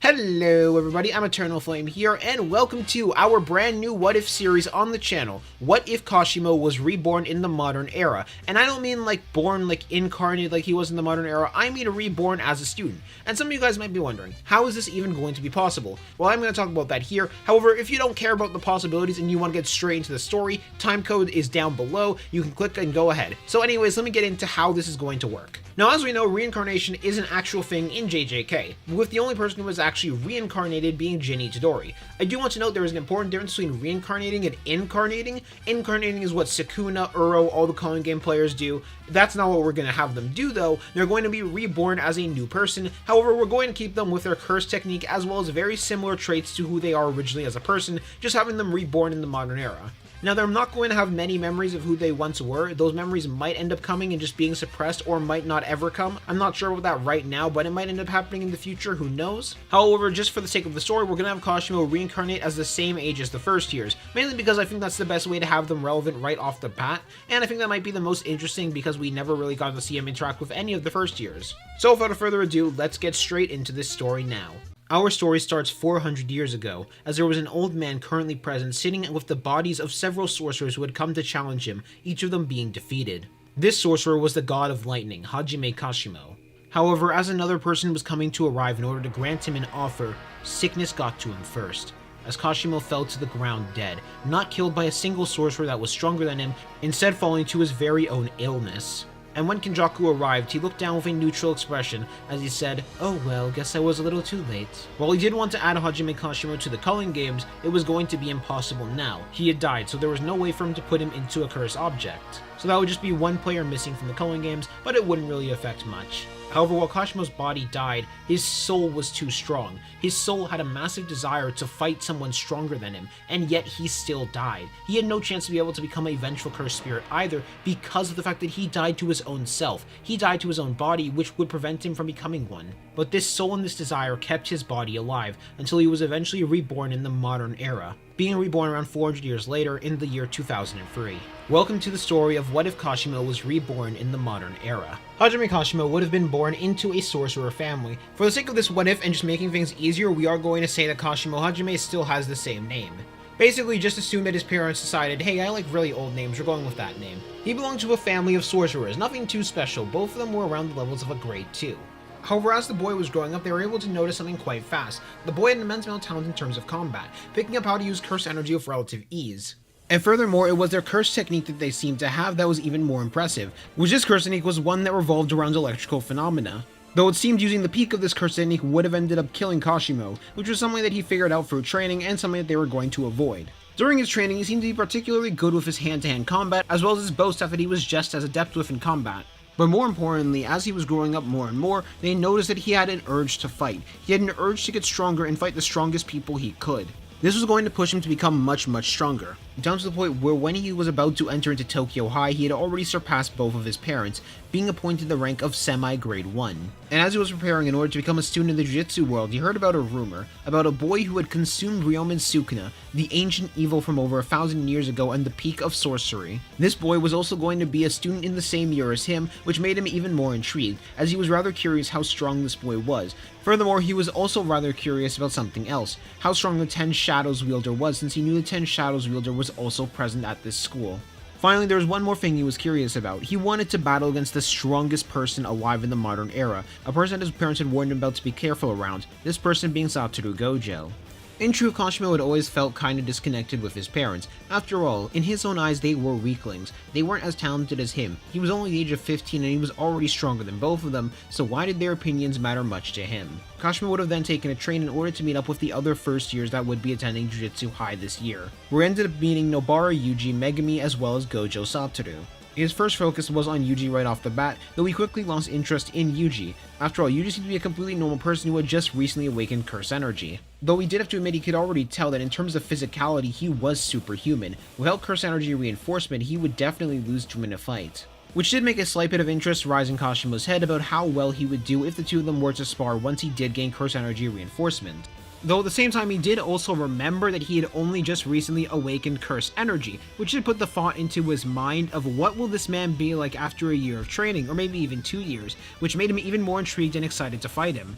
Hello everybody, I'm Eternal Flame here, and welcome to our brand new What If series on the channel. What if Kashimo was reborn in the modern era? And I don't mean like born, like incarnated like he was in the modern era, I mean reborn as a student. And some of you guys might be wondering, how is this even going to be possible? Well, I'm going to talk about that here. However, if you don't care about the possibilities and you want to get straight into the story, time code is down below, you can click and go ahead. So anyways, let me get into how this is going to work. Now, as we know, reincarnation is an actual thing in JJK, with the only person who was actually reincarnated being Jin Itadori. I do want to note there is an important difference between reincarnating and incarnating. Incarnating is what Sukuna, Uro, all the calling game players do. That's not what we're going to have them do though. They're going to be reborn as a new person. However, we're going to keep them with their curse technique as well as very similar traits to who they are originally as a person, just having them reborn in the modern era. Now, they're not going to have many memories of who they once were. Those memories might end up coming and just being suppressed or might not ever come. I'm not sure about that right now, but it might end up happening in the future, who knows? However, just for the sake of the story, we're going to have Kashimo reincarnate as the same age as the first years, mainly because I think that's the best way to have them relevant right off the bat, and I think that might be the most interesting because we never really got to see him interact with any of the first years. So without further ado, let's get straight into this story now. Our story starts 400 years ago, as there was an old man currently present sitting with the bodies of several sorcerers who had come to challenge him, each of them being defeated. This sorcerer was the god of lightning, Hajime Kashimo. However, as another person was coming to arrive in order to grant him an offer, sickness got to him first, as Kashimo fell to the ground dead, not killed by a single sorcerer that was stronger than him, instead falling to his very own illness. And when Kenjaku arrived, he looked down with a neutral expression as he said, "Oh well, guess I was a little too late." While he did want to add Hajime Kashimo to the culling games, it was going to be impossible now. He had died, so there was no way for him to put him into a curse object. So that would just be one player missing from the culling games, but it wouldn't really affect much. However, while Kashimo's body died, his soul was too strong. His soul had a massive desire to fight someone stronger than him, and yet he still died. He had no chance to be able to become a vengeful cursed spirit either because of the fact that he died to his own self. He died to his own body, which would prevent him from becoming one. But this soul and this desire kept his body alive until he was eventually reborn in the modern era, being reborn around 400 years later in the year 2003. Welcome to the story of what if Kashimo was reborn in the modern era. Hajime Kashimo would have been born into a sorcerer family. For the sake of this what if and just making things easier, we are going to say that Kashimo Hajime still has the same name. Basically, just assume that his parents decided, hey, I like really old names, we're going with that name. He belonged to a family of sorcerers, nothing too special, both of them were around the levels of a grade 2. However, as the boy was growing up, they were able to notice something quite fast. The boy had an immense amount of talent in terms of combat, picking up how to use curse energy with relative ease. And furthermore, it was their curse technique that they seemed to have that was even more impressive, which this curse technique was one that revolved around electrical phenomena. Though it seemed using the peak of this curse technique would have ended up killing Kashimo, which was something that he figured out through training and something that they were going to avoid. During his training, he seemed to be particularly good with his hand-to-hand combat, as well as his bow stuff that he was just as adept with in combat. But more importantly, as he was growing up more and more, they noticed that he had an urge to fight. He had an urge to get stronger and fight the strongest people he could. This was going to push him to become much stronger, down to the point where when he was about to enter into Tokyo High, he had already surpassed both of his parents, being appointed the rank of semi-grade 1. And as he was preparing in order to become a student in the jiu-jitsu world, he heard about a rumor about a boy who had consumed Ryomen's Sukuna, the ancient evil from over 1,000 years ago and the peak of sorcery. This boy was also going to be a student in the same year as him, which made him even more intrigued, as he was rather curious how strong this boy was. Furthermore, he was also rather curious about something else, how strong the 10 Shadows wielder was, since he knew the 10 Shadows wielder was also present at this school. Finally, there was one more thing he was curious about. He wanted to battle against the strongest person alive in the modern era, a person that his parents had warned him about to be careful around, this person being Satoru Gojo. In truth, Kashimo had always felt kinda disconnected with his parents. After all, in his own eyes, they were weaklings. They weren't as talented as him. He was only the age of 15 and he was already stronger than both of them, so why did their opinions matter much to him? Kashimo would have then taken a train in order to meet up with the other first years that would be attending Jiu-Jitsu High this year, where he ended up meeting Nobara Yuji, Megami, as well as Gojo Satoru. His first focus was on Yuji right off the bat, though he quickly lost interest in Yuji. After all, Yuji seemed to be a completely normal person who had just recently awakened curse energy. Though he did have to admit he could already tell that in terms of physicality, he was superhuman. Without curse energy reinforcement, he would definitely lose to him in a fight. Which did make a slight bit of interest rise in Kashimo's head about how well he would do if the two of them were to spar once he did gain curse energy reinforcement. Though at the same time he did also remember that he had only just recently awakened cursed energy, which should put the thought into his mind of what will this man be like after a year of training, or maybe even 2 years, which made him even more intrigued and excited to fight him.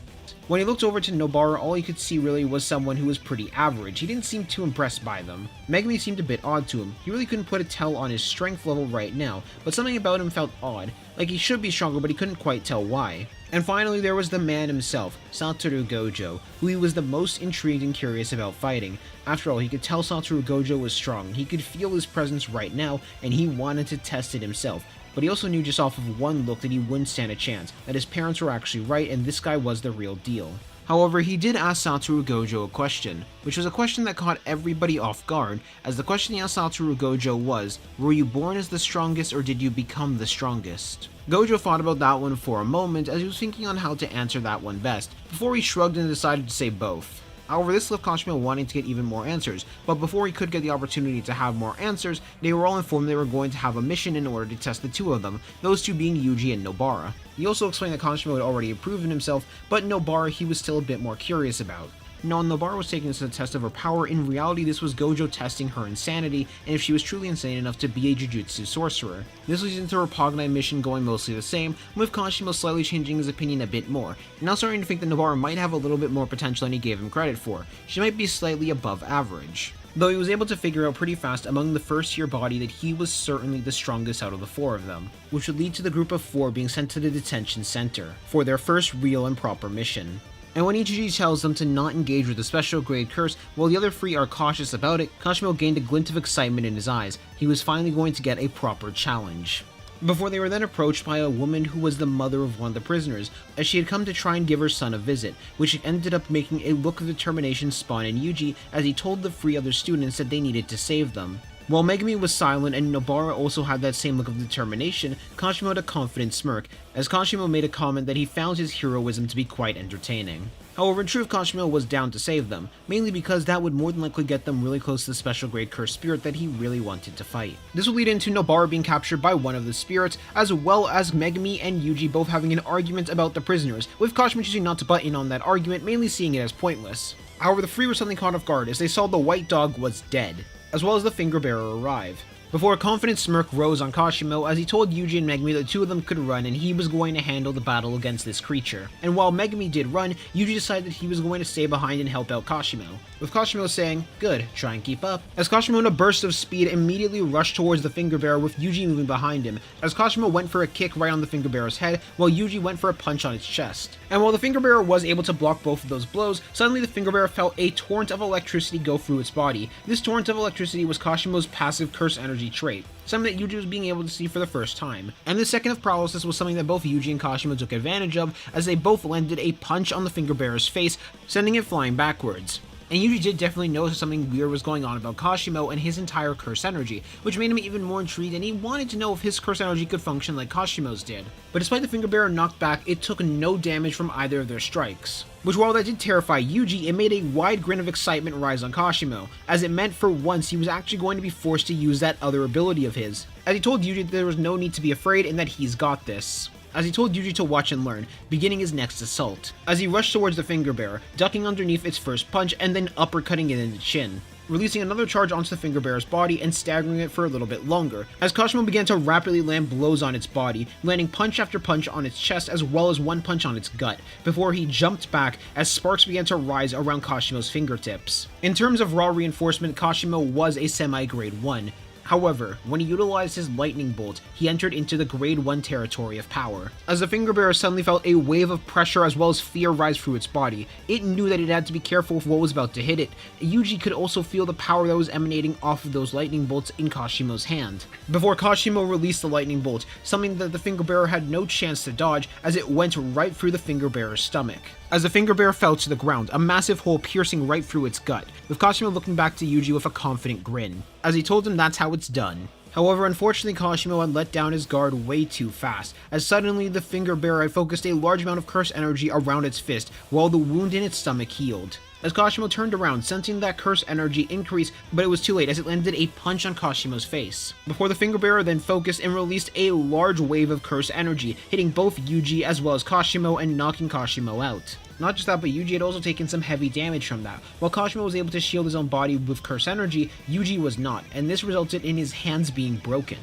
When he looked over to Nobara, all he could see really was someone who was pretty average. He didn't seem too impressed by them. Megumi seemed a bit odd to him. He really couldn't put a tell on his strength level right now, but something about him felt odd, like he should be stronger but he couldn't quite tell why. And finally there was the man himself, Satoru Gojo, who he was the most intrigued and curious about fighting. After all, he could tell Satoru Gojo was strong, he could feel his presence right now, and he wanted to test it himself. But he also knew just off of one look that he wouldn't stand a chance, that his parents were actually right and this guy was the real deal. However, he did ask Satoru Gojo a question, which was a question that caught everybody off guard, as the question he asked Satoru Gojo was, were you born as the strongest or did you become the strongest? Gojo thought about that one for a moment as he was thinking on how to answer that one best, before he shrugged and decided to say both. However, this left Kashimo wanting to get even more answers, but before he could get the opportunity to have more answers, they were all informed they were going to have a mission in order to test the two of them, those two being Yuji and Nobara. He also explained that Kashimo had already proven himself, but Nobara he was still a bit more curious about. Now, Nobara was taking this as a test of her power, in reality this was Gojo testing her insanity, and if she was truly insane enough to be a jujutsu sorcerer. This leads into her Pognai mission going mostly the same, with Kashimo slightly changing his opinion a bit more, and now starting to think that Nobara might have a little bit more potential than he gave him credit for. She might be slightly above average. Though he was able to figure out pretty fast among the first year body that he was certainly the strongest out of the 4 of them, which would lead to the group of 4 being sent to the detention center for their first real and proper mission. And when Ichiji tells them to not engage with the special grade curse, while the other 3 are cautious about it, Kashimo gained a glint of excitement in his eyes. He was finally going to get a proper challenge. Before they were then approached by a woman who was the mother of one of the prisoners, as she had come to try and give her son a visit, which ended up making a look of determination spawn in Yuji as he told the 3 other students that they needed to save them. While Megumi was silent and Nobara also had that same look of determination, Kashimo had a confident smirk, as Kashimo made a comment that he found his heroism to be quite entertaining. However, in truth, Kashimo was down to save them, mainly because that would more than likely get them really close to the special grade cursed spirit that he really wanted to fight. This would lead into Nobara being captured by one of the spirits, as well as Megumi and Yuji both having an argument about the prisoners, with Kashimo choosing not to butt in on that argument, mainly seeing it as pointless. However, the 3 were suddenly caught off guard as they saw the white dog was dead, as well as the finger bearer arrive. Before a confident smirk rose on Kashimo as he told Yuji and Megumi that the 2 of them could run and he was going to handle the battle against this creature. And while Megumi did run, Yuji decided that he was going to stay behind and help out Kashimo, with Kashimo saying, "Good, try and keep up." As Kashimo in a burst of speed immediately rushed towards the finger bearer with Yuji moving behind him, as Kashimo went for a kick right on the finger bearer's head while Yuji went for a punch on its chest. And while the finger bearer was able to block both of those blows, suddenly the finger bearer felt a torrent of electricity go through its body. This torrent of electricity was Kashimo's passive curse energy trait, something that Yuji was being able to see for the first time. And this second of paralysis was something that both Yuji and Kashimo took advantage of, as they both landed a punch on the finger bearer's face, sending it flying backwards. And Yuji did definitely notice something weird was going on about Kashimo and his entire curse energy, which made him even more intrigued, and he wanted to know if his curse energy could function like Kashimo's did. But despite the finger bearer knocked back, it took no damage from either of their strikes. Which, while that did terrify Yuji, it made a wide grin of excitement rise on Kashimo, as it meant for once he was actually going to be forced to use that other ability of his, as he told Yuji that there was no need to be afraid and that he's got this. As he told Yuji to watch and learn, beginning his next assault, as he rushed towards the finger bearer, ducking underneath its first punch and then uppercutting it in the chin, releasing another charge onto the finger bearer's body and staggering it for a little bit longer, as Kashimo began to rapidly land blows on its body, landing punch after punch on its chest as well as one punch on its gut, before he jumped back as sparks began to rise around Kashimo's fingertips. In terms of raw reinforcement, Kashimo was a semi-grade 1. However, when he utilized his lightning bolt, he entered into the grade 1 territory of power. As the finger bearer suddenly felt a wave of pressure as well as fear rise through its body, it knew that it had to be careful with what was about to hit it. Yuji could also feel the power that was emanating off of those lightning bolts in Kashimo's hand. Before Kashimo released the lightning bolt, something that the finger bearer had no chance to dodge, as it went right through the finger bearer's stomach. As the finger bearer fell to the ground, a massive hole piercing right through its gut, with Kashimo looking back to Yuji with a confident grin, as he told him that's how it's done. However, unfortunately, Kashimo had let down his guard way too fast, as suddenly the finger bearer had focused a large amount of curse energy around its fist, while the wound in its stomach healed. As Kashimo turned around, sensing that curse energy increase, but it was too late as it landed a punch on Kashimo's face, before the finger bearer then focused and released a large wave of curse energy, hitting both Yuji as well as Kashimo and knocking Kashimo out. Not just that, but Yuji had also taken some heavy damage from that. While Kashimo was able to shield his own body with curse energy, Yuji was not, and this resulted in his hands being broken.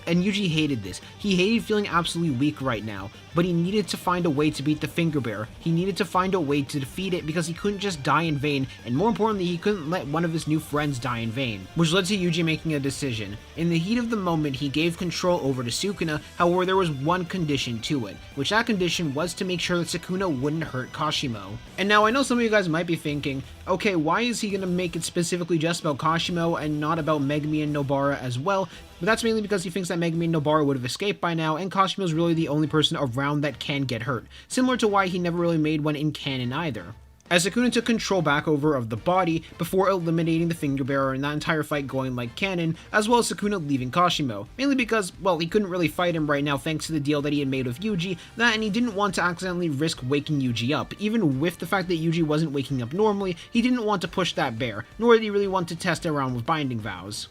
And Yuji hated this. He hated feeling absolutely weak right now, but he needed to find a way to beat the Finger Bearer. He needed to find a way to defeat it because he couldn't just die in vain, and more importantly, he couldn't let one of his new friends die in vain, which led to Yuji making a decision. In the heat of the moment, he gave control over to Sukuna, however there was one condition to it, which that condition was to make sure that Sukuna wouldn't hurt Kashimo. And now I know some of you guys might be thinking, okay, why is he gonna make it specifically just about Kashimo and not about Megumi and Nobara as well? But that's mainly because he thinks that Megumi and Nobara would have escaped by now, and Kashimo's really the only person around that can get hurt, similar to why he never really made one in canon either. As Sukuna took control back over of the body before eliminating the Finger Bearer and that entire fight going like canon, as well as Sukuna leaving Kashimo, mainly because, well, he couldn't really fight him right now thanks to the deal that he had made with Yuji, and he didn't want to accidentally risk waking Yuji up. Even with the fact that Yuji wasn't waking up normally, he didn't want to push that bear, nor did he really want to test it around with binding vows.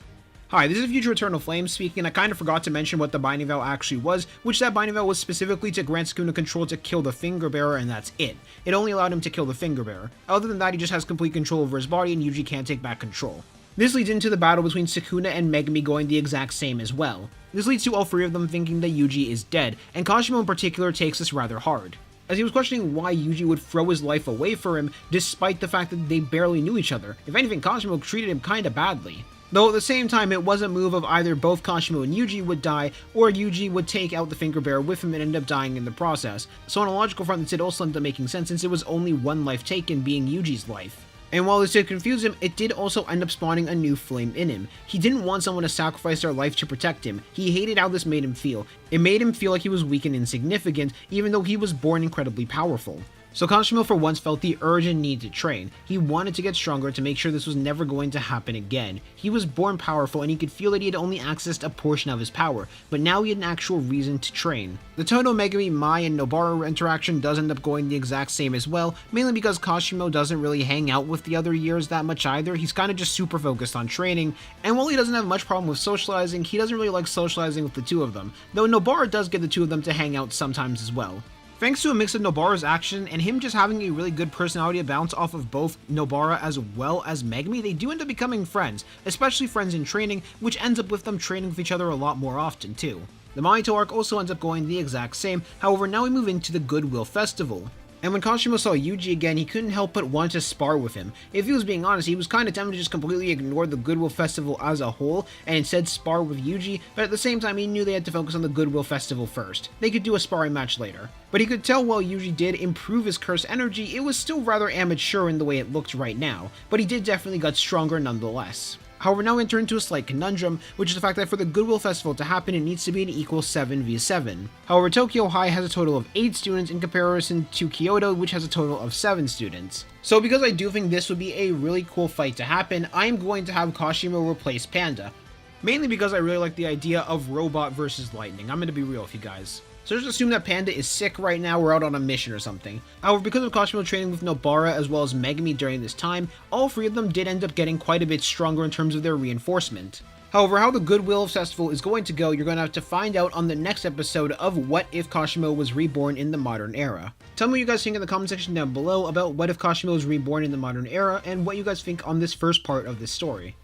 Hi, this is Future Eternal Flame speaking, and I kind of forgot to mention what the Binding Vow actually was, which that Binding Vow was specifically to grant Sukuna control to kill the Finger Bearer, and that's it. It only allowed him to kill the Finger Bearer. Other than that, he just has complete control over his body, and Yuji can't take back control. This leads into the battle between Sukuna and Megumi going the exact same as well. This leads to all three of them thinking that Yuji is dead, and Kashimo in particular takes this rather hard, as he was questioning why Yuji would throw his life away for him, despite the fact that they barely knew each other. If anything, Kashimo treated him kinda badly. Though at the same time, it was a move of either both Kashimo and Yuji would die, or Yuji would take out the Finger Bearer with him and end up dying in the process. So on a logical front, this did also end up making sense since it was only one life taken, being Yuji's life. And while this did confuse him, it did also end up spawning a new flame in him. He didn't want someone to sacrifice their life to protect him. He hated how this made him feel. It made him feel like he was weak and insignificant, even though he was born incredibly powerful. So Kashimo for once felt the urge and need to train. He wanted to get stronger to make sure this was never going to happen again. He was born powerful and he could feel that he had only accessed a portion of his power, but now he had an actual reason to train. The Todo, Megumi, Mai, and Nobara interaction does end up going the exact same as well, mainly because Kashimo doesn't really hang out with the other years that much either. He's kind of just super focused on training, and while he doesn't have much problem with socializing, he doesn't really like socializing with the two of them, though Nobara does get the two of them to hang out sometimes as well. Thanks to a mix of Nobara's action and him just having a really good personality to bounce off of both Nobara as well as Megumi, they do end up becoming friends, especially friends in training, which ends up with them training with each other a lot more often too. The Mahito arc also ends up going the exact same, however now we move into the Goodwill Festival. And when Kashimo saw Yuji again, he couldn't help but want to spar with him. If he was being honest, he was kind of tempted to just completely ignore the Goodwill Festival as a whole, and instead spar with Yuji, but at the same time he knew they had to focus on the Goodwill Festival first. They could do a sparring match later. But he could tell while Yuji did improve his curse energy, it was still rather amateur in the way it looked right now, but he did definitely get stronger nonetheless. However, now we enter into a slight conundrum, which is the fact that for the Goodwill Festival to happen, it needs to be an equal 7v7. However, Tokyo High has a total of 8 students in comparison to Kyoto, which has a total of 7 students. So because I do think this would be a really cool fight to happen, I'm going to have Kashimo replace Panda. Mainly because I really like the idea of Robot versus Lightning. I'm going to be real with you guys. So just assume that Panda is sick right now or out on a mission or something. However, because of Kashimo training with Nobara as well as Megumi during this time, all 3 of them did end up getting quite a bit stronger in terms of their reinforcement. However, how the Goodwill Festival is going to go, you're going to have to find out on the next episode of What If Kashimo Was Reborn in the Modern Era. Tell me what you guys think in the comment section down below about What If Kashimo Was Reborn in the Modern Era and what you guys think on this first part of this story.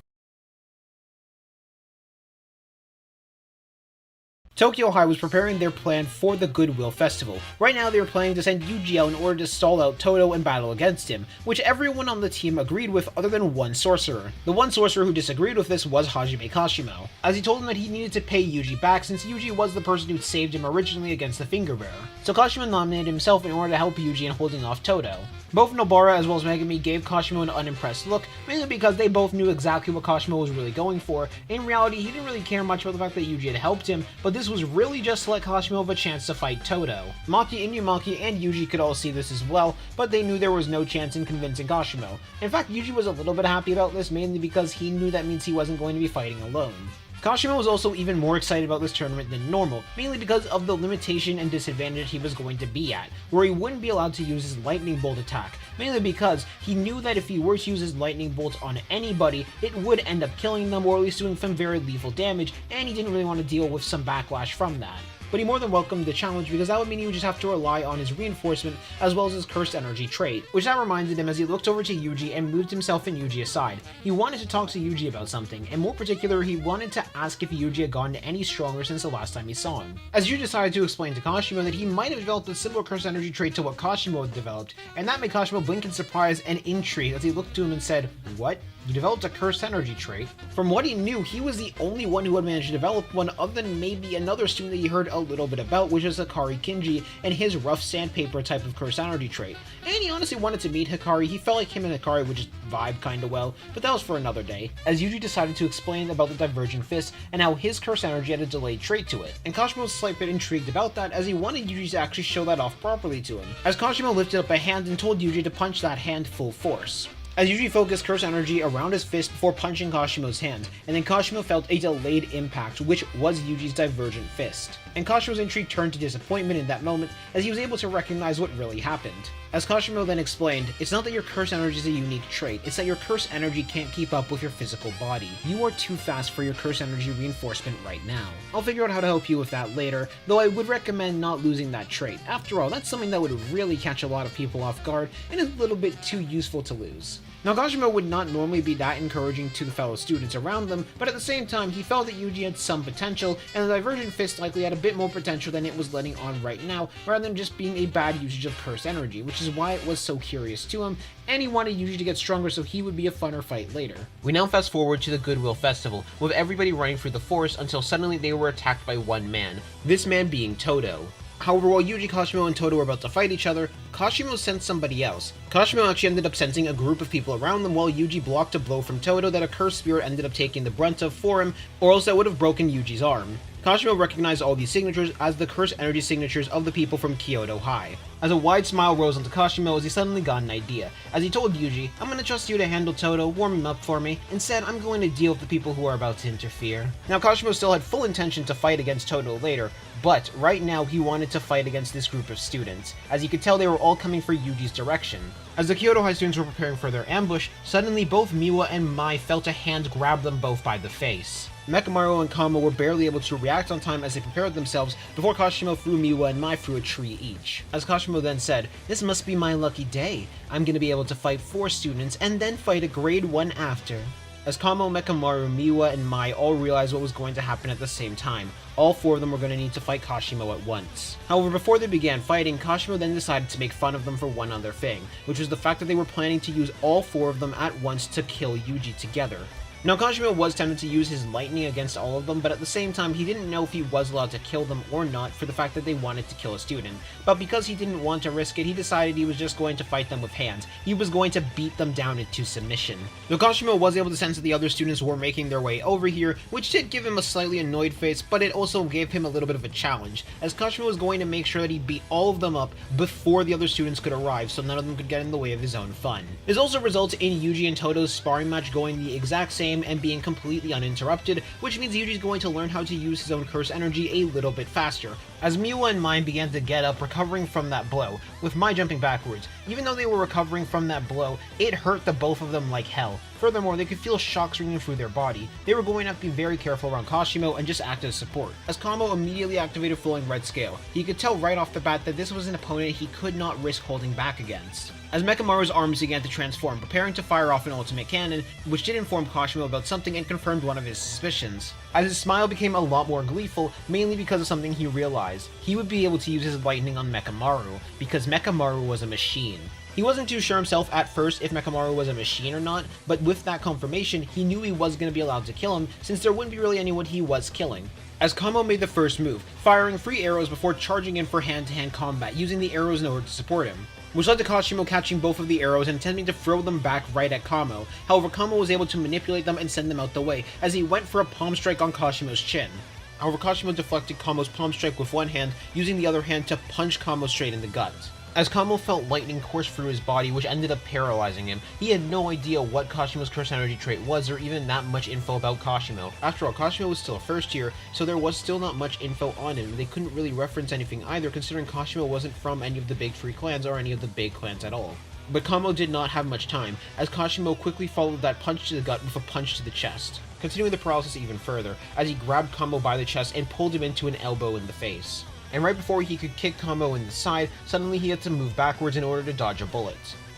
Tokyo High was preparing their plan for the Goodwill Festival. Right now they were planning to send Yuji out in order to stall out Todo and battle against him, which everyone on the team agreed with other than one sorcerer. The one sorcerer who disagreed with this was Hajime Kashimo, as he told him that he needed to pay Yuji back since Yuji was the person who saved him originally against the Finger Bearer. So Kashimo nominated himself in order to help Yuji in holding off Todo. Both Nobara as well as Megumi gave Kashimo an unimpressed look, mainly because they both knew exactly what Kashimo was really going for. In reality, he didn't really care much about the fact that Yuji had helped him, but this was really just to let Kashimo have a chance to fight Todo. Maki, Inumaki, and Yuji could all see this as well, but they knew there was no chance in convincing Kashimo. In fact, Yuji was a little bit happy about this, mainly because he knew that means he wasn't going to be fighting alone. Kashimo was also even more excited about this tournament than normal, mainly because of the limitation and disadvantage he was going to be at, where he wouldn't be allowed to use his lightning bolt attack, mainly because he knew that if he were to use his lightning bolt on anybody, it would end up killing them or at least doing some very lethal damage, and he didn't really want to deal with some backlash from that. but he more than welcomed the challenge because that would mean he would just have to rely on his reinforcement as well as his cursed energy trait, which that reminded him as he looked over to Yuji and moved himself and Yuji aside. He wanted to talk to Yuji about something, and more particular, he wanted to ask if Yuji had gotten any stronger since the last time he saw him. As Yuji decided to explain to Kashimo that he might have developed a similar cursed energy trait to what Kashimo had developed, and that made Kashimo blink in surprise and intrigue as he looked to him and said, "What? You developed a cursed energy trait?" From what he knew, he was the only one who had managed to develop one other than maybe another student that he heard a little bit about, which is Hikari Kinji and his rough sandpaper type of cursed energy trait. And he honestly wanted to meet Hikari. He felt like him and Hikari would just vibe kinda well, but that was for another day. As Yuji decided to explain about the Divergent Fist and how his cursed energy had a delayed trait to it, and Kashimo was a slight bit intrigued about that as he wanted Yuji to actually show that off properly to him. As Kashimo lifted up a hand and told Yuji to punch that hand full force. As Yuji focused cursed energy around his fist before punching Kashimo's hand, and then Kashimo felt a delayed impact, which was Yuji's Divergent Fist. And Kashimo's intrigue turned to disappointment in that moment, as he was able to recognize what really happened. As Kashimo then explained, it's not that your cursed energy is a unique trait, it's that your cursed energy can't keep up with your physical body. You are too fast for your cursed energy reinforcement right now. I'll figure out how to help you with that later, though I would recommend not losing that trait. After all, that's something that would really catch a lot of people off guard, and is a little bit too useful to lose. Now, Kashimo would not normally be that encouraging to the fellow students around them, but at the same time, he felt that Yuji had some potential, and the Divergent Fist likely had a bit more potential than it was letting on right now, rather than just being a bad usage of cursed energy, which is why it was so curious to him, and he wanted Yuji to get stronger so he would be a funner fight later. We now fast forward to the Goodwill Festival, with everybody running through the forest until suddenly they were attacked by one man, this man being Todo. However, while Yuji, Kashimo, and Todo were about to fight each other, Kashimo sensed somebody else. Kashimo actually ended up sensing a group of people around them while Yuji blocked a blow from Todo that a cursed spirit ended up taking the brunt of for him, or else that would have broken Yuji's arm. Kashimo recognized all these signatures as the cursed energy signatures of the people from Kyoto High. As a wide smile rose onto Kashimo as he suddenly got an idea. As he told Yuji, "I'm gonna trust you to handle Todo, warm him up for me. Instead, I'm going to deal with the people who are about to interfere." Now, Kashimo still had full intention to fight against Todo later, but right now he wanted to fight against this group of students, as you could tell they were all coming for Yuji's direction. As the Kyoto High students were preparing for their ambush, suddenly both Miwa and Mai felt a hand grab them both by the face. Mekamaru and Kamo were barely able to react on time as they prepared themselves before Kashimo threw Miwa and Mai through a tree each. As Kashimo then said, "This must be my lucky day. I'm gonna be able to fight 4 students and then fight a grade 1 after." As Kamo, Mekamaru, Miwa, and Mai all realized what was going to happen at the same time, all 4 of them were going to need to fight Kashimo at once. However, before they began fighting, Kashimo then decided to make fun of them for one other thing, which was the fact that they were planning to use all 4 of them at once to kill Yuji together. Now, Kashimo was tempted to use his lightning against all of them, but at the same time, he didn't know if he was allowed to kill them or not for the fact that they wanted to kill a student. But because he didn't want to risk it, he decided he was just going to fight them with hands. He was going to beat them down into submission. Though Kashimo was able to sense that the other students were making their way over here, which did give him a slightly annoyed face, but it also gave him a little bit of a challenge, as Kashimo was going to make sure that he beat all of them up before the other students could arrive, so none of them could get in the way of his own fun. This also results in Yuji and Todo's sparring match going the exact same and being completely uninterrupted, which means Yuji's going to learn how to use his own curse energy a little bit faster, as Miwa and Mai began to get up, recovering from that blow, with Mai jumping backwards. Even though they were recovering from that blow, it hurt the both of them like hell. Furthermore, they could feel shocks ringing through their body. They were going to have to be very careful around Kashimo and just act as support, as Kamo immediately activated Flowing Red Scale. He could tell right off the bat that this was an opponent he could not risk holding back against. As Mekamaru's arms began to transform, preparing to fire off an ultimate cannon, which did inform Kashimo about something and confirmed one of his suspicions. As his smile became a lot more gleeful, mainly because of something he realized. He would be able to use his lightning on Mekamaru, because Mekamaru was a machine. He wasn't too sure himself at first if Mekamaru was a machine or not, but with that confirmation, he knew he was going to be allowed to kill him, since there wouldn't be really anyone he was killing. As Kamo made the first move, firing 3 arrows before charging in for hand-to-hand combat, using the arrows in order to support him, which led to Kashimo catching both of the arrows and attempting to throw them back right at Kamo. However, Kamo was able to manipulate them and send them out the way, as he went for a palm strike on Kashimo's chin. However, Kashimo deflected Kamo's palm strike with one hand, using the other hand to punch Kamo straight in the gut. As Kamo felt lightning course through his body, which ended up paralyzing him, he had no idea what Kashimo's curse energy trait was or even that much info about Kashimo. After all, Kashimo was still a first year, so there was still not much info on him. They couldn't really reference anything either, considering Kashimo wasn't from any of the big 3 clans or any of the big clans at all. But Kamo did not have much time, as Kashimo quickly followed that punch to the gut with a punch to the chest, continuing the paralysis even further, as he grabbed Kamo by the chest and pulled him into an elbow in the face. and right before he could kick Kamo in the side, suddenly he had to move backwards in order to dodge a bullet.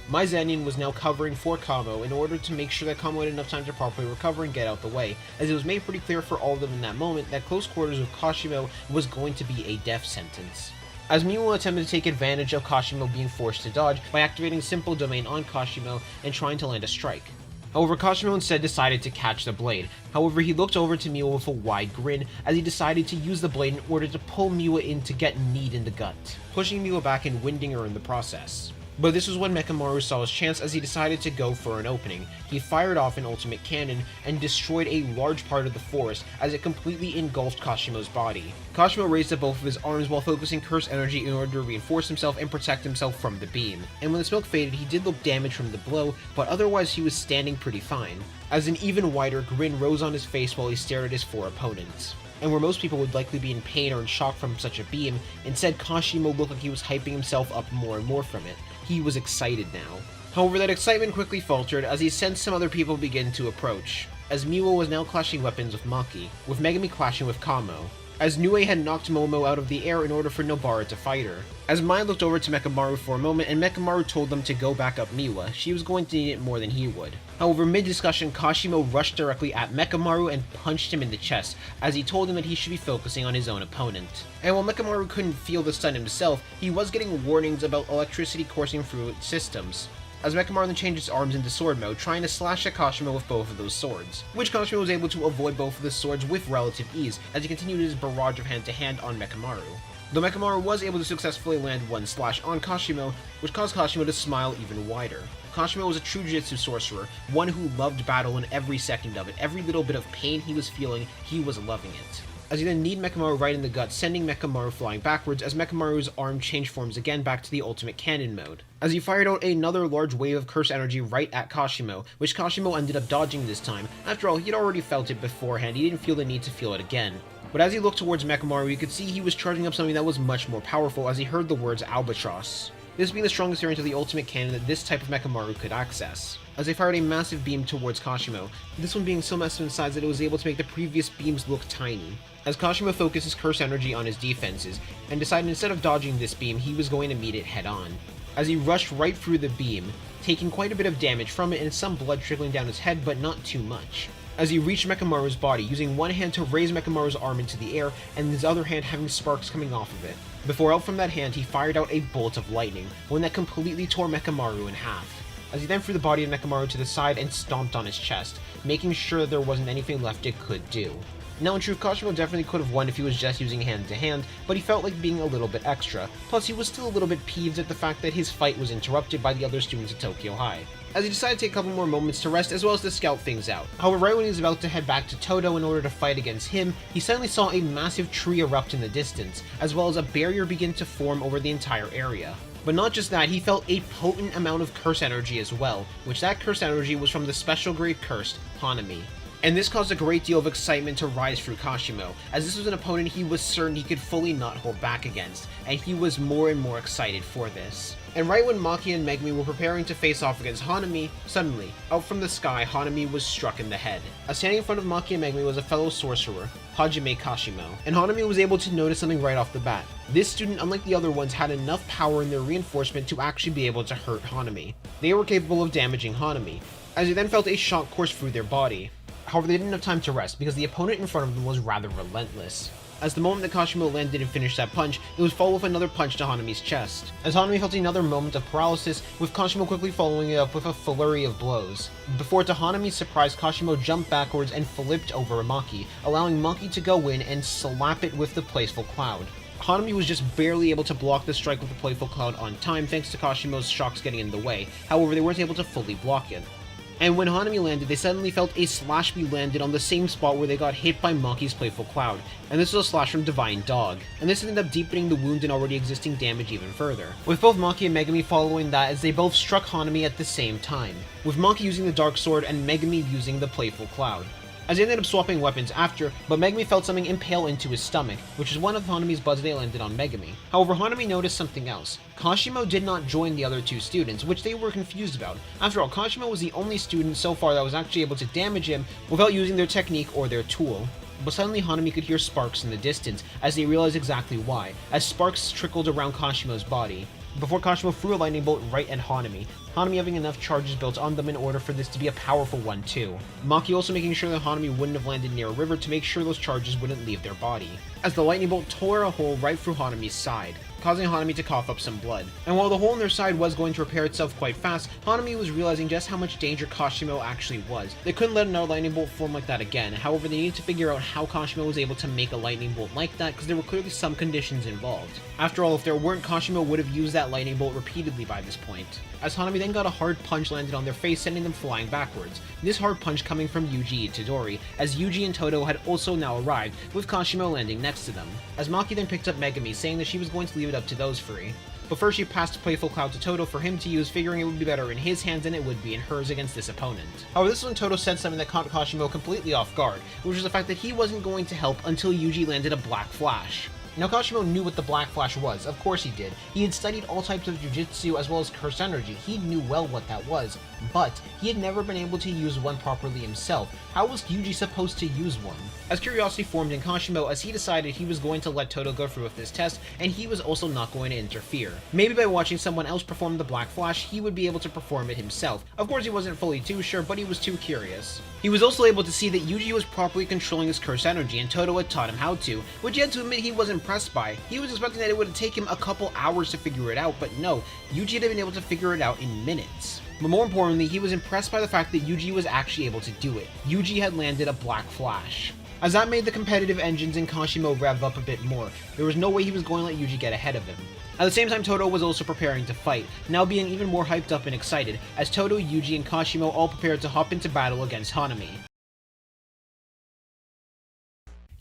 My Zenin was now covering for Kamo in order to make sure that Kamo had enough time to properly recover and get out the way, as it was made pretty clear for all of them in that moment that close quarters with Kashimo was going to be a death sentence. As Miwa attempted to take advantage of Kashimo being forced to dodge by activating Simple Domain on Kashimo and trying to land a strike. However, Kashimo instead decided to catch the blade. However, he looked over to Miwa with a wide grin as he decided to use the blade in order to pull Miwa in to get kneed in the gut, pushing Miwa back and winding her in the process. But this was when Mechamaru saw his chance as he decided to go for an opening. He fired off an ultimate cannon and destroyed a large part of the forest as it completely engulfed Kashimo's body. Kashimo raised up both of his arms while focusing curse energy in order to reinforce himself and protect himself from the beam. And when the smoke faded, he did look damaged from the blow, but otherwise he was standing pretty fine, as an even wider grin rose on his face while he stared at his four opponents. And where most people would likely be in pain or in shock from such a beam, instead Kashimo looked like he was hyping himself up more and more from it. He was excited now. However, that excitement quickly faltered as he sensed some other people begin to approach, as Miwa was now clashing weapons with Maki, with Megami clashing with Kamo, as Nue had knocked Momo out of the air in order for Nobara to fight her. As Mai looked over to Mechamaru for a moment and Mechamaru told them to go back up Miwa, she was going to need it more than he would. However, mid-discussion, Kashimo rushed directly at Mechamaru and punched him in the chest, as he told him that he should be focusing on his own opponent. And while Mechamaru couldn't feel the stun himself, he was getting warnings about electricity coursing through its systems, as Mechamaru then changed his arms into sword mode, trying to slash at Kashimo with both of those swords, which Kashimo was able to avoid both of the swords with relative ease, as he continued his barrage of hand-to-hand on Mechamaru. Though Mechamaru was able to successfully land one slash on Kashimo, which caused Kashimo to smile even wider. Kashimo was a true Jujutsu sorcerer, one who loved battle in every second of it. Every little bit of pain he was feeling, he was loving it. As he then kneed Mechamaru right in the gut, sending Mechamaru flying backwards as Mechamaru's arm changed forms again back to the ultimate cannon mode, as he fired out another large wave of curse energy right at Kashimo, which Kashimo ended up dodging this time. After all, he'd already felt it beforehand, he didn't feel the need to feel it again. But as he looked towards Mechamaru, you could see he was charging up something that was much more powerful as he heard the words Albatross, this being the strongest variant of the ultimate cannon that this type of Mechamaru could access, as they fired a massive beam towards Kashimo, this one being so massive in size that it was able to make the previous beams look tiny. As Kashimo focused his curse energy on his defenses, and decided instead of dodging this beam, he was going to meet it head on, as he rushed right through the beam, taking quite a bit of damage from it and some blood trickling down his head, but not too much, as he reached Mechamaru's body, using one hand to raise Mechamaru's arm into the air, and his other hand having sparks coming off of it. Before out from that hand, he fired out a bolt of lightning, one that completely tore Mechamaru in half, as he then threw the body of Mechamaru to the side and stomped on his chest, making sure there wasn't anything left it could do. Now in truth, Kashimo definitely could have won if he was just using hand-to-hand, but he felt like being a little bit extra, plus he was still a little bit peeved at the fact that his fight was interrupted by the other students at Tokyo High, as he decided to take a couple more moments to rest as well as to scout things out. However, right when he was about to head back to Todo in order to fight against him, he suddenly saw a massive tree erupt in the distance, as well as a barrier begin to form over the entire area. But not just that, he felt a potent amount of curse energy as well, which that curse energy was from the special grade cursed Hanami. And this caused a great deal of excitement to rise through Kashimo, as this was an opponent he was certain he could fully not hold back against, and he was more and more excited for this. And right when Maki and Megumi were preparing to face off against Hanami, suddenly, out from the sky, Hanami was struck in the head. As standing in front of Maki and Megumi was a fellow sorcerer, Hajime Kashimo, and Hanami was able to notice something right off the bat. This student, unlike the other ones, had enough power in their reinforcement to actually be able to hurt Hanami. They were capable of damaging Hanami, as he then felt a shock course through their body. However, they didn't have time to rest because the opponent in front of them was rather relentless, as the moment that Kashimo landed and finished that punch, it was followed with another punch to Hanami's chest, as Hanami felt another moment of paralysis, with Kashimo quickly following it up with a flurry of blows, before to Hanami's surprise, Kashimo jumped backwards and flipped over Maki, allowing Maki to go in and slap it with the Playful Cloud. Hanami was just barely able to block the strike with the Playful Cloud on time thanks to Kashimo's shocks getting in the way, however they weren't able to fully block it. And when Hanami landed, they suddenly felt a slash be landed on the same spot where they got hit by Maki's Playful Cloud, and this was a slash from Divine Dog, and this ended up deepening the wound and already existing damage even further, with both Maki and Megumi following that as they both struck Hanami at the same time, with Maki using the Dark Sword and Megumi using the Playful Cloud, as they ended up swapping weapons after, but Megumi felt something impale into his stomach, which is one of Hanami's buds that landed on Megumi. However, Hanami noticed something else. Kashimo did not join the other two students, which they were confused about. After all, Kashimo was the only student so far that was actually able to damage him without using their technique or their tool. But suddenly Hanami could hear sparks in the distance, as they realized exactly why, as sparks trickled around Kashimo's body. Before Kashimo threw a lightning bolt right at Hanami having enough charges built on them in order for this to be a powerful one too. Maki also making sure that Hanami wouldn't have landed near a river to make sure those charges wouldn't leave their body, as the lightning bolt tore a hole right through Hanami's side, causing Hanami to cough up some blood. And while the hole in their side was going to repair itself quite fast, Hanami was realizing just how much danger Kashimo actually was. They couldn't let another lightning bolt form like that again, however they needed to figure out how Kashimo was able to make a lightning bolt like that because there were clearly some conditions involved. After all, if there weren't, Kashimo would have used that lightning bolt repeatedly by this point. As Hanami then got a hard punch landed on their face, sending them flying backwards. This hard punch coming from Yuji Itadori, as Yuji and Todo had also now arrived, with Kashimo landing next to them. As Maki then picked up Megami, saying that she was going to leave it up to those three. But first she passed Playful Cloud to Todo for him to use, figuring it would be better in his hands than it would be in hers against this opponent. However, this is when Todo said something that caught Kashimo completely off guard, which was the fact that he wasn't going to help until Yuji landed a Black Flash. Now Kashimo knew what the Black Flash was, of course he did. He had studied all types of jujitsu as well as curse energy, he knew well what that was, but he had never been able to use one properly himself. How was Yuji supposed to use one? As curiosity formed in Kashimo, as he decided he was going to let Todo go through with this test, and he was also not going to interfere. Maybe by watching someone else perform the Black Flash, he would be able to perform it himself. Of course he wasn't fully too sure, but he was too curious. He was also able to see that Yuji was properly controlling his curse energy, and Todo had taught him how to, which he had to admit he was impressed by. He was expecting that it would take him a couple hours to figure it out, but no, Yuji had been able to figure it out in minutes. But more importantly, he was impressed by the fact that Yuji was actually able to do it. Yuji had landed a Black Flash. As that made the competitive engines in Kashimo rev up a bit more, there was no way he was going to let Yuji get ahead of him. At the same time, Todo was also preparing to fight, now being even more hyped up and excited, as Todo, Yuji, and Kashimo all prepared to hop into battle against Hanami.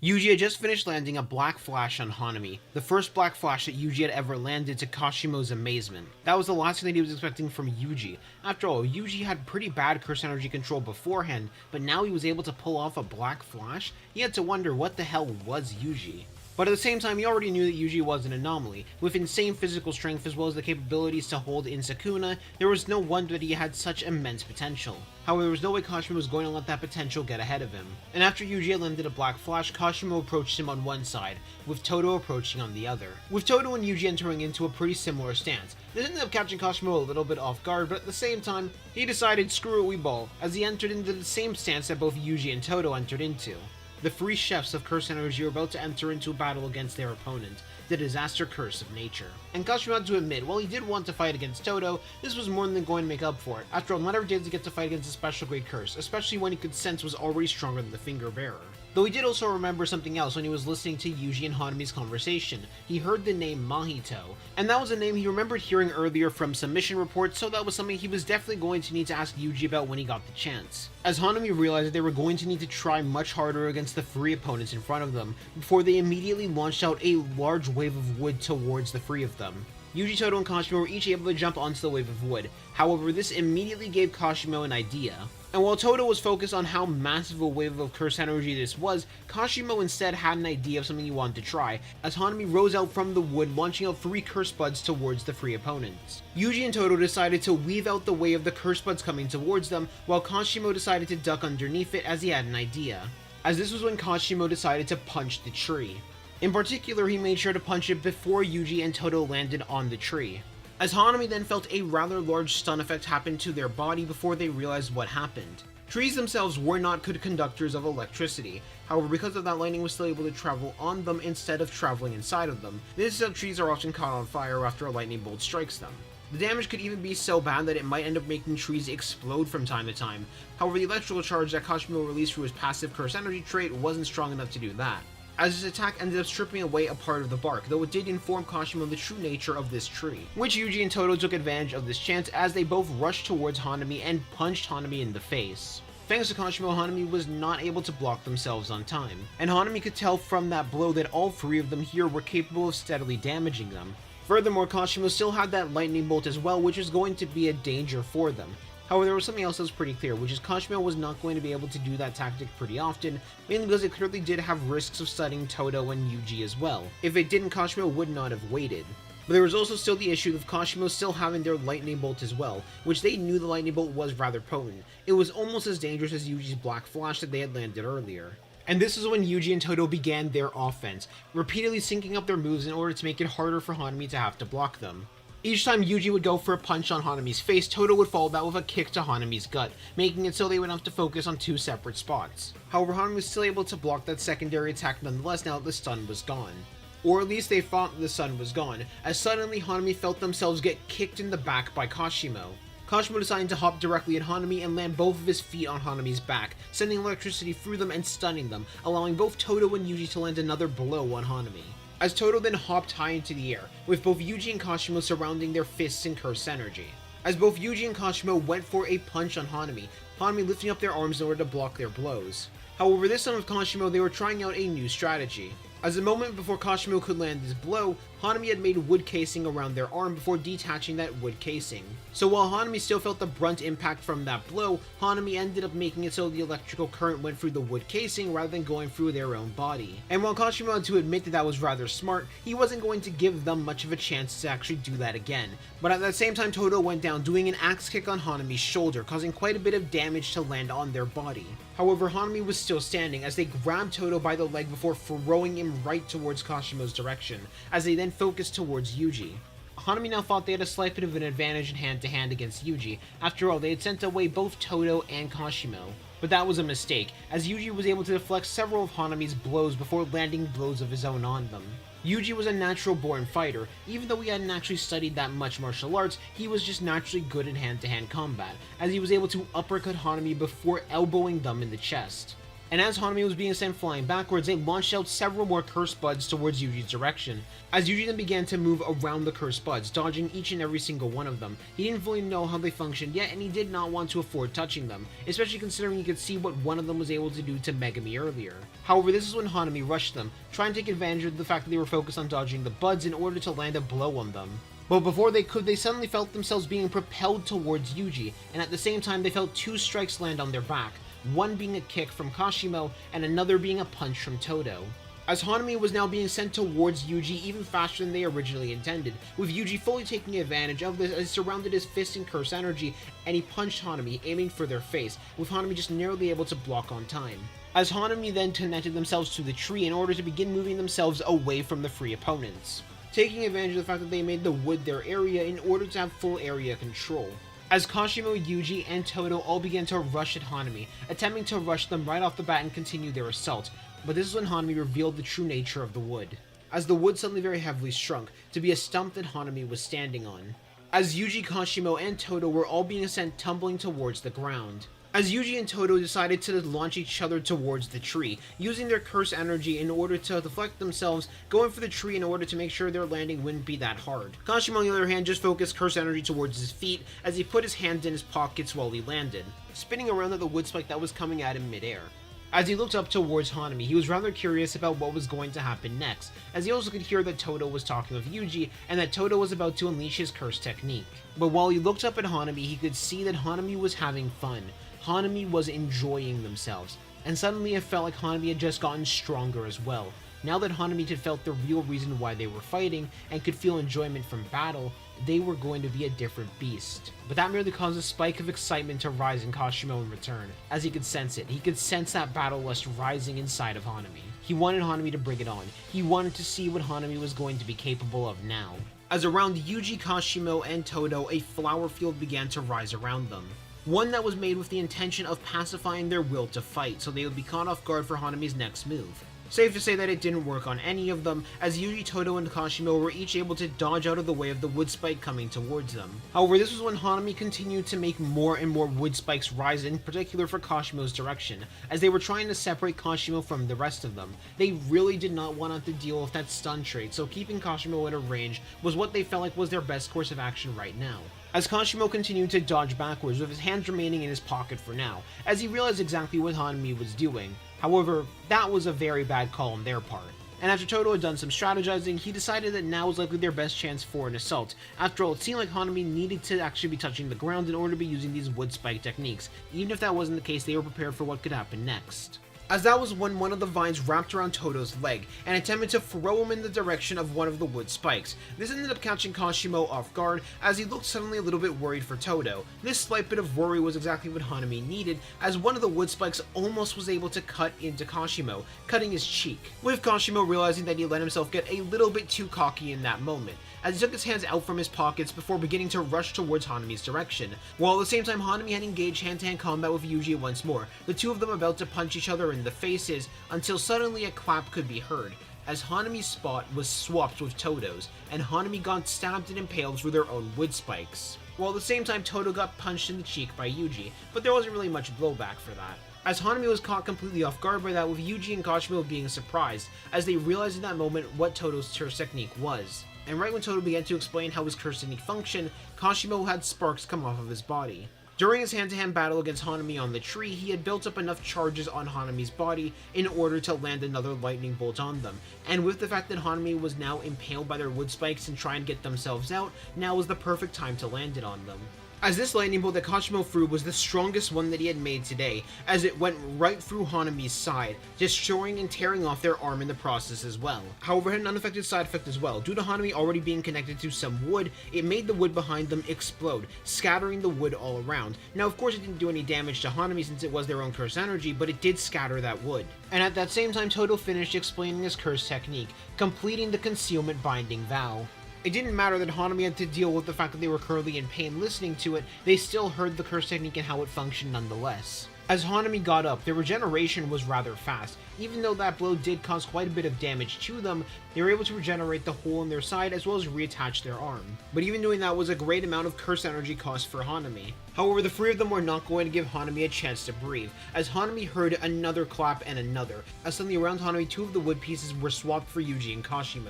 Yuji had just finished landing a Black Flash on Hanami, the first Black Flash that Yuji had ever landed, to Kashimo's amazement. That was the last thing that he was expecting from Yuji. After all, Yuji had pretty bad curse energy control beforehand, but now he was able to pull off a Black Flash? He had to wonder what the hell was Yuji. But at the same time, he already knew that Yuji was an anomaly. With insane physical strength as well as the capabilities to hold in Sukuna, there was no wonder that he had such immense potential. However, there was no way Kashimo was going to let that potential get ahead of him. And after Yuji had landed a Black Flash, Kashimo approached him on one side, with Todo approaching on the other. With Todo and Yuji entering into a pretty similar stance. This ended up catching Kashimo a little bit off guard, but at the same time, he decided screw it, we ball, as he entered into the same stance that both Yuji and Todo entered into. The three chefs of Curse Energy were about to enter into a battle against their opponent, the Disaster Curse of Nature. And Kashimo had to admit, while he did want to fight against Todo, this was more than going to make up for it. After all, not every day did he get to fight against a special grade curse, especially when he could sense was already stronger than the Finger Bearer. Though he did also remember something else when he was listening to Yuji and Hanami's conversation. He heard the name Mahito, and that was a name he remembered hearing earlier from some mission reports, so that was something he was definitely going to need to ask Yuji about when he got the chance. As Hanami realized that they were going to need to try much harder against the three opponents in front of them, before they immediately launched out a large wave of wood towards the three of them. Yuji, Todo, and Kashimo were each able to jump onto the wave of wood. However, this immediately gave Kashimo an idea. And while Todo was focused on how massive a wave of curse energy this was, Kashimo instead had an idea of something he wanted to try, as Hanami rose out from the wood, launching out 3 curse buds towards the 3 opponents. Yuji and Todo decided to weave out the way of the curse buds coming towards them, while Kashimo decided to duck underneath it as he had an idea. As this was when Kashimo decided to punch the tree. In particular, he made sure to punch it before Yuji and Todo landed on the tree. As Hanami then felt a rather large stun effect happen to their body before they realized what happened. Trees themselves were not good conductors of electricity, however because of that, lightning was still able to travel on them instead of traveling inside of them. This is how trees are often caught on fire after a lightning bolt strikes them. The damage could even be so bad that it might end up making trees explode from time to time. However, the electrical charge that Kashimo released through his passive curse energy trait wasn't strong enough to do that, as his attack ended up stripping away a part of the bark, though it did inform Kashimo of the true nature of this tree, which Yuji and Todo took advantage of this chance as they both rushed towards Hanami and punched Hanami in the face. Thanks to Kashimo, Hanami was not able to block themselves on time, and Hanami could tell from that blow that all 3 of them here were capable of steadily damaging them. Furthermore, Kashimo still had that lightning bolt as well, which was going to be a danger for them. However, there was something else that was pretty clear, which is Kashimo was not going to be able to do that tactic pretty often, mainly because it clearly did have risks of stunning Todo and Yuji as well. If it didn't, Kashimo would not have waited. But there was also still the issue of Kashimo still having their lightning bolt as well, which they knew the lightning bolt was rather potent. It was almost as dangerous as Yuji's Black Flash that they had landed earlier. And this is when Yuji and Todo began their offense, repeatedly syncing up their moves in order to make it harder for Hanami to have to block them. Each time Yuji would go for a punch on Hanami's face, Todo would follow that with a kick to Hanami's gut, making it so they would have to focus on two separate spots. However, Hanami was still able to block that secondary attack nonetheless now that the stun was gone. Or at least they thought the stun was gone, as suddenly Hanami felt themselves get kicked in the back by Kashimo. Kashimo decided to hop directly at Hanami and land both of his feet on Hanami's back, sending electricity through them and stunning them, allowing both Todo and Yuji to land another blow on Hanami. As Todo then hopped high into the air, with both Yuji and Kashimo surrounding their fists in cursed energy. As both Yuji and Kashimo went for a punch on Hanami lifting up their arms in order to block their blows. However, this time with Kashimo, they were trying out a new strategy. As a moment before Kashimo could land his blow, Hanami had made wood casing around their arm before detaching that wood casing. So while Hanami still felt the brunt impact from that blow, Hanami ended up making it so the electrical current went through the wood casing rather than going through their own body. And while Kashimo had to admit that was rather smart, he wasn't going to give them much of a chance to actually do that again. But at that same time, Todo went down doing an axe kick on Hanami's shoulder, causing quite a bit of damage to land on their body. However, Hanami was still standing as they grabbed Todo by the leg before throwing him right towards Kashimo's direction, as they then focused towards Yuji. Hanami now thought they had a slight bit of an advantage in hand-to-hand against Yuji. After all, they had sent away both Todo and Kashimo. But that was a mistake, as Yuji was able to deflect several of Hanami's blows before landing blows of his own on them. Yuji was a natural-born fighter. Even though he hadn't actually studied that much martial arts, he was just naturally good in hand-to-hand combat, as he was able to uppercut Hanami before elbowing them in the chest. And as Hanami was being sent flying backwards, they launched out several more cursed buds towards Yuji's direction. As Yuji then began to move around the cursed buds, dodging each and every single one of them. He didn't fully know how they functioned yet, and he did not want to afford touching them, especially considering he could see what one of them was able to do to Megami earlier. However, this is when Hanami rushed them, trying to take advantage of the fact that they were focused on dodging the buds in order to land a blow on them. But before they could, they suddenly felt themselves being propelled towards Yuji, and at the same time they felt two strikes land on their back. One being a kick from Kashimo, and another being a punch from Todo. As Hanami was now being sent towards Yuji even faster than they originally intended, with Yuji fully taking advantage of this as he surrounded his fist in curse energy, and he punched Hanami, aiming for their face, with Hanami just narrowly able to block on time. As Hanami then connected themselves to the tree in order to begin moving themselves away from the free opponents, taking advantage of the fact that they made the wood their area in order to have full area control. As Kashimo, Yuji, and Todo all began to rush at Hanami, attempting to rush them right off the bat and continue their assault, but this is when Hanami revealed the true nature of the wood, as the wood suddenly very heavily shrunk to be a stump that Hanami was standing on, as Yuji, Kashimo, and Todo were all being sent tumbling towards the ground. As Yuji and Todo decided to launch each other towards the tree, using their curse energy in order to deflect themselves, going for the tree in order to make sure their landing wouldn't be that hard. Kashimo, on the other hand, just focused curse energy towards his feet as he put his hands in his pockets while he landed, spinning around at the wood spike that was coming at him midair. As he looked up towards Hanami, he was rather curious about what was going to happen next, as he also could hear that Todo was talking with Yuji, and that Todo was about to unleash his curse technique. But while he looked up at Hanami, he could see that Hanami was having fun. Hanami was enjoying themselves, and suddenly it felt like Hanami had just gotten stronger as well. Now that Hanami had felt the real reason why they were fighting, and could feel enjoyment from battle, they were going to be a different beast. But that merely caused a spike of excitement to rise in Kashimo in return, as he could sense it. He could sense that battle lust rising inside of Hanami. He wanted Hanami to bring it on. He wanted to see what Hanami was going to be capable of now. As around Yuji, Kashimo, and Todo, a flower field began to rise around them. One that was made with the intention of pacifying their will to fight, so they would be caught off guard for Hanami's next move. Safe to say that it didn't work on any of them, as Yuji, Todo, and Kashimo were each able to dodge out of the way of the wood spike coming towards them. However, this was when Hanami continued to make more and more wood spikes rise, in particular for Kashimo's direction, as they were trying to separate Kashimo from the rest of them. They really did not want to deal with that stun trait, so keeping Kashimo at a range was what they felt like was their best course of action right now. As Kashimo continued to dodge backwards, with his hands remaining in his pocket for now, as he realized exactly what Hanami was doing. However, that was a very bad call on their part. And after Todo had done some strategizing, he decided that now was likely their best chance for an assault. After all, it seemed like Hanami needed to actually be touching the ground in order to be using these wood spike techniques. Even if that wasn't the case, they were prepared for what could happen next. as that was when one of the vines wrapped around Todo's leg and attempted to throw him in the direction of one of the wood spikes. This ended up catching Kashimo off guard, as he looked suddenly a little bit worried for Todo. This slight bit of worry was exactly what Hanami needed, as one of the wood spikes almost was able to cut into Kashimo, cutting his cheek, with Kashimo realizing that he let himself get a little bit too cocky in that moment, as he took his hands out from his pockets before beginning to rush towards Hanami's direction, while at the same time Hanami had engaged hand-to-hand combat with Yuji once more, the two of them about to punch each other in the faces, until suddenly a clap could be heard, as Hanami's spot was swapped with Todo's, and Hanami got stabbed and impaled through their own wood spikes, while at the same time Todo got punched in the cheek by Yuji, but there wasn't really much blowback for that, as Hanami was caught completely off guard by that, with Yuji and Kashimo being surprised, as they realized in that moment what Todo's curse technique was. And right when Todo began to explain how his curse technique functioned, Kashimo had sparks come off of his body. During his hand-to-hand battle against Hanami on the tree, he had built up enough charges on Hanami's body in order to land another lightning bolt on them, and with the fact that Hanami was now impaled by their wood spikes and trying to get themselves out, now was the perfect time to land it on them. As this lightning bolt that Kashimo threw was the strongest one that he had made today, as it went right through Hanami's side, destroying and tearing off their arm in the process as well. However, it had an unaffected side effect as well. Due to Hanami already being connected to some wood, it made the wood behind them explode, scattering the wood all around. Now, of course, it didn't do any damage to Hanami since it was their own curse energy, but it did scatter that wood. And at that same time, Todo finished explaining his curse technique, completing the concealment binding vow. It didn't matter that Hanami had to deal with the fact that they were currently in pain listening to it, they still heard the curse technique and how it functioned nonetheless. As Hanami got up, their regeneration was rather fast. Even though that blow did cause quite a bit of damage to them, they were able to regenerate the hole in their side as well as reattach their arm. But even doing that was a great amount of curse energy cost for Hanami. However, the three of them were not going to give Hanami a chance to breathe, as Hanami heard another clap and another, as suddenly around Hanami two of the wood pieces were swapped for Yuji and Kashimo.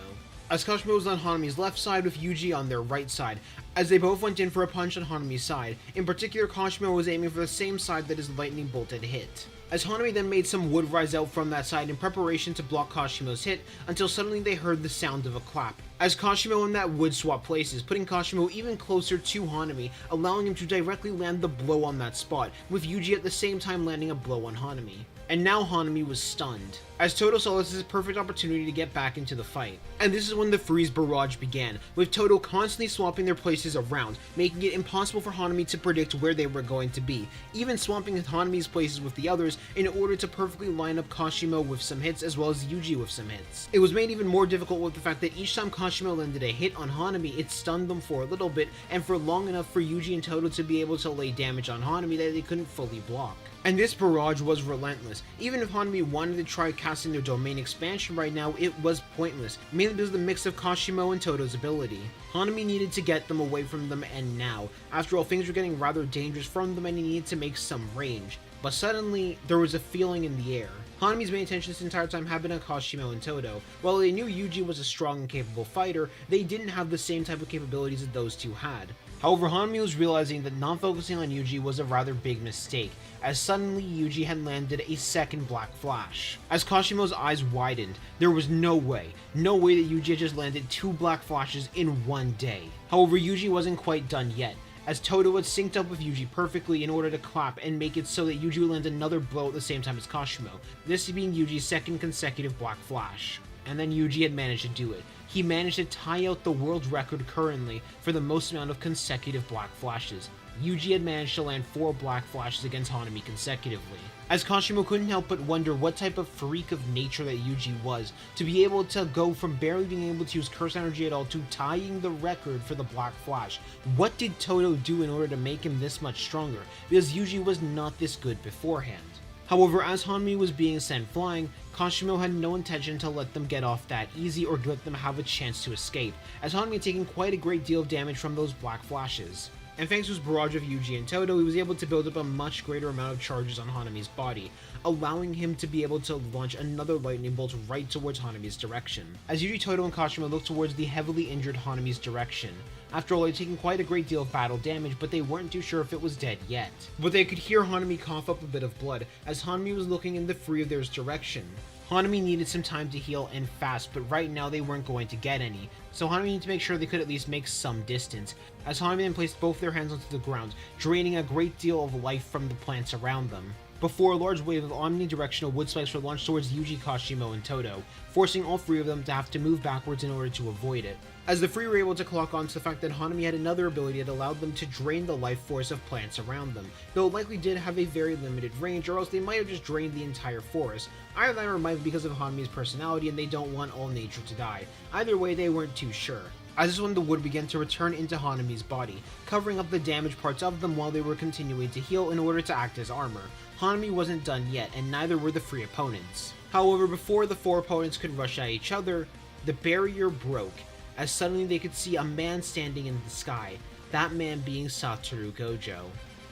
As Kashimo was on Hanami's left side with Yuji on their right side, as they both went in for a punch on Hanami's side. In particular, Kashimo was aiming for the same side that his lightning bolt had hit. As Hanami then made some wood rise out from that side in preparation to block Kashimo's hit, until suddenly they heard the sound of a clap, as Kashimo and that wood swap places, putting Kashimo even closer to Hanami, allowing him to directly land the blow on that spot, with Yuji at the same time landing a blow on Hanami. And now Hanami was stunned, as Todo saw this as a perfect opportunity to get back into the fight. And this is when the freeze barrage began, with Todo constantly swapping their places around, making it impossible for Hanami to predict where they were going to be, even swapping Hanami's places with the others in order to perfectly line up Kashimo with some hits as well as Yuji with some hits. It was made even more difficult with the fact that each time Kashimo landed a hit on Hanami, it stunned them for a little bit and for long enough for Yuji and Todo to be able to lay damage on Hanami that they couldn't fully block. And this barrage was relentless. Even if Hanami wanted to try casting their domain expansion right now, it was pointless, mainly because of the mix of Kashimo and Todo's ability. Hanami needed to get them away from them, and now. After all, things were getting rather dangerous from them and he needed to make some range. But suddenly, there was a feeling in the air. Hanami's main attention this entire time had been on Kashimo and Todo. While they knew Yuji was a strong and capable fighter, they didn't have the same type of capabilities that those two had. However, Hanami was realizing that not focusing on Yuji was a rather big mistake, as suddenly Yuji had landed a second Black Flash. As Kashimo's eyes widened, there was no way that Yuji had just landed 2 Black Flashes in one day. However, Yuji wasn't quite done yet, as Todo had synced up with Yuji perfectly in order to clap and make it so that Yuji would land another blow at the same time as Kashimo, this being Yuji's second consecutive Black Flash. And then Yuji had managed to do it. He managed to tie out the world record currently for the most amount of consecutive Black Flashes. Yuji had managed to land 4 Black Flashes against Hanami consecutively. As Kashimo couldn't help but wonder what type of freak of nature that Yuji was, to be able to go from barely being able to use curse energy at all to tying the record for the Black Flash. What did Todo do in order to make him this much stronger? Because Yuji was not this good beforehand. However, as Hanami was being sent flying, Kashimo had no intention to let them get off that easy or let them have a chance to escape, as Hanami had taken quite a great deal of damage from those Black Flashes. And thanks to his barrage of Yuji and Todo, he was able to build up a much greater amount of charges on Hanami's body, allowing him to be able to launch another lightning bolt right towards Hanami's direction. As Yuji, Todo, and Kashimo looked towards the heavily injured Hanami's direction. After all, they had taken quite a great deal of battle damage, but they weren't too sure if it was dead yet. But they could hear Hanami cough up a bit of blood, as Hanami was looking in the three of theirs direction. Hanami needed some time to heal and fast, but right now they weren't going to get any, so Hanami needed to make sure they could at least make some distance, as Hanami then placed both their hands onto the ground, draining a great deal of life from the plants around them. before a large wave of omnidirectional wood spikes were launched towards Yuji, Kashimo, and Todo, forcing all three of them to have to move backwards in order to avoid it. As the three were able to clock on to the fact that Hanami had another ability that allowed them to drain the life force of plants around them, though it likely did have a very limited range, or else they might have just drained the entire forest. Either that or might be because of Hanami's personality and they don't want all nature to die. Either way, they weren't too sure. As this when the wood began to return into Hanami's body, covering up the damaged parts of them while they were continuing to heal in order to act as armor. Hanami wasn't done yet, and neither were the three opponents. However, before the four opponents could rush at each other, the barrier broke, as suddenly they could see a man standing in the sky, that man being Satoru Gojo.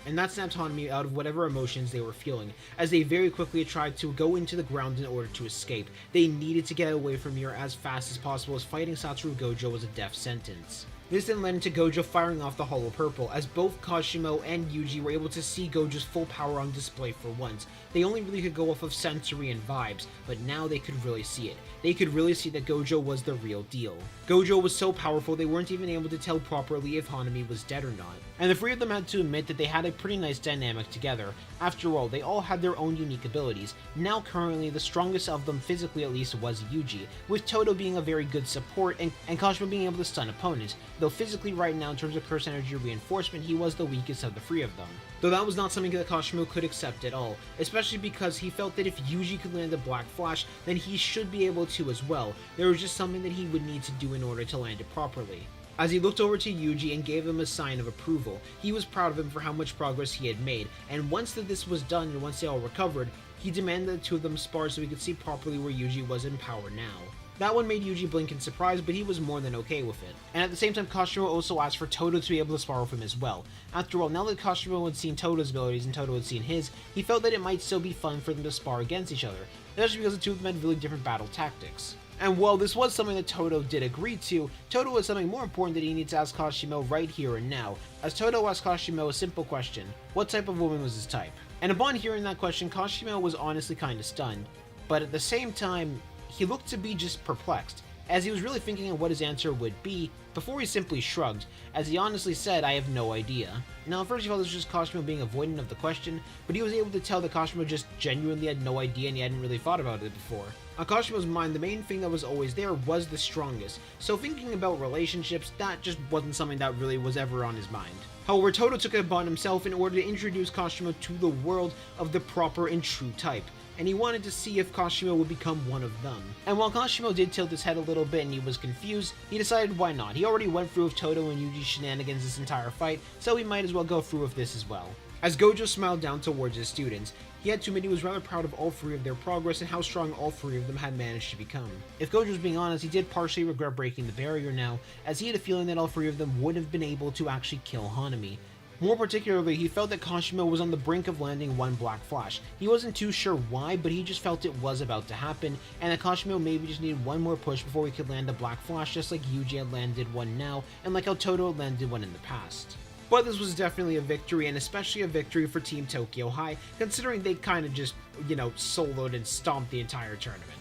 And that snapped Hanami out of whatever emotions they were feeling, as they very quickly tried to go into the ground in order to escape. They needed to get away from here as fast as possible, as fighting Satoru Gojo was a death sentence. This then led into Gojo firing off the Hollow Purple, as both Kashimo and Yuji were able to see Gojo's full power on display for once. They only really could go off of sensory and vibes, but now they could really see it. They could really see that Gojo was the real deal. Gojo was so powerful they weren't even able to tell properly if Hanami was dead or not. And the three of them had to admit that they had a pretty nice dynamic together. After all, they all had their own unique abilities. Now currently, the strongest of them, physically at least, was Yuji, with Todo being a very good support and Kashimo being able to stun opponents, though physically right now in terms of curse energy reinforcement, he was the weakest of the three of them. Though that was not something that Kashimo could accept at all, especially because he felt that if Yuji could land a Black Flash, then he should be able to as well. There was just something that he would need to do in order to land it properly. As he looked over to Yuji and gave him a sign of approval, he was proud of him for how much progress he had made, and once that this was done and once they all recovered, he demanded that the two of them spar so he could see properly where Yuji was in power now. That one made Yuji blink in surprise, but he was more than okay with it. And at the same time, Kashimo also asked for Todo to be able to spar with him as well. After all, now that Kashimo had seen Todo's abilities and Todo had seen his, he felt that it might still be fun for them to spar against each other, especially because the two of them had really different battle tactics. And while this was something that Todo did agree to, Todo was something more important that he needed to ask Kashimo right here and now, as Todo asked Kashimo a simple question: what type of woman was his type? And upon hearing that question, Kashimo was honestly kinda stunned, but at the same time, he looked to be just perplexed, as he was really thinking of what his answer would be, before he simply shrugged, as he honestly said, "I have no idea." Now, at first he thought this was just Kashimo being avoidant of the question, but he was able to tell that Kashimo just genuinely had no idea and he hadn't really thought about it before. On Kashimo's mind, the main thing that was always there was the strongest, so thinking about relationships, that just wasn't something that really was ever on his mind. However, Todo took it upon himself in order to introduce Kashimo to the world of the proper and true type, and he wanted to see if Kashimo would become one of them. And while Kashimo did tilt his head a little bit and he was confused, he decided why not. He already went through with Todo and Yuji's shenanigans this entire fight, so he might as well go through with this as well. As Gojo smiled down towards his students, he had to admit he was rather proud of all three of their progress and how strong all three of them had managed to become. If Gojo was being honest, he did partially regret breaking the barrier now, as he had a feeling that all three of them would have been able to actually kill Hanami. More particularly, he felt that Kashimo was on the brink of landing one Black Flash. He wasn't too sure why, but he just felt it was about to happen, and that Kashimo maybe just needed one more push before he could land a Black Flash, just like Yuji had landed one now, and like how Todo had landed one in the past. But this was definitely a victory, and especially a victory for Team Tokyo High, considering they kind of just, soloed and stomped the entire tournament.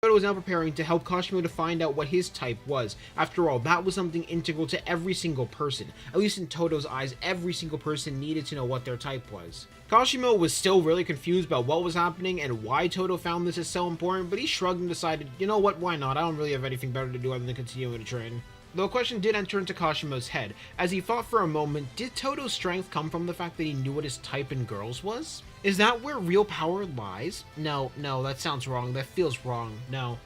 Todo was now preparing to help Kashimo to find out what his type was. After all, that was something integral to every single person. At least in Todo's eyes, every single person needed to know what their type was. Kashimo was still really confused about what was happening and why Todo found this is so important, but he shrugged and decided, you know what, why not? I don't really have anything better to do other than continuing to train. Though a question did enter into Kashimo's head, as he thought for a moment, did Todo's strength come from the fact that he knew what his type in girls was? Is that where real power lies? No, that sounds wrong, that feels wrong, no.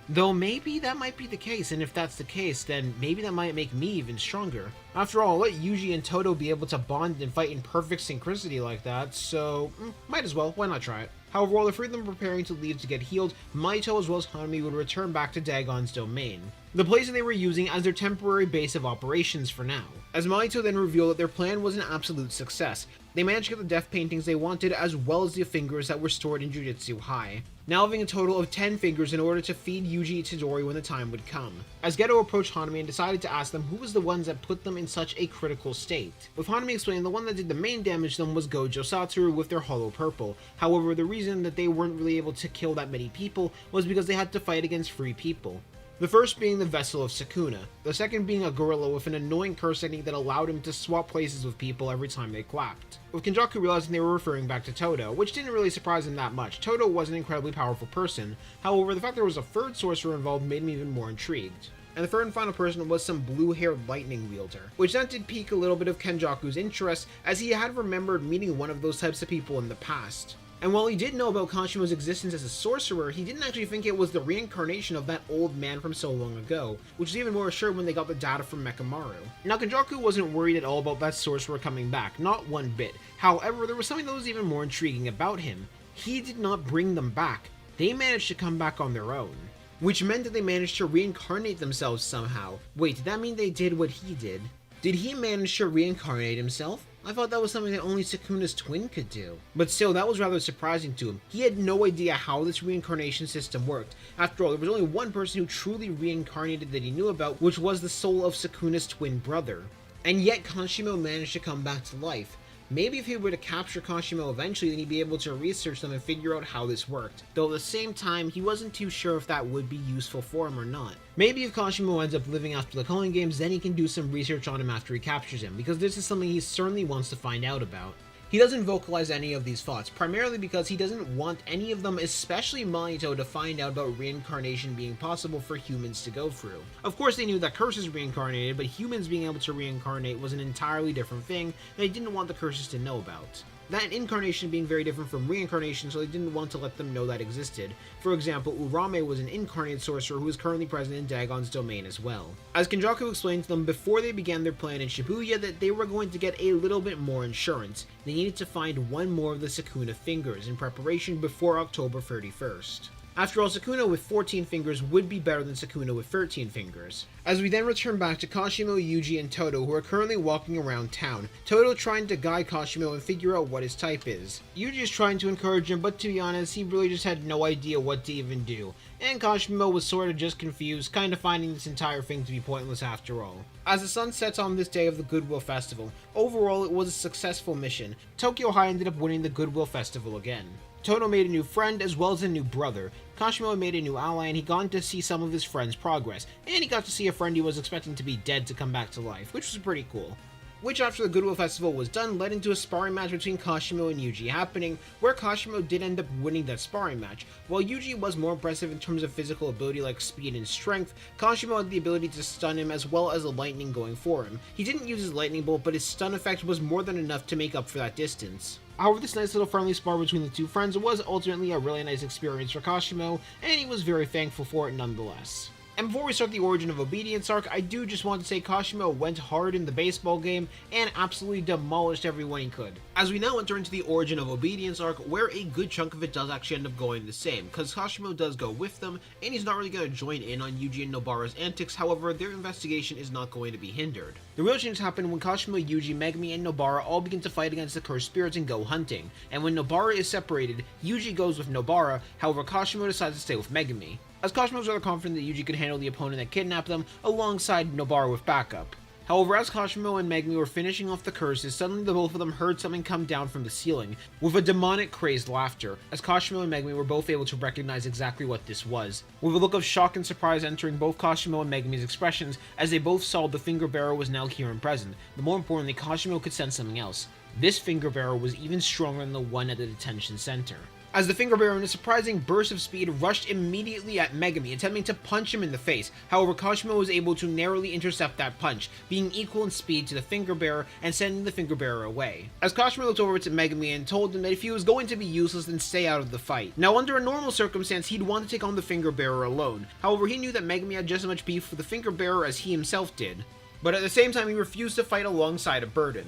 Though maybe that might be the case, and if that's the case, then maybe that might make me even stronger. After all, I'll let Yuji and Todo be able to bond and fight in perfect synchronicity like that, so might as well, why not try it? However, while the three of them were preparing to leave to get healed, Mahito as well as Hanami would return back to Dagon's domain, the place that they were using as their temporary base of operations for now. As Mahito then revealed that their plan was an absolute success. They managed to get the death paintings they wanted, as well as the fingers that were stored in Jujutsu High, now having a total of 10 fingers in order to feed Yuji Itadori when the time would come. As Geto approached Hanami and decided to ask them who was the ones that put them in such a critical state, with Hanami explaining the one that did the main damage to them was Gojo Satoru with their Hollow Purple. However, the reason that they weren't really able to kill that many people was because they had to fight against free people. The first being the Vessel of Sukuna, the second being a gorilla with an annoying curse technique that allowed him to swap places with people every time they quacked. With Kenjaku realizing they were referring back to Todo, which didn't really surprise him that much. Todo was an incredibly powerful person, however the fact there was a third sorcerer involved made me even more intrigued. And the third and final person was some blue-haired lightning wielder, which then did pique a little bit of Kenjaku's interest, as he had remembered meeting one of those types of people in the past. And while he did know about Kashimo's existence as a sorcerer, he didn't actually think it was the reincarnation of that old man from so long ago, which is even more assured when they got the data from Mekamaru. Now, Kenjaku wasn't worried at all about that sorcerer coming back, not one bit. However, there was something that was even more intriguing about him. He did not bring them back. They managed to come back on their own. Which meant that they managed to reincarnate themselves somehow. Wait, did that mean they did what he did? Did he manage to reincarnate himself? I thought that was something that only Sukuna's twin could do. But still, that was rather surprising to him. He had no idea how this reincarnation system worked. After all, there was only one person who truly reincarnated that he knew about, which was the soul of Sukuna's twin brother. And yet Kashimo managed to come back to life. Maybe if he were to capture Kashimo eventually, then he'd be able to research them and figure out how this worked. Though at the same time, he wasn't too sure if that would be useful for him or not. Maybe if Kashimo ends up living after the Culling Games, then he can do some research on him after he captures him, because this is something he certainly wants to find out about. He doesn't vocalize any of these thoughts, primarily because he doesn't want any of them, especially Manito, to find out about reincarnation being possible for humans to go through. Of course they knew that curses reincarnated, but humans being able to reincarnate was an entirely different thing that they didn't want the curses to know about. That incarnation being very different from reincarnation, so they didn't want to let them know that existed. For example, Urame was an incarnate sorcerer who is currently present in Dagon's domain as well. As Kenjaku explained to them before they began their plan in Shibuya that they were going to get a little bit more insurance, they needed to find one more of the Sukuna fingers in preparation before October 31st. After all, Sukuna with 14 fingers would be better than Sukuna with 13 fingers. As we then return back to Kashimo, Yuji, and Todo, who are currently walking around town. Todo trying to guide Kashimo and figure out what his type is. Yuji is trying to encourage him, but to be honest, he really just had no idea what to even do. And Kashimo was sort of just confused, kind of finding this entire thing to be pointless after all. As the sun sets on this day of the Goodwill Festival, overall it was a successful mission. Tokyo High ended up winning the Goodwill Festival again. Todo made a new friend as well as a new brother. Kashimo made a new ally and he got to see some of his friend's progress, and he got to see a friend he was expecting to be dead to come back to life, which was pretty cool. Which after the Goodwill Festival was done led into a sparring match between Kashimo and Yuji happening, where Kashimo did end up winning that sparring match. While Yuji was more impressive in terms of physical ability like speed and strength, Kashimo had the ability to stun him as well as a lightning going for him. He didn't use his lightning bolt, but his stun effect was more than enough to make up for that distance. However, this nice little friendly spar between the two friends was ultimately a really nice experience for Kashimo, and he was very thankful for it nonetheless. And before we start the Origin of Obedience arc, I do just want to say Kashimo went hard in the baseball game and absolutely demolished everyone he could. As we now enter into the Origin of Obedience arc, where a good chunk of it does actually end up going the same, because Kashimo does go with them, and he's not really going to join in on Yuji and Nobara's antics. However, their investigation is not going to be hindered. The real change happened when Kashimo, Yuji, Megumi, and Nobara all begin to fight against the cursed spirits and go hunting, and when Nobara is separated, Yuji goes with Nobara, however Kashimo decides to stay with Megumi, as Kashimo was rather confident that Yuji could handle the opponent that kidnapped them, alongside Nobara with backup. However, as Kashimo and Megumi were finishing off the curses, suddenly the both of them heard something come down from the ceiling, with a demonic crazed laughter, as Kashimo and Megumi were both able to recognize exactly what this was, with a look of shock and surprise entering both Kashimo and Megumi's expressions, as they both saw the finger bearer was now here and present, but more importantly, Kashimo could sense something else. This finger bearer was even stronger than the one at the detention center. As the finger bearer in a surprising burst of speed rushed immediately at Megumi, attempting to punch him in the face. However, Kashimo was able to narrowly intercept that punch, being equal in speed to the finger bearer and sending the finger bearer away. As Kashimo looked over to Megumi and told him that if he was going to be useless, then stay out of the fight. Now, under a normal circumstance, he'd want to take on the finger bearer alone. However, he knew that Megumi had just as much beef with the finger bearer as he himself did. But at the same time, he refused to fight alongside a burden.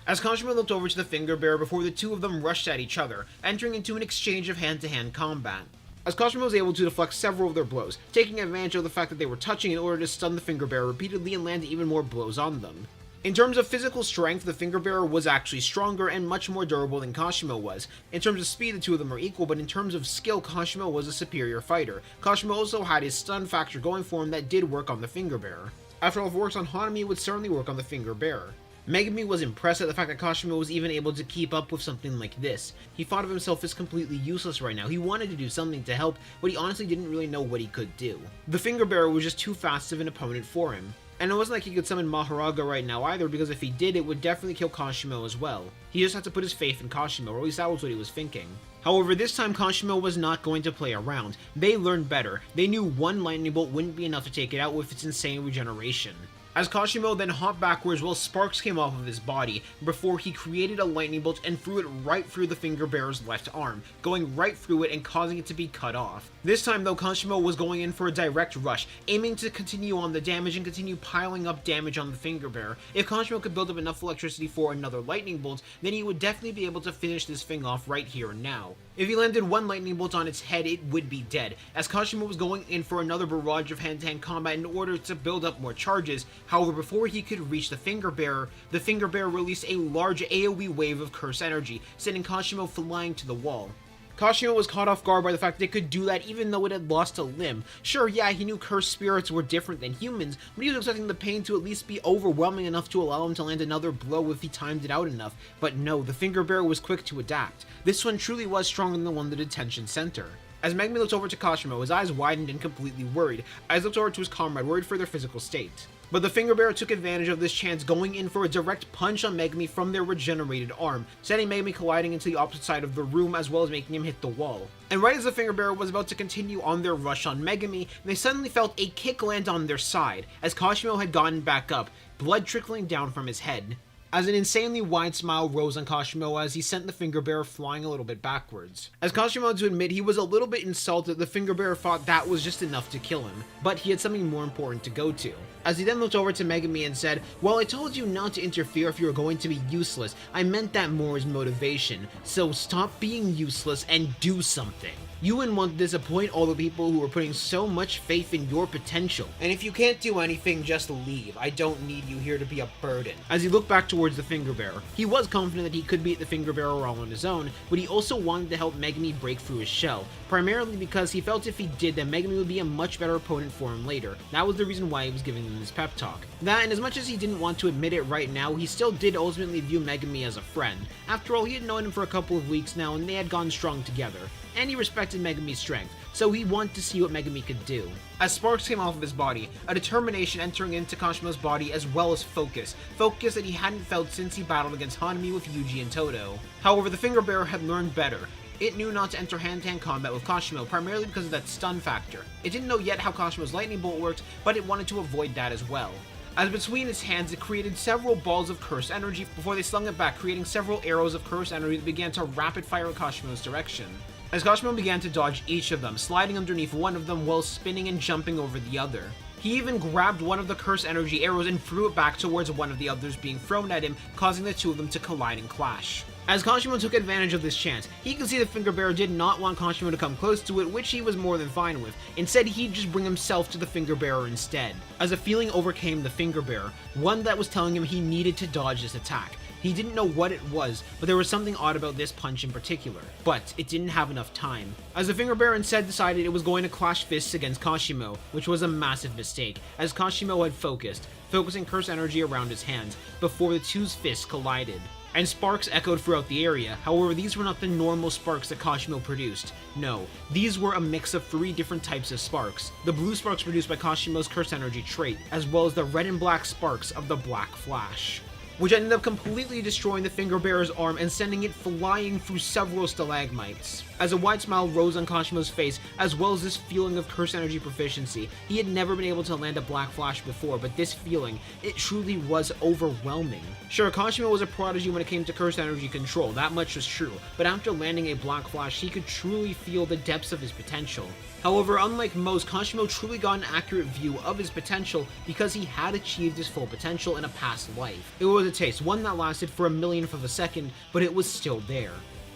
As Kashimo looked over to the finger bearer before the two of them rushed at each other, entering into an exchange of hand-to-hand combat. As Kashimo was able to deflect several of their blows, taking advantage of the fact that they were touching in order to stun the finger bearer repeatedly and land even more blows on them. In terms of physical strength, the finger bearer was actually stronger and much more durable than Kashimo was. In terms of speed, the two of them are equal, but in terms of skill, Kashimo was a superior fighter. Kashimo also had his stun factor going for him that did work on the finger bearer. After all, if it works on Hanami, it would certainly work on the finger bearer. Megumi was impressed at the fact that Kashimo was even able to keep up with something like this. He thought of himself as completely useless right now. He wanted to do something to help, but he honestly didn't really know what he could do. The Finger Bearer was just too fast of an opponent for him. And it wasn't like he could summon Maharaga right now either, because if he did, it would definitely kill Kashimo as well. He just had to put his faith in Kashimo, or at least that was what he was thinking. However, this time Kashimo was not going to play around. They learned better. They knew one lightning bolt wouldn't be enough to take it out with its insane regeneration. As Kashimo then hopped backwards while sparks came off of his body, before he created a lightning bolt and threw it right through the Finger Bearer's left arm, going right through it and causing it to be cut off. This time though, Kashimo was going in for a direct rush, aiming to continue on the damage and continue piling up damage on the Finger Bearer. If Kashimo could build up enough electricity for another lightning bolt, then he would definitely be able to finish this thing off right here and now. If he landed one lightning bolt on its head, it would be dead, as Kashimo was going in for another barrage of hand-to-hand combat in order to build up more charges. However, before he could reach the Finger Bearer released a large AoE wave of curse energy, sending Kashimo flying to the wall. Kashimo was caught off guard by the fact that it could do that even though it had lost a limb. Sure, yeah, he knew cursed spirits were different than humans, but he was expecting the pain to at least be overwhelming enough to allow him to land another blow if he timed it out enough. But no, the Finger Bearer was quick to adapt. This one truly was stronger than the one at the detention center. As Megumi looked over to Kashimo, his eyes widened and completely worried. Eyes looked over to his comrade, worried for their physical state. But the Finger Bearer took advantage of this chance, going in for a direct punch on Megumi from their regenerated arm, sending Megumi colliding into the opposite side of the room as well as making him hit the wall. And right as the Finger Bearer was about to continue on their rush on Megumi, they suddenly felt a kick land on their side, as Kashimo had gotten back up, blood trickling down from his head. As an insanely wide smile rose on Kashimo as he sent the Finger Bearer flying a little bit backwards. As Kashimo had to admit, he was a little bit insulted the Finger Bearer thought that was just enough to kill him, but he had something more important to go to. As he then looked over to Megumi and said, "Well, I told you not to interfere if you were going to be useless. I meant that more as motivation. So stop being useless and do something. You wouldn't want to disappoint all the people who are putting so much faith in your potential. And if you can't do anything, just leave. I don't need you here to be a burden." As he looked back towards the Finger Bearer, he was confident that he could beat the Finger Bearer all on his own, but he also wanted to help Megumi break through his shell, primarily because he felt if he did, then Megumi would be a much better opponent for him later. That was the reason why he was giving them this pep talk. That, and as much as he didn't want to admit it right now, he still did ultimately view Megumi as a friend. After all, he had known him for a couple of weeks now, and they had gone strong together. And he respected Megumi's strength, so he wanted to see what Megumi could do. As sparks came off of his body, a determination entering into Kashimo's body as well as focus that he hadn't felt since he battled against Hanami with Yuji and Todo. However, the Finger Bearer had learned better. It knew not to enter hand-to-hand combat with Kashimo, primarily because of that stun factor. It didn't know yet how Kashimo's lightning bolt worked, but it wanted to avoid that as well. As between its hands, it created several balls of cursed energy before they slung it back, creating several arrows of cursed energy that began to rapid fire in Kashimo's direction. As Kashimo began to dodge each of them, sliding underneath one of them while spinning and jumping over the other. He even grabbed one of the cursed energy arrows and threw it back towards one of the others being thrown at him, causing the two of them to collide and clash. As Kashimo took advantage of this chance, he could see the Finger Bearer did not want Kashimo to come close to it, which he was more than fine with. Instead, he'd just bring himself to the Finger Bearer instead. As a feeling overcame the Finger Bearer, one that was telling him he needed to dodge this attack. He didn't know what it was, but there was something odd about this punch in particular. But it didn't have enough time. As the Finger Bearer instead decided it was going to clash fists against Kashimo, which was a massive mistake, as Kashimo had focusing curse energy around his hands, before the two's fists collided. And sparks echoed throughout the area. However, these were not the normal sparks that Kashimo produced. No, these were a mix of 3 different types of sparks. The blue sparks produced by Kashimo's curse energy trait, as well as the red and black sparks of the Black Flash, which ended up completely destroying the Finger Bearer's arm and sending it flying through several stalagmites. As a wide smile rose on Kashimo's face, as well as this feeling of curse energy proficiency. He had never been able to land a Black Flash before, but this feeling, it truly was overwhelming. Sure, Kashimo was a prodigy when it came to curse energy control, that much was true, but after landing a Black Flash, he could truly feel the depths of his potential. However, unlike most, Kashimo truly got an accurate view of his potential because he had achieved his full potential in a past life. It was a taste, one that lasted for a millionth of a second, but it was still there.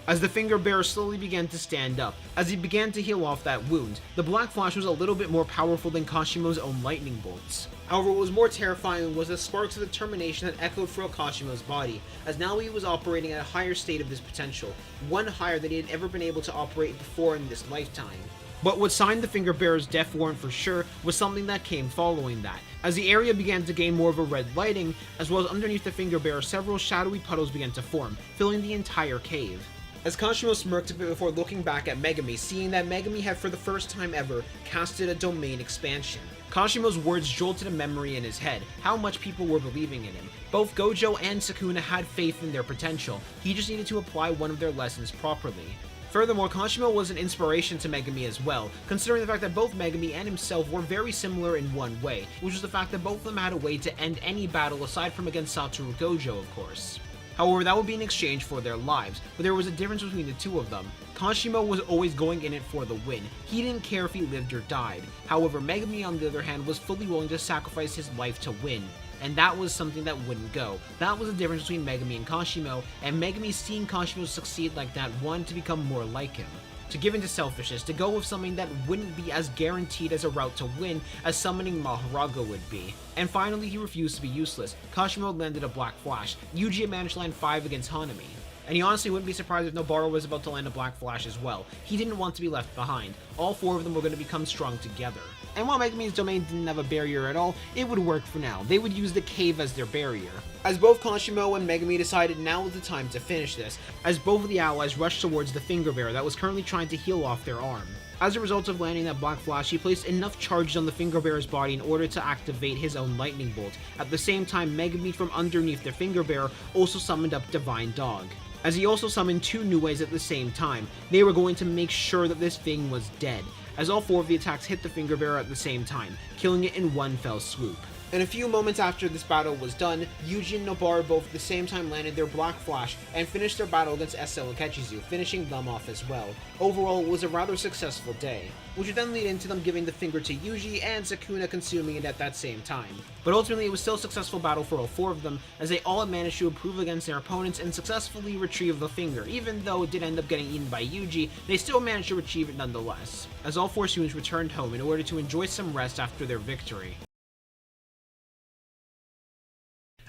As the Finger Bearer slowly began to stand up, as he began to heal off that wound, the Black Flash was a little bit more powerful than Kashimo's own lightning bolts. However, what was more terrifying was the sparks of determination that echoed throughout Kashimo's body, as now he was operating at a higher state of his potential, one higher than he had ever been able to operate before in this lifetime. But what signed the Finger Bearer's death warrant for sure was something that came following that. As the area began to gain more of a red lighting, as well as underneath the Finger Bearer, several shadowy puddles began to form, filling the entire cave. As Kashimo smirked a bit before looking back at Megami, seeing that Megami had for the first time ever casted a domain expansion. Kashimo's words jolted a memory in his head, how much people were believing in him. Both Gojo and Sukuna had faith in their potential, he just needed to apply one of their lessons properly. Furthermore, Kashimo was an inspiration to Megami as well, considering the fact that both Megami and himself were very similar in one way, which was the fact that both of them had a way to end any battle aside from against Satoru Gojo, of course. However, that would be in exchange for their lives, but there was a difference between the two of them. Kashimo was always going in it for the win. He didn't care if he lived or died. However, Megami on the other hand was fully willing to sacrifice his life to win. And that was something that wouldn't go. That was the difference between Megami and Kashimo, and Megami seeing Kashimo succeed like that wanted to become more like him. To give in to selfishness, to go with something that wouldn't be as guaranteed as a route to win as summoning Maharaga would be. And finally, he refused to be useless. Kashimo landed a Black Flash. Yuji managed to land 5 against Hanami. And he honestly wouldn't be surprised if Nobara was about to land a Black Flash as well. He didn't want to be left behind. All 4 of them were going to become strong together. And while Megami's domain didn't have a barrier at all, it would work for now. They would use the cave as their barrier. As both Kashimo and Megami decided now was the time to finish this, as both of the allies rushed towards the Finger Bearer that was currently trying to heal off their arm. As a result of landing that Black Flash, he placed enough charges on the Finger Bearer's body in order to activate his own Lightning Bolt. At the same time, Megami from underneath the Finger Bearer also summoned up Divine Dog. As he also summoned 2 new ways at the same time, they were going to make sure that this thing was dead, as all 4 of the attacks hit the Finger Bearer at the same time, killing it in one fell swoop. And a few moments after this battle was done, Yuji and Nobara both at the same time landed their Black Flash and finished their battle against Esso and Kechizu, finishing them off as well. Overall, it was a rather successful day, which would then lead into them giving the finger to Yuji and Sukuna consuming it at that same time. But ultimately, it was still a successful battle for all 4 of them, as they all managed to improve against their opponents and successfully retrieve the finger. Even though it did end up getting eaten by Yuji, they still managed to retrieve it nonetheless, as all 4 students returned home in order to enjoy some rest after their victory.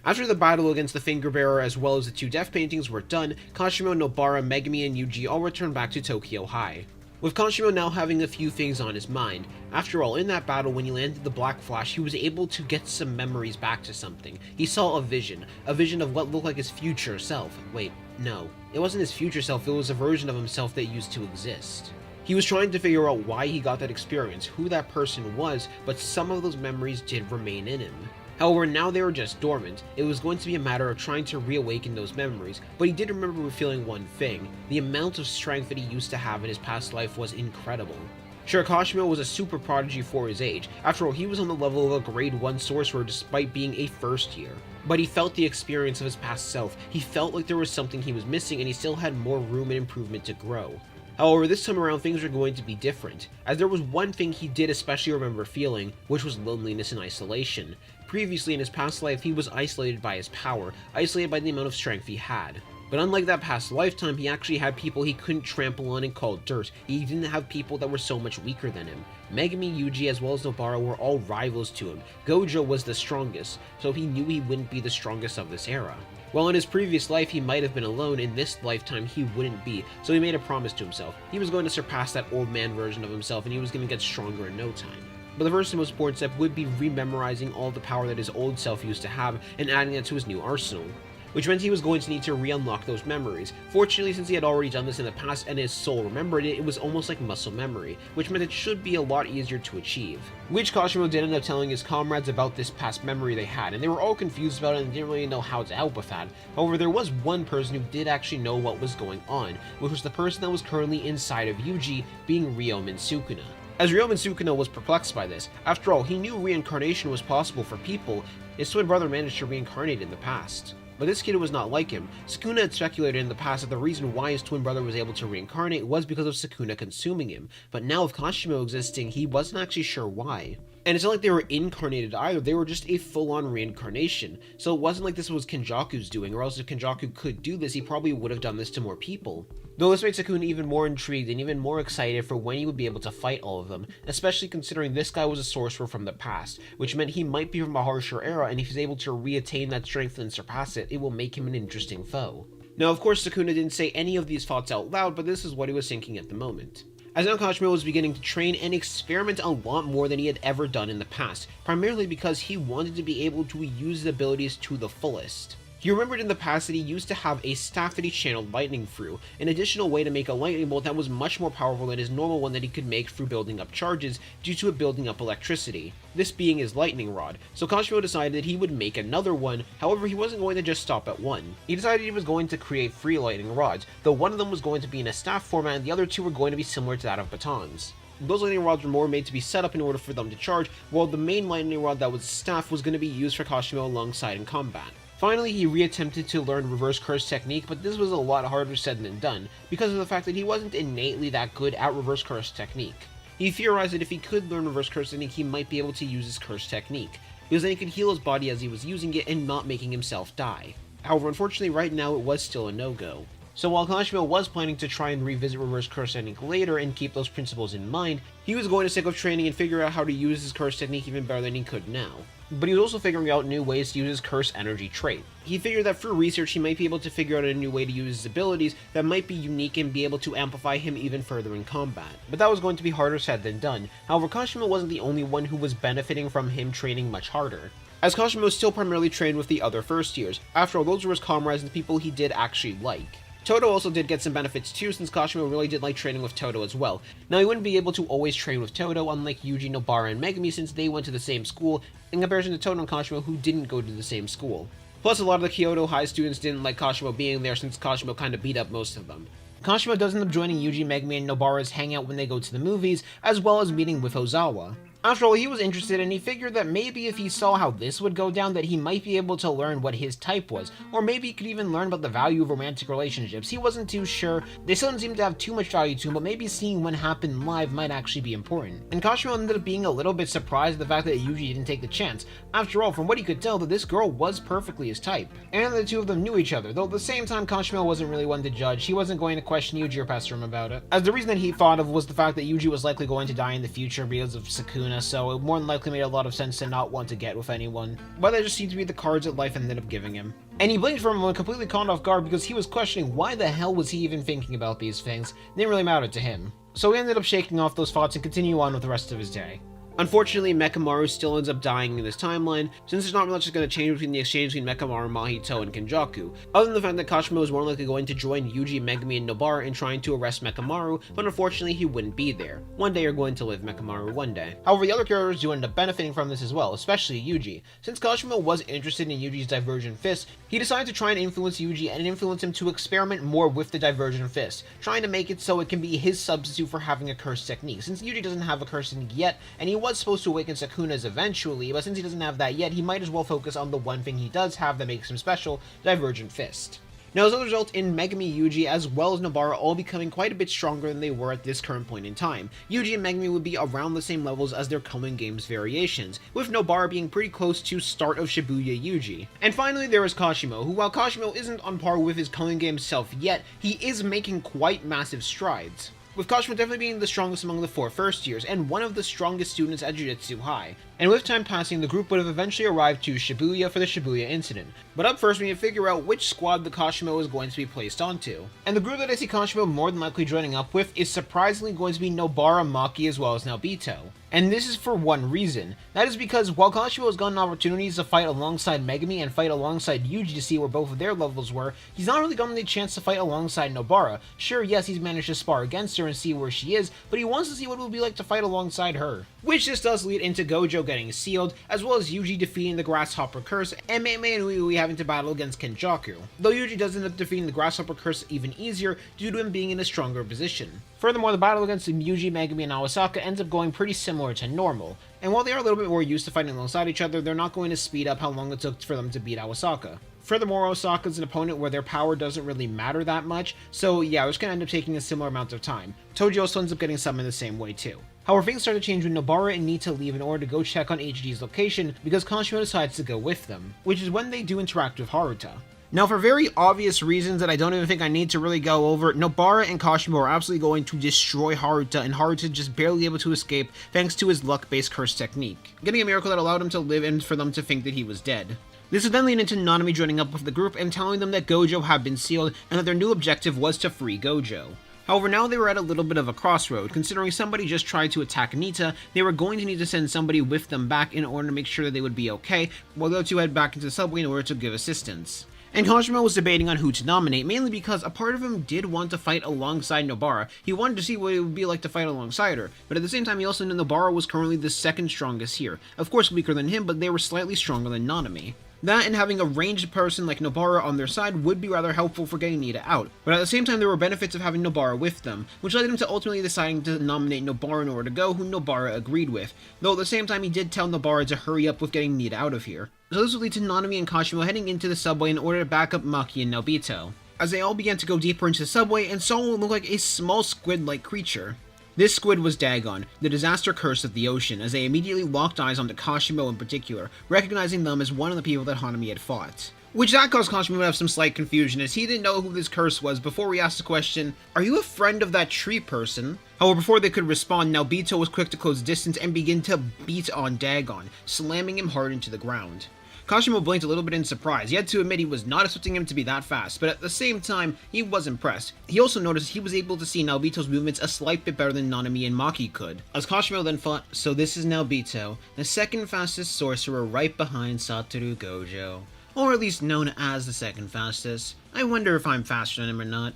After the battle against the Finger Bearer as well as the 2 death paintings were done, Kashimo, Nobara, Megami, and Yuji all returned back to Tokyo High. With Kashimo now having a few things on his mind. After all, in that battle when he landed the Black Flash, he was able to get some memories back to something. He saw a vision of what looked like his future self. Wait, no. It wasn't his future self, it was a version of himself that used to exist. He was trying to figure out why he got that experience, who that person was, but some of those memories did remain in him. However, now they were just dormant. It was going to be a matter of trying to reawaken those memories, but he did remember feeling one thing. The amount of strength that he used to have in his past life was incredible. Sure, Kashimo was a super prodigy for his age. After all, he was on the level of a grade 1 sorcerer despite being a first year. But he felt the experience of his past self. He felt like there was something he was missing and he still had more room and improvement to grow. However, this time around things were going to be different, as there was one thing he did especially remember feeling, which was loneliness and isolation. Previously in his past life, he was isolated by his power, isolated by the amount of strength he had. But unlike that past lifetime, he actually had people he couldn't trample on and call dirt. He didn't have people that were so much weaker than him. Megami, Yuji, as well as Nobara were all rivals to him. Gojo was the strongest, so he knew he wouldn't be the strongest of this era. While in his previous life he might have been alone, in this lifetime he wouldn't be, so he made a promise to himself. He was going to surpass that old man version of himself and he was going to get stronger in no time. But the first and most important step would be rememorizing all the power that his old self used to have and adding it to his new arsenal, which meant he was going to need to re-unlock those memories. Fortunately, since he had already done this in the past and his soul remembered it, it was almost like muscle memory, which meant it should be a lot easier to achieve. Which Kashimo did end up telling his comrades about this past memory they had, and they were all confused about it and didn't really know how to help with that. However, there was one person who did actually know what was going on, which was the person that was currently inside of Yuji, being Ryomen Sukuna. As Ryomen Sukuna was perplexed by this, after all, he knew reincarnation was possible for people. His twin brother managed to reincarnate in the past. But this kid was not like him. Sukuna had speculated in the past that the reason why his twin brother was able to reincarnate was because of Sukuna consuming him, but now with Kashimo existing, he wasn't actually sure why. And it's not like they were incarnated either, they were just a full-on reincarnation. So it wasn't like this was Kenjaku's doing, or else if Kenjaku could do this, he probably would have done this to more people. Though this made Sukuna even more intrigued and even more excited for when he would be able to fight all of them, especially considering this guy was a sorcerer from the past, which meant he might be from a harsher era, and if he's able to reattain that strength and surpass it, it will make him an interesting foe. Now of course Sukuna didn't say any of these thoughts out loud, but this is what he was thinking at the moment. as now Kashimo was beginning to train and experiment a lot more than he had ever done in the past, primarily because he wanted to be able to use his abilities to the fullest. He remembered in the past that he used to have a staff that he channeled lightning through, an additional way to make a lightning bolt that was much more powerful than his normal one that he could make through building up charges due to it building up electricity, this being his lightning rod. So Kashimo decided that he would make another one, however he wasn't going to just stop at one. He decided he was going to create 3 lightning rods, though one of them was going to be in a staff format and the other 2 were going to be similar to that of batons. Those lightning rods were more made to be set up in order for them to charge, while the main lightning rod that was staff was going to be used for Kashimo alongside in combat. Finally, he reattempted to learn reverse curse technique, but this was a lot harder said than done, because of the fact that he wasn't innately that good at reverse curse technique. He theorized that if he could learn reverse curse technique, he might be able to use his curse technique, because then he could heal his body as he was using it and not making himself die. However, unfortunately right now it was still a no-go. So while Kashimo was planning to try and revisit reverse curse technique later and keep those principles in mind, he was going to stick with training and figure out how to use his curse technique even better than he could now. But he was also figuring out new ways to use his curse energy trait. He figured that through research he might be able to figure out a new way to use his abilities that might be unique and be able to amplify him even further in combat. But that was going to be harder said than done. However, Kashimo wasn't the only one who was benefiting from him training much harder, as Kashimo still primarily trained with the other first years. After all, those were his comrades and the people he did actually like. Toto also did get some benefits too, since Kashimo really did like training with Toto as well. Now he wouldn't be able to always train with Toto, unlike Yuji, Nobara, and Megumi, since they went to the same school, in comparison to Toto and Kashimo, who didn't go to the same school. Plus, a lot of the Kyoto High students didn't like Kashimo being there, since Kashimo kinda beat up most of them. Kashimo does end up joining Yuji, Megumi, and Nobara's hangout when they go to the movies, as well as meeting with Ozawa. After all, he was interested, and he figured that maybe if he saw how this would go down, that he might be able to learn what his type was, or maybe he could even learn about the value of romantic relationships. He wasn't too sure. They still didn't seem to have too much value to him, but maybe seeing one happen live might actually be important. And Kashimo ended up being a little bit surprised at the fact that Yuji didn't take the chance. After all, from what he could tell, that this girl was perfectly his type. And the two of them knew each other, though at the same time Kashimo wasn't really one to judge. He wasn't going to question Yuji or pester him about it, as the reason that he thought of was the fact that Yuji was likely going to die in the future because of Sukuna, so it more than likely made a lot of sense to not want to get with anyone. But that just seemed to be the cards that life ended up giving him. And he blamed for him when completely caught off guard because he was questioning why the hell was he even thinking about these things. It didn't really matter to him. So he ended up shaking off those thoughts and continue on with the rest of his day. Unfortunately, Mekamaru still ends up dying in this timeline, since there's not much going to change between the exchange between Mekamaru, Mahito, and Kenjaku, other than the fact that Kashimo is more likely going to join Yuji, Megumi, and Nobara in trying to arrest Mekamaru, but unfortunately he wouldn't be there. One day you're going to live Mekamaru one day. However, the other characters do end up benefiting from this as well, especially Yuji. Since Kashimo was interested in Yuji's Divergent Fist, he decided to try and influence Yuji and influence him to experiment more with the Divergent Fist, trying to make it so it can be his substitute for having a curse technique, since Yuji doesn't have a curse technique yet, and he was supposed to awaken Sukuna's eventually, but since he doesn't have that yet, he might as well focus on the one thing he does have that makes him special, Divergent Fist. Now, this will result in Megumi, Yuji, as well as Nobara all becoming quite a bit stronger than they were at this current point in time. Yuji and Megumi would be around the same levels as their coming games variations, with Nobara being pretty close to start of Shibuya Yuji. And finally, there is Kashimo, who while Kashimo isn't on par with his coming game self yet, he is making quite massive strides, with Kashimo definitely being the strongest among the 4 first years, and one of the strongest students at Jujutsu High. And with time passing, the group would have eventually arrived to Shibuya for the Shibuya incident. But up first, we need to figure out which squad the Kashimo is going to be placed onto. And the group that I see Kashimo more than likely joining up with is surprisingly going to be Nobara, Maki, as well as Naobito. And this is for one reason. That is because while Kashimo has gotten opportunities to fight alongside Megumi and fight alongside Yuji to see where both of their levels were, he's not really gotten the chance to fight alongside Nobara. Sure, yes, he's managed to spar against her and see where she is, but he wants to see what it would be like to fight alongside her. Which just does lead into Gojo getting sealed, as well as Yuji defeating the Grasshopper Curse, and Mei and Uui having to battle against Kenjaku. Though Yuji does end up defeating the Grasshopper Curse even easier due to him being in a stronger position. Furthermore, the battle against Yuji, Megumi, and Awasaka ends up going pretty similar to normal, and while they are a little bit more used to fighting alongside each other, they're not going to speed up how long it took for them to beat Awasaka. Furthermore, Osaka's an opponent where their power doesn't really matter that much, so yeah, it's going to end up taking a similar amount of time. Toji also ends up getting some in the same way too. However, things start to change when Nobara and Nita leave in order to go check on HG's location because Kashimo decides to go with them, which is when they do interact with Haruta. Now, for very obvious reasons that I don't even think I need to really go over, Nobara and Kashimo are absolutely going to destroy Haruta, and Haruta just barely able to escape thanks to his luck-based curse technique, getting a miracle that allowed him to live and for them to think that he was dead. This would then lead into Nanami joining up with the group and telling them that Gojo had been sealed and that their new objective was to free Gojo. However, now they were at a little bit of a crossroad. Considering somebody just tried to attack Nita, they were going to need to send somebody with them back in order to make sure that they would be okay, while the other two head back into the subway in order to give assistance. And Kashimo was debating on who to nominate, mainly because a part of him did want to fight alongside Nobara. He wanted to see what it would be like to fight alongside her, but at the same time he also knew Nobara was currently the second strongest here. Of course weaker than him, but they were slightly stronger than Nanami. That and having a ranged person like Nobara on their side would be rather helpful for getting Nita out, but at the same time there were benefits of having Nobara with them, which led him to ultimately deciding to nominate Nobara in order to go, who Nobara agreed with, though at the same time he did tell Nobara to hurry up with getting Nita out of here. So this would lead to Nanami and Kashimo heading into the subway in order to back up Maki and Naobito, as they all began to go deeper into the subway and saw what looked like a small squid-like creature. This squid was Dagon, the disaster curse of the ocean, as they immediately locked eyes onto Kashimo in particular, recognizing them as one of the people that Hanami had fought. Which that caused Kashimo to have some slight confusion, as he didn't know who this curse was before we asked the question, "Are you a friend of that tree person?" However, before they could respond, Naobito was quick to close distance and begin to beat on Dagon, slamming him hard into the ground. Kashimo blinked a little bit in surprise. He had to admit he was not expecting him to be that fast, but at the same time, he was impressed. He also noticed he was able to see Naobito's movements a slight bit better than Nanami and Maki could. As Kashimo then thought, so this is Naobito, the second fastest sorcerer right behind Satoru Gojo. Or at least known as the second fastest. I wonder if I'm faster than him or not.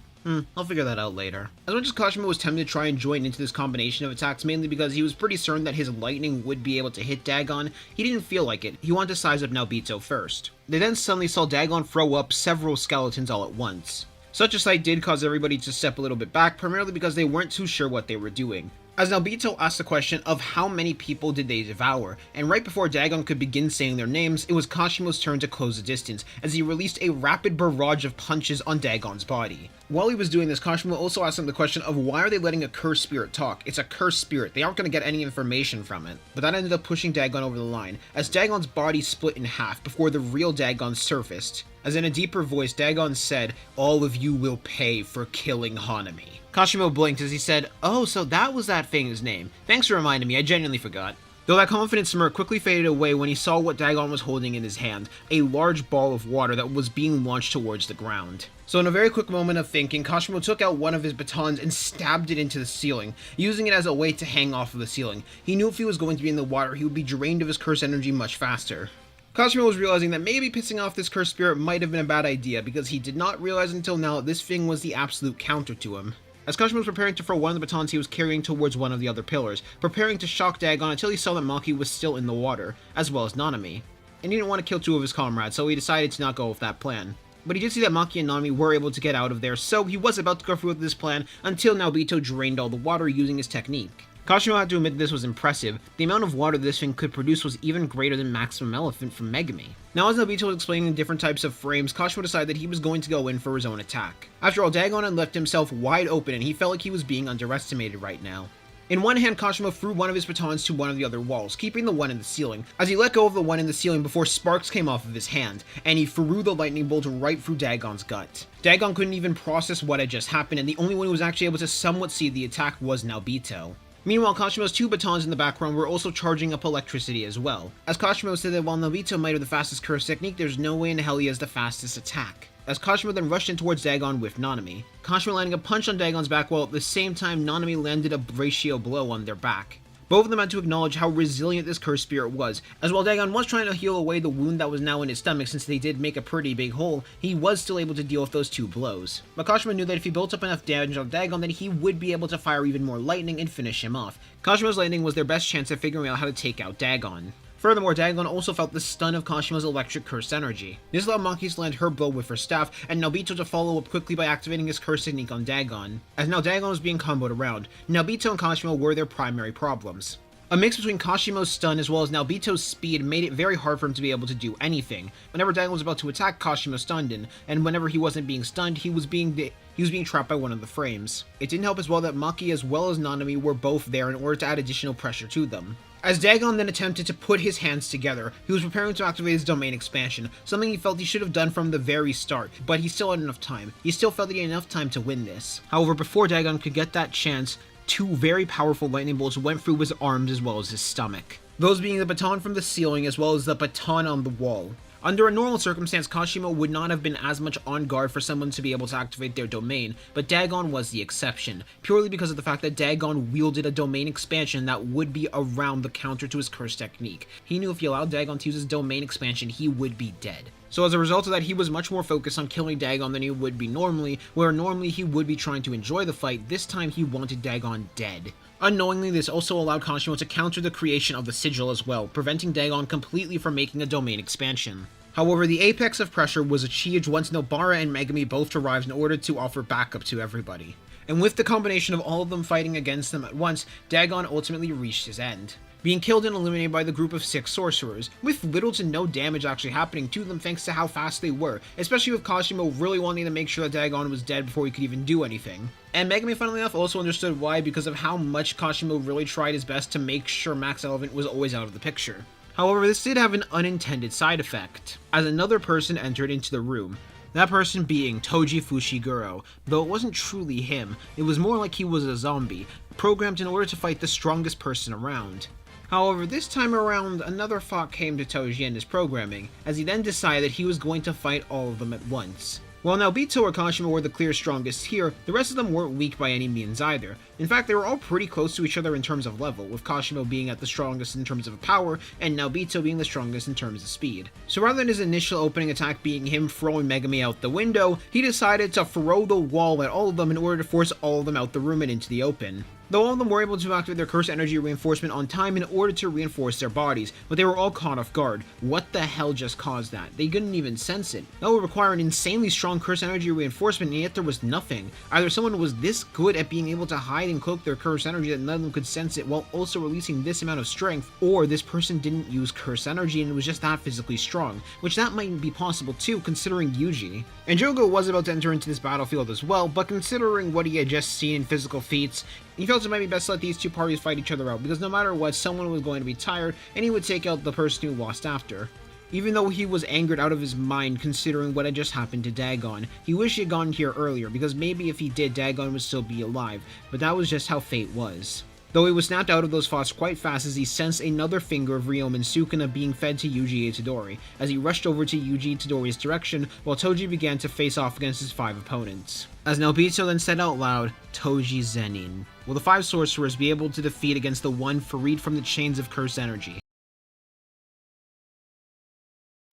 I'll figure that out later. As much as Kashimo was tempted to try and join into this combination of attacks, mainly because he was pretty certain that his lightning would be able to hit Dagon, he didn't feel like it. He wanted to size up Naobito first. They then suddenly saw Dagon throw up several skeletons all at once. Such a sight did cause everybody to step a little bit back, primarily because they weren't too sure what they were doing. As Naobito asked the question of how many people did they devour, and right before Dagon could begin saying their names, it was Kashimo's turn to close the distance, as he released a rapid barrage of punches on Dagon's body. While he was doing this, Kashimo also asked him the question of why are they letting a cursed spirit talk? It's a cursed spirit, they aren't going to get any information from it. But that ended up pushing Dagon over the line, as Dagon's body split in half before the real Dagon surfaced. As in a deeper voice, Dagon said, "All of you will pay for killing Hanami." Kashimo blinked as he said, "Oh, so that was that thing's name. Thanks for reminding me, I genuinely forgot." Though that confident smirk quickly faded away when he saw what Dagon was holding in his hand, a large ball of water that was being launched towards the ground. So in a very quick moment of thinking, Kashimo took out one of his batons and stabbed it into the ceiling, using it as a way to hang off of the ceiling. He knew if he was going to be in the water, he would be drained of his curse energy much faster. Kashimo was realizing that maybe pissing off this cursed spirit might have been a bad idea, because he did not realize until now that this thing was the absolute counter to him. As Kashimo was preparing to throw one of the batons he was carrying towards one of the other pillars, preparing to shock Dagon until he saw that Maki was still in the water, as well as Nanami. And he didn't want to kill two of his comrades, so he decided to not go with that plan. But he did see that Maki and Nanami were able to get out of there, so he was about to go through with this plan until Naobito drained all the water using his technique. Kashimo had to admit this was impressive. The amount of water this thing could produce was even greater than Maximum Elephant from Megami. Now as Naobito was explaining the different types of frames, Kashimo decided that he was going to go in for his own attack. After all, Dagon had left himself wide open and he felt like he was being underestimated right now. In one hand, Kashimo threw one of his batons to one of the other walls, keeping the one in the ceiling, as he let go of the one in the ceiling before sparks came off of his hand, and he threw the lightning bolt right through Dagon's gut. Dagon couldn't even process what had just happened, and the only one who was actually able to somewhat see the attack was Naobito. Meanwhile, Kashimo's two batons in the background were also charging up electricity as well. As Kashimo said that while Naobito might have the fastest curse technique, there's no way in hell he has the fastest attack. As Kashimo then rushed in towards Dagon with Nanami. Kashimo landing a punch on Dagon's back while at the same time Nanami landed a ratio blow on their back. Both of them had to acknowledge how resilient this cursed spirit was, as while Dagon was trying to heal away the wound that was now in his stomach since they did make a pretty big hole, he was still able to deal with those two blows. But Kashimo knew that if he built up enough damage on Dagon, then he would be able to fire even more lightning and finish him off. Kashimo's lightning was their best chance at figuring out how to take out Dagon. Furthermore, Dagon also felt the stun of Kashimo's electric curse energy. This allowed Maki to land her blow with her staff, and Naobito to follow up quickly by activating his curse technique on Dagon. As now Dagon was being comboed around, Naobito and Kashimo were their primary problems. A mix between Kashimo's stun as well as Naobito's speed made it very hard for him to be able to do anything. Whenever Dagon was about to attack, Kashimo stunned him, and whenever he wasn't being stunned, he was being trapped by one of the frames. It didn't help as well that Maki as well as Nanami were both there in order to add additional pressure to them. As Dagon then attempted to put his hands together, he was preparing to activate his domain expansion, something he felt he should have done from the very start, but he still had enough time. He still felt that he had enough time to win this. However, before Dagon could get that chance, two very powerful lightning bolts went through his arms as well as his stomach. Those being the baton from the ceiling as well as the baton on the wall. Under a normal circumstance, Kashimo would not have been as much on guard for someone to be able to activate their domain, but Dagon was the exception, purely because of the fact that Dagon wielded a domain expansion that would be around the counter to his curse technique. He knew if he allowed Dagon to use his domain expansion, he would be dead. So as a result of that, he was much more focused on killing Dagon than he would be normally, where normally he would be trying to enjoy the fight. This time he wanted Dagon dead. Unknowingly, this also allowed Kashimo to counter the creation of the sigil as well, preventing Dagon completely from making a domain expansion. However, the apex of pressure was achieved once Nobara and Megami both arrived in order to offer backup to everybody. And with the combination of all of them fighting against them at once, Dagon ultimately reached his end, being killed and eliminated by the group of 6 sorcerers, with little to no damage actually happening to them thanks to how fast they were, especially with Kashimo really wanting to make sure that Dagon was dead before he could even do anything. And Megami, funnily enough, also understood why, because of how much Kashimo really tried his best to make sure Max Elevant was always out of the picture. However, this did have an unintended side effect, as another person entered into the room. That person being Toji Fushiguro, though it wasn't truly him, it was more like he was a zombie, programmed in order to fight the strongest person around. However, this time around, another thought came to Toji and his programming, as he then decided he was going to fight all of them at once. While Naobito or Kashimo were the clear strongest here, the rest of them weren't weak by any means either. In fact, they were all pretty close to each other in terms of level, with Kashimo being at the strongest in terms of power, and Naobito being the strongest in terms of speed. So rather than his initial opening attack being him throwing Megami out the window, he decided to throw the wall at all of them in order to force all of them out the room and into the open. Though all of them were able to activate their curse energy reinforcement on time in order to reinforce their bodies, but they were all caught off guard. What the hell just caused that? They couldn't even sense it. That would require an insanely strong curse energy reinforcement, and yet there was nothing. Either someone was this good at being able to hide and cloak their curse energy that none of them could sense it while also releasing this amount of strength, or this person didn't use curse energy and was just that physically strong, which that might be possible too considering Yuji. And Jogo was about to enter into this battlefield as well, but considering what he had just seen in physical feats, he felt it might be best to let these two parties fight each other out, because no matter what, someone was going to be tired, and he would take out the person who lost after. Even though he was angered out of his mind considering what had just happened to Dagon, he wished he had gone here earlier, because maybe if he did, Dagon would still be alive, but that was just how fate was. Though he was snapped out of those thoughts quite fast as he sensed another finger of Ryoma and Sukuna being fed to Yuji Itadori, as he rushed over to Yuji Itadori's direction while Toji began to face off against his 5 opponents. As Naobito then said out loud, "Toji Zenin." Will the 5 sorcerers be able to defeat against the one freed from the chains of curse energy?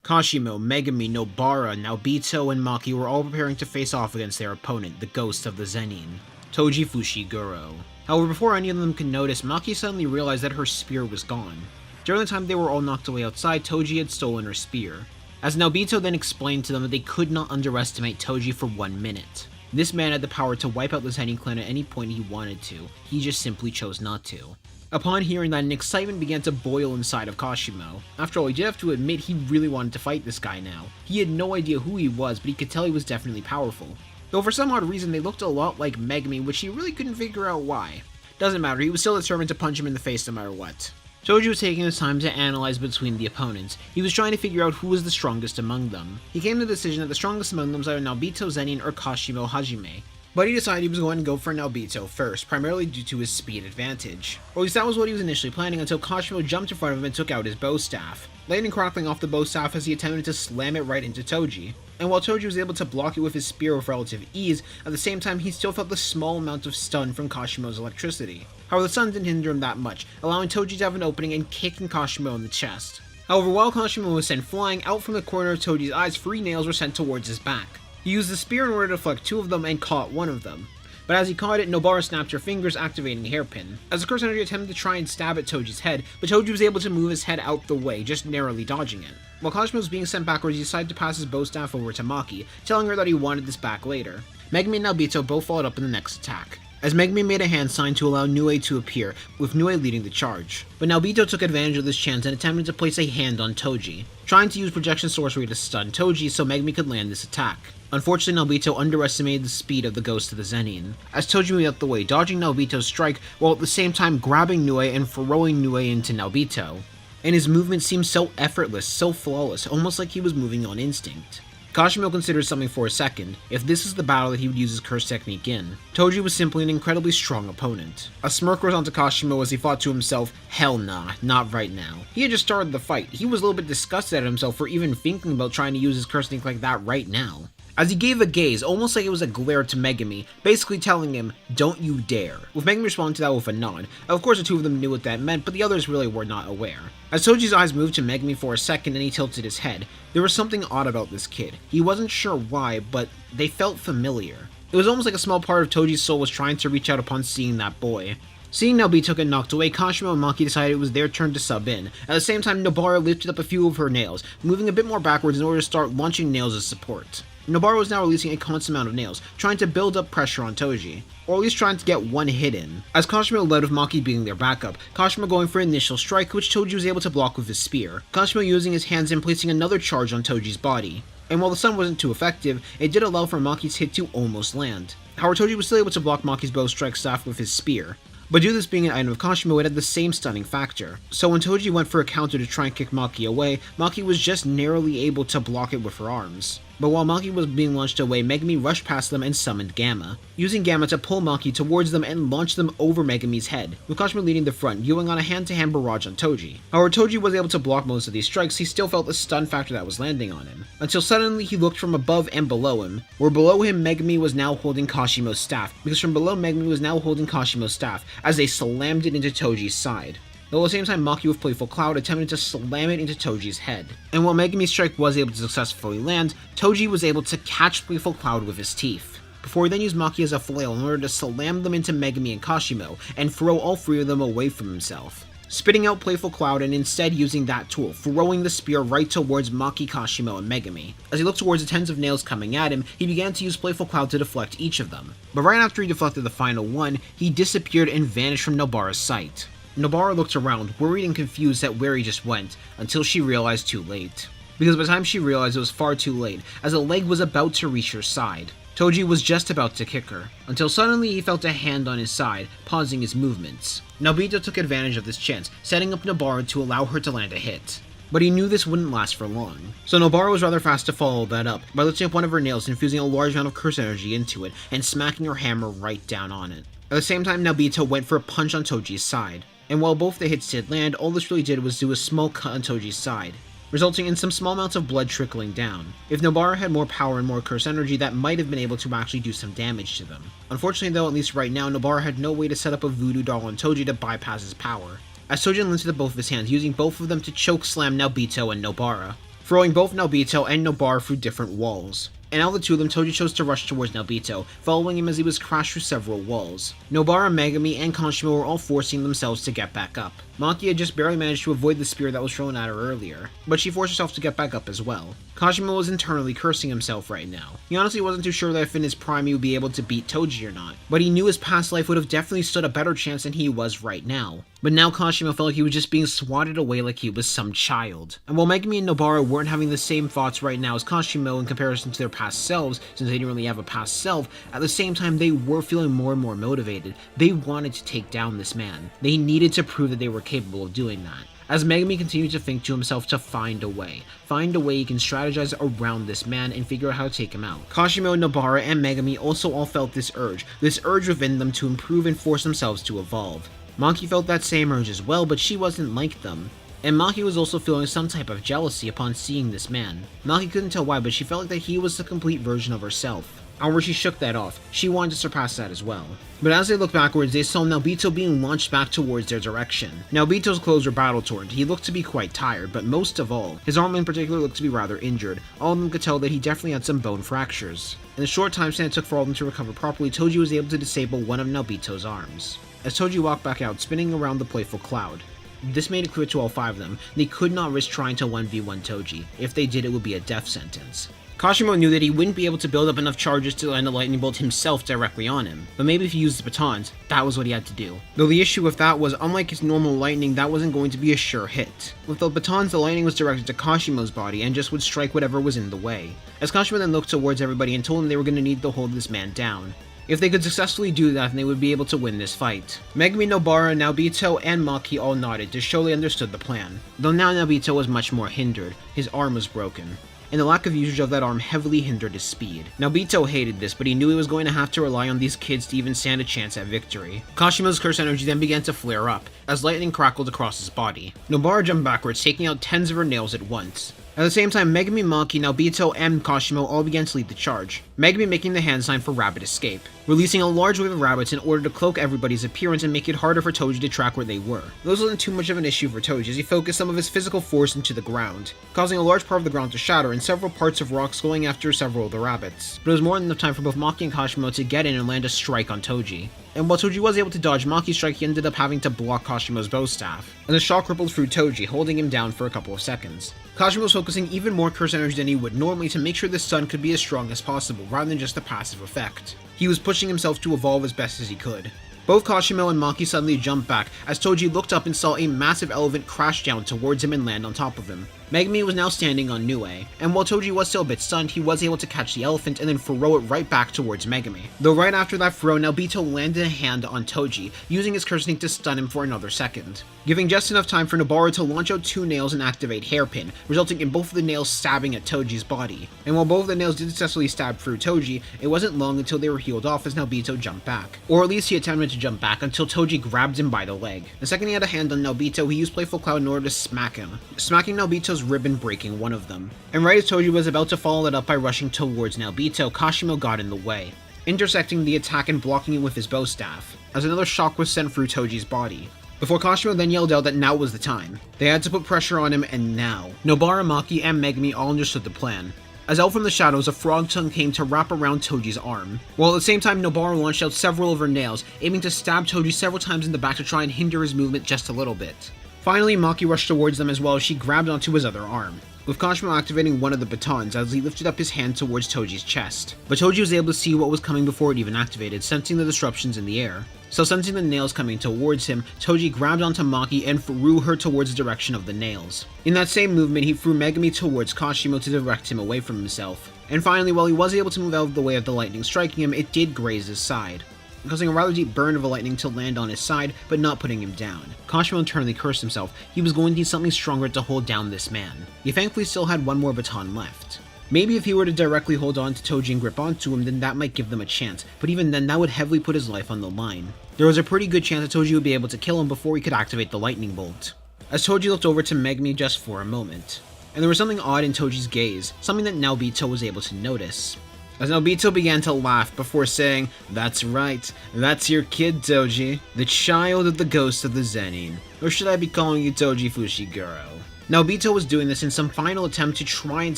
Kashimo, Megami, Nobara, Naobito, and Maki were all preparing to face off against their opponent, the ghost of the Zenin, Toji Fushiguro. However, before any of them could notice, Maki suddenly realized that her spear was gone. During the time they were all knocked away outside, Toji had stolen her spear. As Naobito then explained to them that they could not underestimate Toji for 1 minute. This man had the power to wipe out the Zenin clan at any point he wanted to, he just simply chose not to. Upon hearing that, an excitement began to boil inside of Kashimo. After all, he did have to admit he really wanted to fight this guy now. He had no idea who he was, but he could tell he was definitely powerful. Though for some odd reason they looked a lot like Megami, which he really couldn't figure out why. Doesn't matter, he was still determined to punch him in the face no matter what. Toji was taking his time to analyze between the opponents. He was trying to figure out who was the strongest among them. He came to the decision that the strongest among them was either Naobito Zenin or Kashimo Hajime. But he decided he was going to go for Naobito first, primarily due to his speed advantage. Or at least that was what he was initially planning until Kashimo jumped in front of him and took out his bow staff, landing crackling off the bow staff as he attempted to slam it right into Toji. And while Toji was able to block it with his spear with relative ease, at the same time he still felt the small amount of stun from Kashimo's electricity. However, the stun didn't hinder him that much, allowing Toji to have an opening and kicking Kashimo in the chest. However, while Kashimo was sent flying, out from the corner of Toji's eyes, 3 nails were sent towards his back. He used the spear in order to deflect 2 of them and caught 1 of them. But as he caught it, Nobara snapped her fingers, activating Hairpin. As the curse energy attempted to try and stab at Toji's head, but Toji was able to move his head out the way, just narrowly dodging it. While Kashimo was being sent backwards, he decided to pass his bow staff over to Maki, telling her that he wanted this back later. Megami and Naobito both followed up in the next attack, as Megami made a hand sign to allow Nue to appear, with Nue leading the charge. But Naobito took advantage of this chance and attempted to place a hand on Toji, trying to use projection sorcery to stun Toji so Megami could land this attack. Unfortunately, Naobito underestimated the speed of the ghost of the Zenin, as Toji moved out the way, dodging Naobito's strike while at the same time grabbing Nue and throwing Nue into Naobito. And his movement seemed so effortless, so flawless, almost like he was moving on instinct. Kashimo considered something for a second, if this is the battle that he would use his curse technique in. Toji was simply an incredibly strong opponent. A smirk rose onto Kashimo as he thought to himself, hell nah, not right now. He had just started the fight, he was a little bit disgusted at himself for even thinking about trying to use his curse technique like that right now. As he gave a gaze, almost like it was a glare to Megumi, basically telling him, don't you dare, with Megumi responding to that with a nod. Of course the two of them knew what that meant, but the others really were not aware. As Toji's eyes moved to Megumi for a second and he tilted his head, there was something odd about this kid. He wasn't sure why, but they felt familiar. It was almost like a small part of Toji's soul was trying to reach out upon seeing that boy. Seeing Nobito get knocked away, Kashimo and Maki decided it was their turn to sub in. At the same time, Nobara lifted up a few of her nails, moving a bit more backwards in order to start launching nails as support. Nobara was now releasing a constant amount of nails, trying to build up pressure on Toji, or at least trying to get one hit in. As Kashimo led with Maki being their backup, Kashimo going for an initial strike which Toji was able to block with his spear, Kashimo using his hands and placing another charge on Toji's body. And while the stun wasn't too effective, it did allow for Maki's hit to almost land. However, Toji was still able to block Maki's bow strike staff with his spear. But due to this being an item of Kashimo, it had the same stunning factor. So when Toji went for a counter to try and kick Maki away, Maki was just narrowly able to block it with her arms. But while Maki was being launched away, Megumi rushed past them and summoned Gamma, using Gamma to pull Maki towards them and launch them over Megumi's head, with Kashimo leading the front, viewing on a hand-to-hand barrage on Toji. However, Toji was able to block most of these strikes, he still felt the stun factor that was landing on him, until suddenly he looked from above and below him, where below him Megumi was now holding Kashimo's staff, because from below Megumi was now holding Kashimo's staff, as they slammed it into Toji's side. Though at the same time Maki with Playful Cloud attempted to slam it into Toji's head. And while Megumi's strike was able to successfully land, Toji was able to catch Playful Cloud with his teeth, before he then used Maki as a flail in order to slam them into Megumi and Kashimo, and throw all three of them away from himself, spitting out Playful Cloud and instead using that tool, throwing the spear right towards Maki, Kashimo, and Megumi. As he looked towards the tens of nails coming at him, he began to use Playful Cloud to deflect each of them. But right after he deflected the final one, he disappeared and vanished from Nobara's sight. Nobara looked around, worried and confused at where he just went, until she realized too late. Because by the time she realized it was far too late, as a leg was about to reach her side. Toji was just about to kick her, until suddenly he felt a hand on his side, pausing his movements. Nobito took advantage of this chance, setting up Nobara to allow her to land a hit. But he knew this wouldn't last for long, so Nobara was rather fast to follow that up, by lifting up one of her nails and infusing a large amount of curse energy into it, and smacking her hammer right down on it. At the same time, Nobito went for a punch on Toji's side. And while both the hits did land, all this really did was do a small cut on Toji's side, resulting in some small amounts of blood trickling down. If Nobara had more power and more curse energy, that might have been able to actually do some damage to them. Unfortunately though, at least right now, Nobara had no way to set up a voodoo doll on Toji to bypass his power, as Toji lifted both of his hands, using both of them to choke slam Nobito and Nobara, throwing both Nobito and Nobara through different walls. And out of the two of them, Toji chose to rush towards Nobito, following him as he was crashed through several walls. Nobara, Megumi, and Kashimo were all forcing themselves to get back up. Maki had just barely managed to avoid the spear that was thrown at her earlier, but she forced herself to get back up as well. Kashimo was internally cursing himself right now. He honestly wasn't too sure that if in his prime he would be able to beat Toji or not, but he knew his past life would have definitely stood a better chance than he was right now. But now Kashimo felt like he was just being swatted away like he was some child. And while Megumi and Nobara weren't having the same thoughts right now as Kashimo in comparison to their past selves, since they didn't really have a past self, at the same time they were feeling more and more motivated. They wanted to take down this man. They needed to prove that they were capable of doing that. As Megumi continued to think to himself to find a way he can strategize around this man and figure out how to take him out. Kashimo, Nobara, and Megumi also all felt this urge within them to improve and force themselves to evolve. Maki felt that same urge as well, but she wasn't like them. And Maki was also feeling some type of jealousy upon seeing this man. Maki couldn't tell why, but she felt like that he was the complete version of herself. However, she shook that off. She wanted to surpass that as well. But as they looked backwards, they saw Nobito being launched back towards their direction. Nobito's clothes were battle-torn. He looked to be quite tired, but most of all, his arm in particular looked to be rather injured. All of them could tell that he definitely had some bone fractures. In the short time span it took for all of them to recover properly, Toji was able to disable one of Nobito's arms, as Toji walked back out, spinning around the Playful Cloud. This made it clear to all five of them, they could not risk trying to 1v1 Toji. If they did, it would be a death sentence. Kashimo knew that he wouldn't be able to build up enough charges to land a lightning bolt himself directly on him, but maybe if he used the batons, that was what he had to do. Though the issue with that was, unlike his normal lightning, that wasn't going to be a sure hit. With the batons, the lightning was directed to Kashimo's body and just would strike whatever was in the way. As Kashimo then looked towards everybody and told them they were going to need to hold this man down. If they could successfully do that, then they would be able to win this fight. Megumi, Nobara, Nobito, and Maki all nodded to show they understood the plan. Though now Nobito was much more hindered, his arm was broken. and the lack of usage of that arm heavily hindered his speed. Naobito hated this, but he knew he was going to have to rely on these kids to even stand a chance at victory. Kashimo's curse energy then began to flare up, as lightning crackled across his body. Nobara jumped backwards, taking out tens of her nails at once. At the same time, Megumi, Maki, Naobito, and Kashimo all began to lead the charge, Megumi making the hand sign for rabbit escape, releasing a large wave of rabbits in order to cloak everybody's appearance and make it harder for Toji to track where they were. This wasn't too much of an issue for Toji as he focused some of his physical force into the ground, causing a large part of the ground to shatter and several parts of rocks going after several of the rabbits. But it was more than enough time for both Maki and Kashimo to get in and land a strike on Toji. And while Toji was able to dodge Maki's strike, he ended up having to block Kashimo's bow staff, and the shock rippled through Toji, holding him down for a couple of seconds. Kashimo was focusing even more curse energy than he would normally to make sure the sun could be as strong as possible, rather than just a passive effect. He was pushing himself to evolve as best as he could. Both Kashimo and Maki suddenly jumped back, as Toji looked up and saw a massive elephant crash down towards him and land on top of him. Megumi was now standing on Nue, and while Toji was still a bit stunned, he was able to catch the elephant and then throw it right back towards Megumi. Though right after that throw, Naobito landed a hand on Toji, using his curse to stun him for another second, giving just enough time for Nobara to launch out 2 nails and activate Hairpin, resulting in both of the nails stabbing at Toji's body. And while both of the nails did successfully stab through Toji, it wasn't long until they were healed off as Naobito jumped back. Or at least he attempted to jump back until Toji grabbed him by the leg. The second he had a hand on Naobito, he used Playful Cloud in order to smack him, smacking Naobito's rib and breaking one of them. And right as Toji was about to follow that up by rushing towards Naobito, Kashimo got in the way, intersecting the attack and blocking it with his bow staff, as another shock was sent through Toji's body. Before Kashimo then yelled out that now was the time. They had to put pressure on him, and now. Nobara, Maki, and Megumi all understood the plan, as out from the shadows a frog tongue came to wrap around Toji's arm, while at the same time Nobara launched out several of her nails, aiming to stab Toji several times in the back to try and hinder his movement just a little bit. Finally, Maki rushed towards them as well as she grabbed onto his other arm, with Kashimo activating one of the batons as he lifted up his hand towards Toji's chest. But Toji was able to see what was coming before it even activated, sensing the disruptions in the air. So sensing the nails coming towards him, Toji grabbed onto Maki and threw her towards the direction of the nails. In that same movement, he threw Megumi towards Kashimo to direct him away from himself. And finally, while he was able to move out of the way of the lightning striking him, it did graze his side, causing a rather deep burn of the lightning to land on his side, but not putting him down. Kashimo internally cursed himself. He was going to need something stronger to hold down this man. He thankfully still had one more baton left. Maybe if he were to directly hold on to Toji and grip onto him, then that might give them a chance, but even then that would heavily put his life on the line. There was a pretty good chance that Toji would be able to kill him before he could activate the lightning bolt. As Toji looked over to Megumi just for a moment, and there was something odd in Toji's gaze, something that Naobito was able to notice. As Naobito began to laugh before saying, "That's right, that's your kid, Toji, the child of the ghost of the Zenin, or should I be calling you Toji Fushiguro?" Naobito was doing this in some final attempt to try and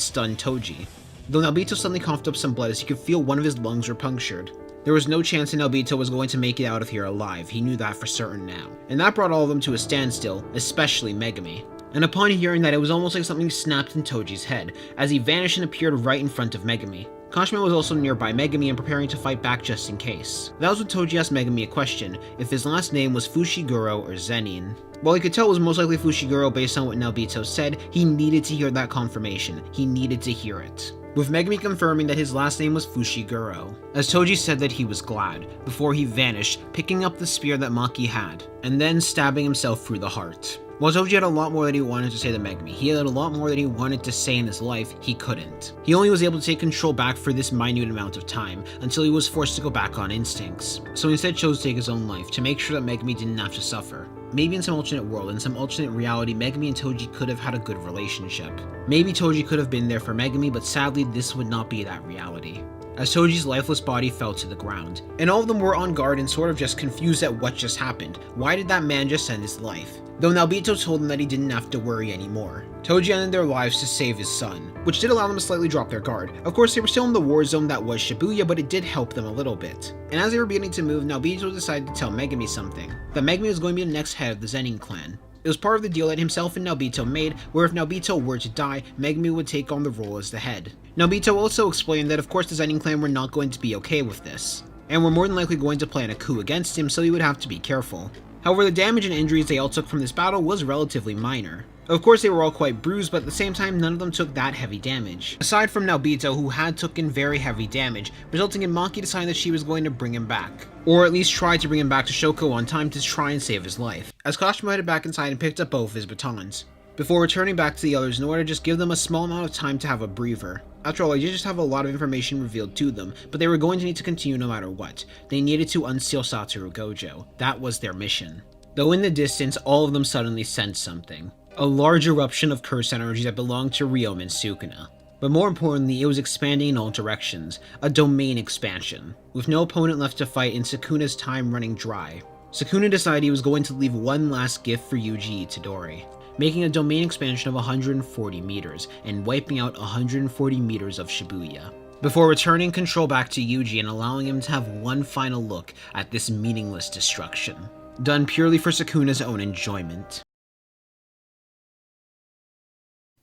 stun Toji, though Naobito suddenly coughed up some blood as he could feel one of his lungs were punctured. There was no chance that Naobito was going to make it out of here alive, he knew that for certain now, and that brought all of them to a standstill, especially Megumi. And upon hearing that, it was almost like something snapped in Toji's head, as he vanished and appeared right in front of Megumi. Kashimo was also nearby Megumi and preparing to fight back just in case. That was when Toji asked Megumi a question, if his last name was Fushiguro or Zenin. While he could tell it was most likely Fushiguro based on what Naobito said, he needed to hear that confirmation. He needed to hear it, with Megumi confirming that his last name was Fushiguro, as Toji said that he was glad, before he vanished, picking up the spear that Maki had, and then stabbing himself through the heart. While Toji had a lot more that he wanted to say to Megumi, he had a lot more that he wanted to say in his life, he couldn't. He only was able to take control back for this minute amount of time, until he was forced to go back on instincts. So he instead chose to take his own life, to make sure that Megumi didn't have to suffer. Maybe in some alternate world, in some alternate reality, Megumi and Toji could have had a good relationship. Maybe Toji could have been there for Megumi, but sadly this would not be that reality, as Toji's lifeless body fell to the ground, and all of them were on guard and sort of just confused at what just happened. Why did that man just end his life? Though Naobito told them that he didn't have to worry anymore. Toji ended their lives to save his son, which did allow them to slightly drop their guard. Of course, they were still in the war zone that was Shibuya, but it did help them a little bit. And as they were beginning to move, Naobito decided to tell Megumi something, that Megumi was going to be the next head of the Zenin clan. It was part of the deal that himself and Naobito made, where if Naobito were to die, Megumi would take on the role as the head. Naobito also explained that of course the Zenin clan were not going to be okay with this, and were more than likely going to plan a coup against him, so he would have to be careful. However, the damage and injuries they all took from this battle was relatively minor. Of course they were all quite bruised, but at the same time none of them took that heavy damage. Aside from Naobito, who had taken very heavy damage, resulting in Maki deciding that she was going to bring him back. Or at least try to bring him back to Shoko on time to try and save his life, as Kashimo headed back inside and picked up both of his batons. before returning back to the others in order to just give them a small amount of time to have a breather. After all, they did just have a lot of information revealed to them, but they were going to need to continue no matter what. They needed to unseal Satoru Gojo. That was their mission. Though in the distance, all of them suddenly sensed something. A large eruption of curse energy that belonged to Ryoma and Sukuna. But more importantly, it was expanding in all directions. A domain expansion. With no opponent left to fight and Sukuna's time running dry, Sukuna decided he was going to leave one last gift for Yuji Itadori, making a domain expansion of 140 meters and wiping out 140 meters of Shibuya, before returning control back to Yuji and allowing him to have one final look at this meaningless destruction, done purely for Sukuna's own enjoyment.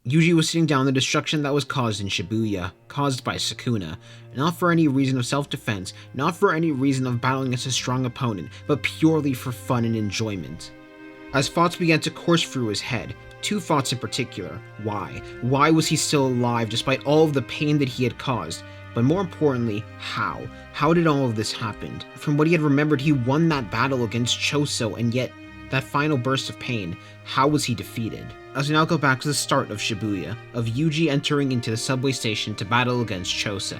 Yuji was sitting down the destruction that was caused in Shibuya, caused by Sukuna, not for any reason of self-defense, not for any reason of battling against a strong opponent, but purely for fun and enjoyment. As thoughts began to course through his head, two thoughts in particular. Why? Why was he still alive despite all of the pain that he had caused? But more importantly, how? How did all of this happen? From what he had remembered, he won that battle against Choso, and yet, that final burst of pain, how was he defeated? As we now go back to the start of Shibuya, of Yuji entering into the subway station to battle against Choso.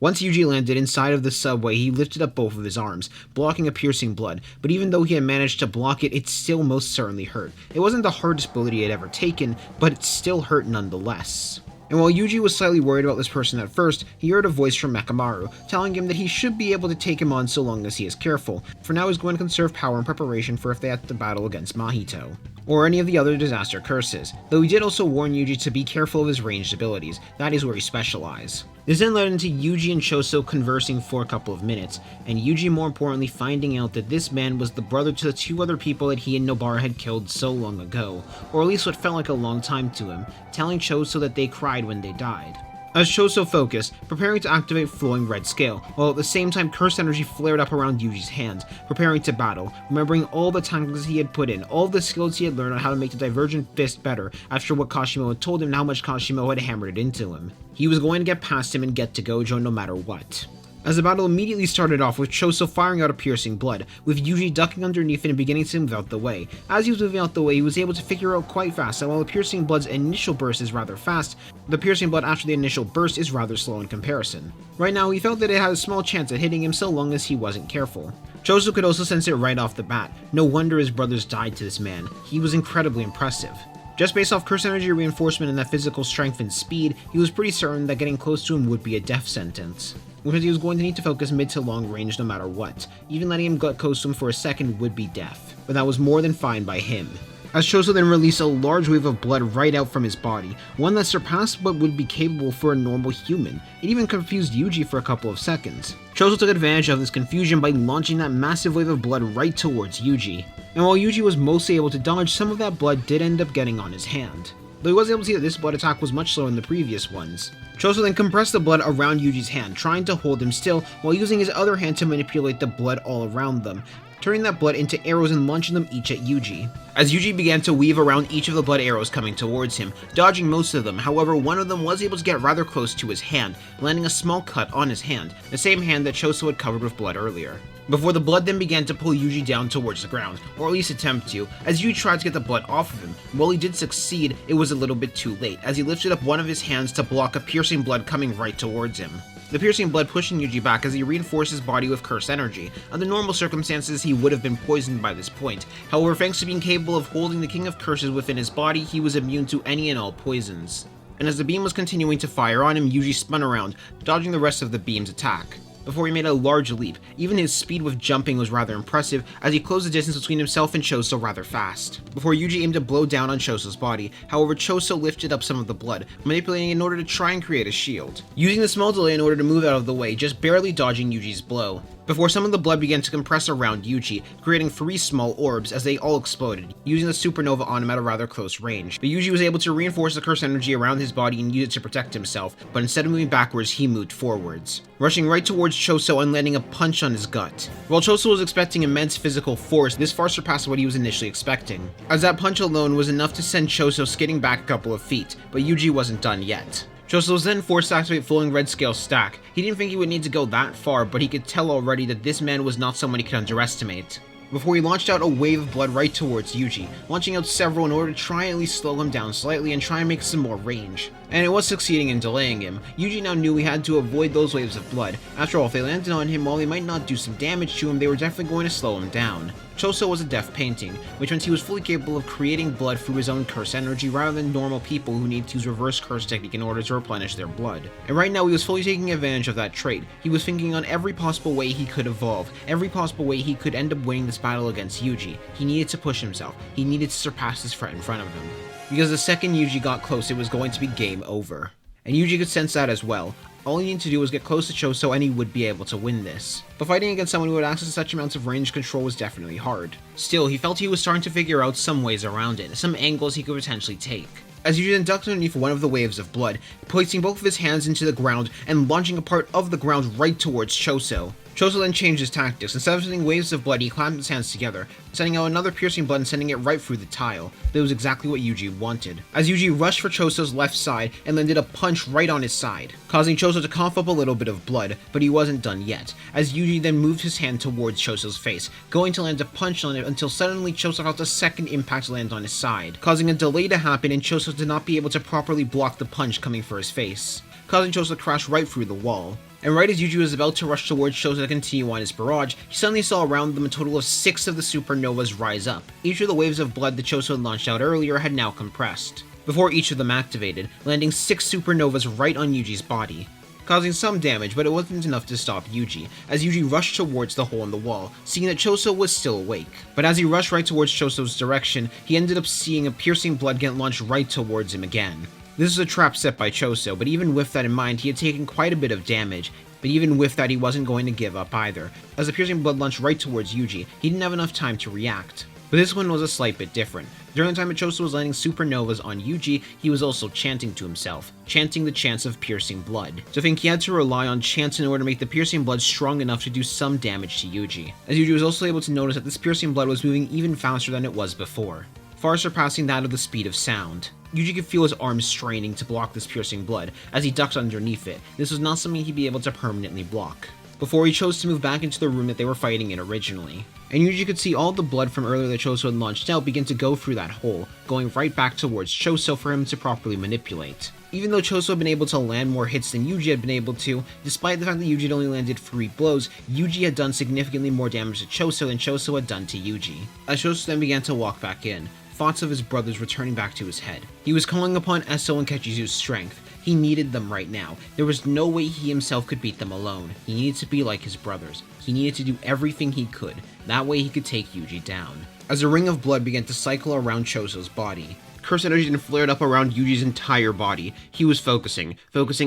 Once Yuji landed inside of the subway, he lifted up both of his arms, blocking a piercing blood, but even though he had managed to block it, it still most certainly hurt. It wasn't the hardest bullet he had ever taken, but it still hurt nonetheless. And while Yuji was slightly worried about this person at first, he heard a voice from Mekamaru, telling him that he should be able to take him on so long as he is careful. For now, he's going to conserve power in preparation for if they have to battle against Mahito, or any of the other disaster curses, though he did also warn Yuji to be careful of his ranged abilities. That is where he specializes. This then led into Yuji and Choso conversing for a couple of minutes, and Yuji more importantly finding out that this man was the brother to the two other people that he and Nobara had killed so long ago, or at least what felt like a long time to him, telling Choso that they cried when they died. As Choso focused, preparing to activate Flowing Red Scale, while at the same time curse energy flared up around Yuji's hands, preparing to battle, remembering all the tactics he had put in, all the skills he had learned on how to make the Divergent Fist better after what Kashimo had told him and how much Kashimo had hammered it into him. He was going to get past him and get to Gojo no matter what. As the battle immediately started off with Choso firing out a piercing blood, with Yuji ducking underneath it and beginning to move out the way. As he was moving out the way, he was able to figure out quite fast that while the piercing blood's initial burst is rather fast, the piercing blood after the initial burst is rather slow in comparison. Right now, he felt that it had a small chance at hitting him so long as he wasn't careful. Choso could also sense it right off the bat. No wonder his brothers died to this man. He was incredibly impressive. Just based off curse energy reinforcement and that physical strength and speed, he was pretty certain that getting close to him would be a death sentence, because he was going to need to focus mid to long range no matter what. Even letting him get close to him for a second would be death, but that was more than fine by him. As Choso then released a large wave of blood right out from his body, one that surpassed what would be capable for a normal human. It even confused Yuji for a couple of seconds. Choso took advantage of this confusion by launching that massive wave of blood right towards Yuji. And while Yuji was mostly able to dodge, some of that blood did end up getting on his hand, though he was able to see that this blood attack was much slower than the previous ones. Choso then compressed the blood around Yuji's hand, trying to hold him still while using his other hand to manipulate the blood all around them, turning that blood into arrows and launching them each at Yuji. As Yuji began to weave around each of the blood arrows coming towards him, dodging most of them, however one of them was able to get rather close to his hand, landing a small cut on his hand, the same hand that Choso had covered with blood earlier. Before the blood then began to pull Yuji down towards the ground, or at least attempt to, as Yuji tried to get the blood off of him. While he did succeed, it was a little bit too late, as he lifted up one of his hands to block a piercing blood coming right towards him. The piercing blood pushing Yuji back as he reinforced his body with curse energy. Under normal circumstances, he would have been poisoned by this point. However, thanks to being capable of holding the King of Curses within his body, he was immune to any and all poisons. And as the beam was continuing to fire on him, Yuji spun around, dodging the rest of the beam's attack, before he made a large leap. Even his speed with jumping was rather impressive, as he closed the distance between himself and Choso rather fast, before Yuji aimed to blow down on Choso's body. However, Choso lifted up some of the blood, manipulating it in order to try and create a shield, using the small delay in order to move out of the way, just barely dodging Yuji's blow, before some of the blood began to compress around Yuji, creating 3 small orbs as they all exploded, using the supernova on him at a rather close range. But Yuji was able to reinforce the curse energy around his body and use it to protect himself, but instead of moving backwards, he moved forwards, rushing right towards Choso and landing a punch on his gut. While Choso was expecting immense physical force, this far surpassed what he was initially expecting, as that punch alone was enough to send Choso skidding back a couple of feet, but Yuji wasn't done yet. Choso was then forced to activate Flowing Red Scale Stack. He didn't think he would need to go that far, but he could tell already that this man was not someone he could underestimate. before he launched out a wave of blood right towards Yuji, launching out several in order to try and at least slow him down slightly and try and make some more range. And it was succeeding in delaying him. Yuji now knew he had to avoid those waves of blood. After all, if they landed on him, while they might not do some damage to him, they were definitely going to slow him down. Choso was a deaf painting, which meant he was fully capable of creating blood through his own curse energy rather than normal people who need to use reverse curse technique in order to replenish their blood. And right now he was fully taking advantage of that trait. He was thinking on every possible way he could evolve, every possible way he could end up winning this battle against Yuji. He needed to push himself. He needed to surpass his threat in front of him. Because the second Yuji got close, it was going to be game over. And Yuji could sense that as well. All he needed to do was get close to Choso and he would be able to win this. But fighting against someone who had access to such amounts of range control was definitely hard. Still, he felt he was starting to figure out some ways around it, some angles he could potentially take. As Yuji then ducked underneath one of the waves of blood, placing both of his hands into the ground and launching a part of the ground right towards Choso. Choso then changed his tactics. Instead of sending waves of blood, he clamped his hands together, sending out another piercing blood and sending it right through the tile. That was exactly what Yuji wanted. As Yuji rushed for Choso's left side and landed a punch right on his side, causing Choso to cough up a little bit of blood, but he wasn't done yet, as Yuji then moved his hand towards Choso's face, going to land a punch on it until suddenly Choso felt a second impact land on his side, causing a delay to happen and Choso to not be able to properly block the punch coming for his face, causing Choso to crash right through the wall. And right as Yuji was about to rush towards Choso to continue on his barrage, he suddenly saw around them a total of 6 of the supernovas rise up. Each of the waves of blood that Choso had launched out earlier had now compressed, before each of them activated, landing 6 supernovas right on Yuji's body, causing some damage, but it wasn't enough to stop Yuji, as Yuji rushed towards the hole in the wall, seeing that Choso was still awake. But as he rushed right towards Choso's direction, he ended up seeing a piercing blood get launched right towards him again. This is a trap set by Choso, but even with that in mind, he had taken quite a bit of damage. But even with that, he wasn't going to give up either. As the piercing blood launched right towards Yuji, he didn't have enough time to react. But this one was a slight bit different. During the time that Choso was landing supernovas on Yuji, he was also chanting to himself, chanting the chants of piercing blood. So I think he had to rely on chants in order to make the piercing blood strong enough to do some damage to Yuji. As Yuji was also able to notice that this piercing blood was moving even faster than it was before, far surpassing that of the speed of sound. Yuji could feel his arms straining to block this piercing blood as he ducked underneath it. This was not something he'd be able to permanently block, before he chose to move back into the room that they were fighting in originally. And Yuji could see all the blood from earlier that Choso had launched out begin to go through that hole, going right back towards Choso for him to properly manipulate. Even though Choso had been able to land more hits than Yuji had been able to, despite the fact that Yuji had only landed 3 blows, Yuji had done significantly more damage to Choso than Choso had done to Yuji. As Choso then began to walk back in, thoughts of his brothers returning back to his head. He was calling upon Eso and Kechizu's strength. He needed them right now. There was no way he himself could beat them alone. He needed to be like his brothers. He needed to do everything he could. That way he could take Yuji down. As a ring of blood began to cycle around Choso's body, curse energy then flared up around Yuji's entire body. He was focusing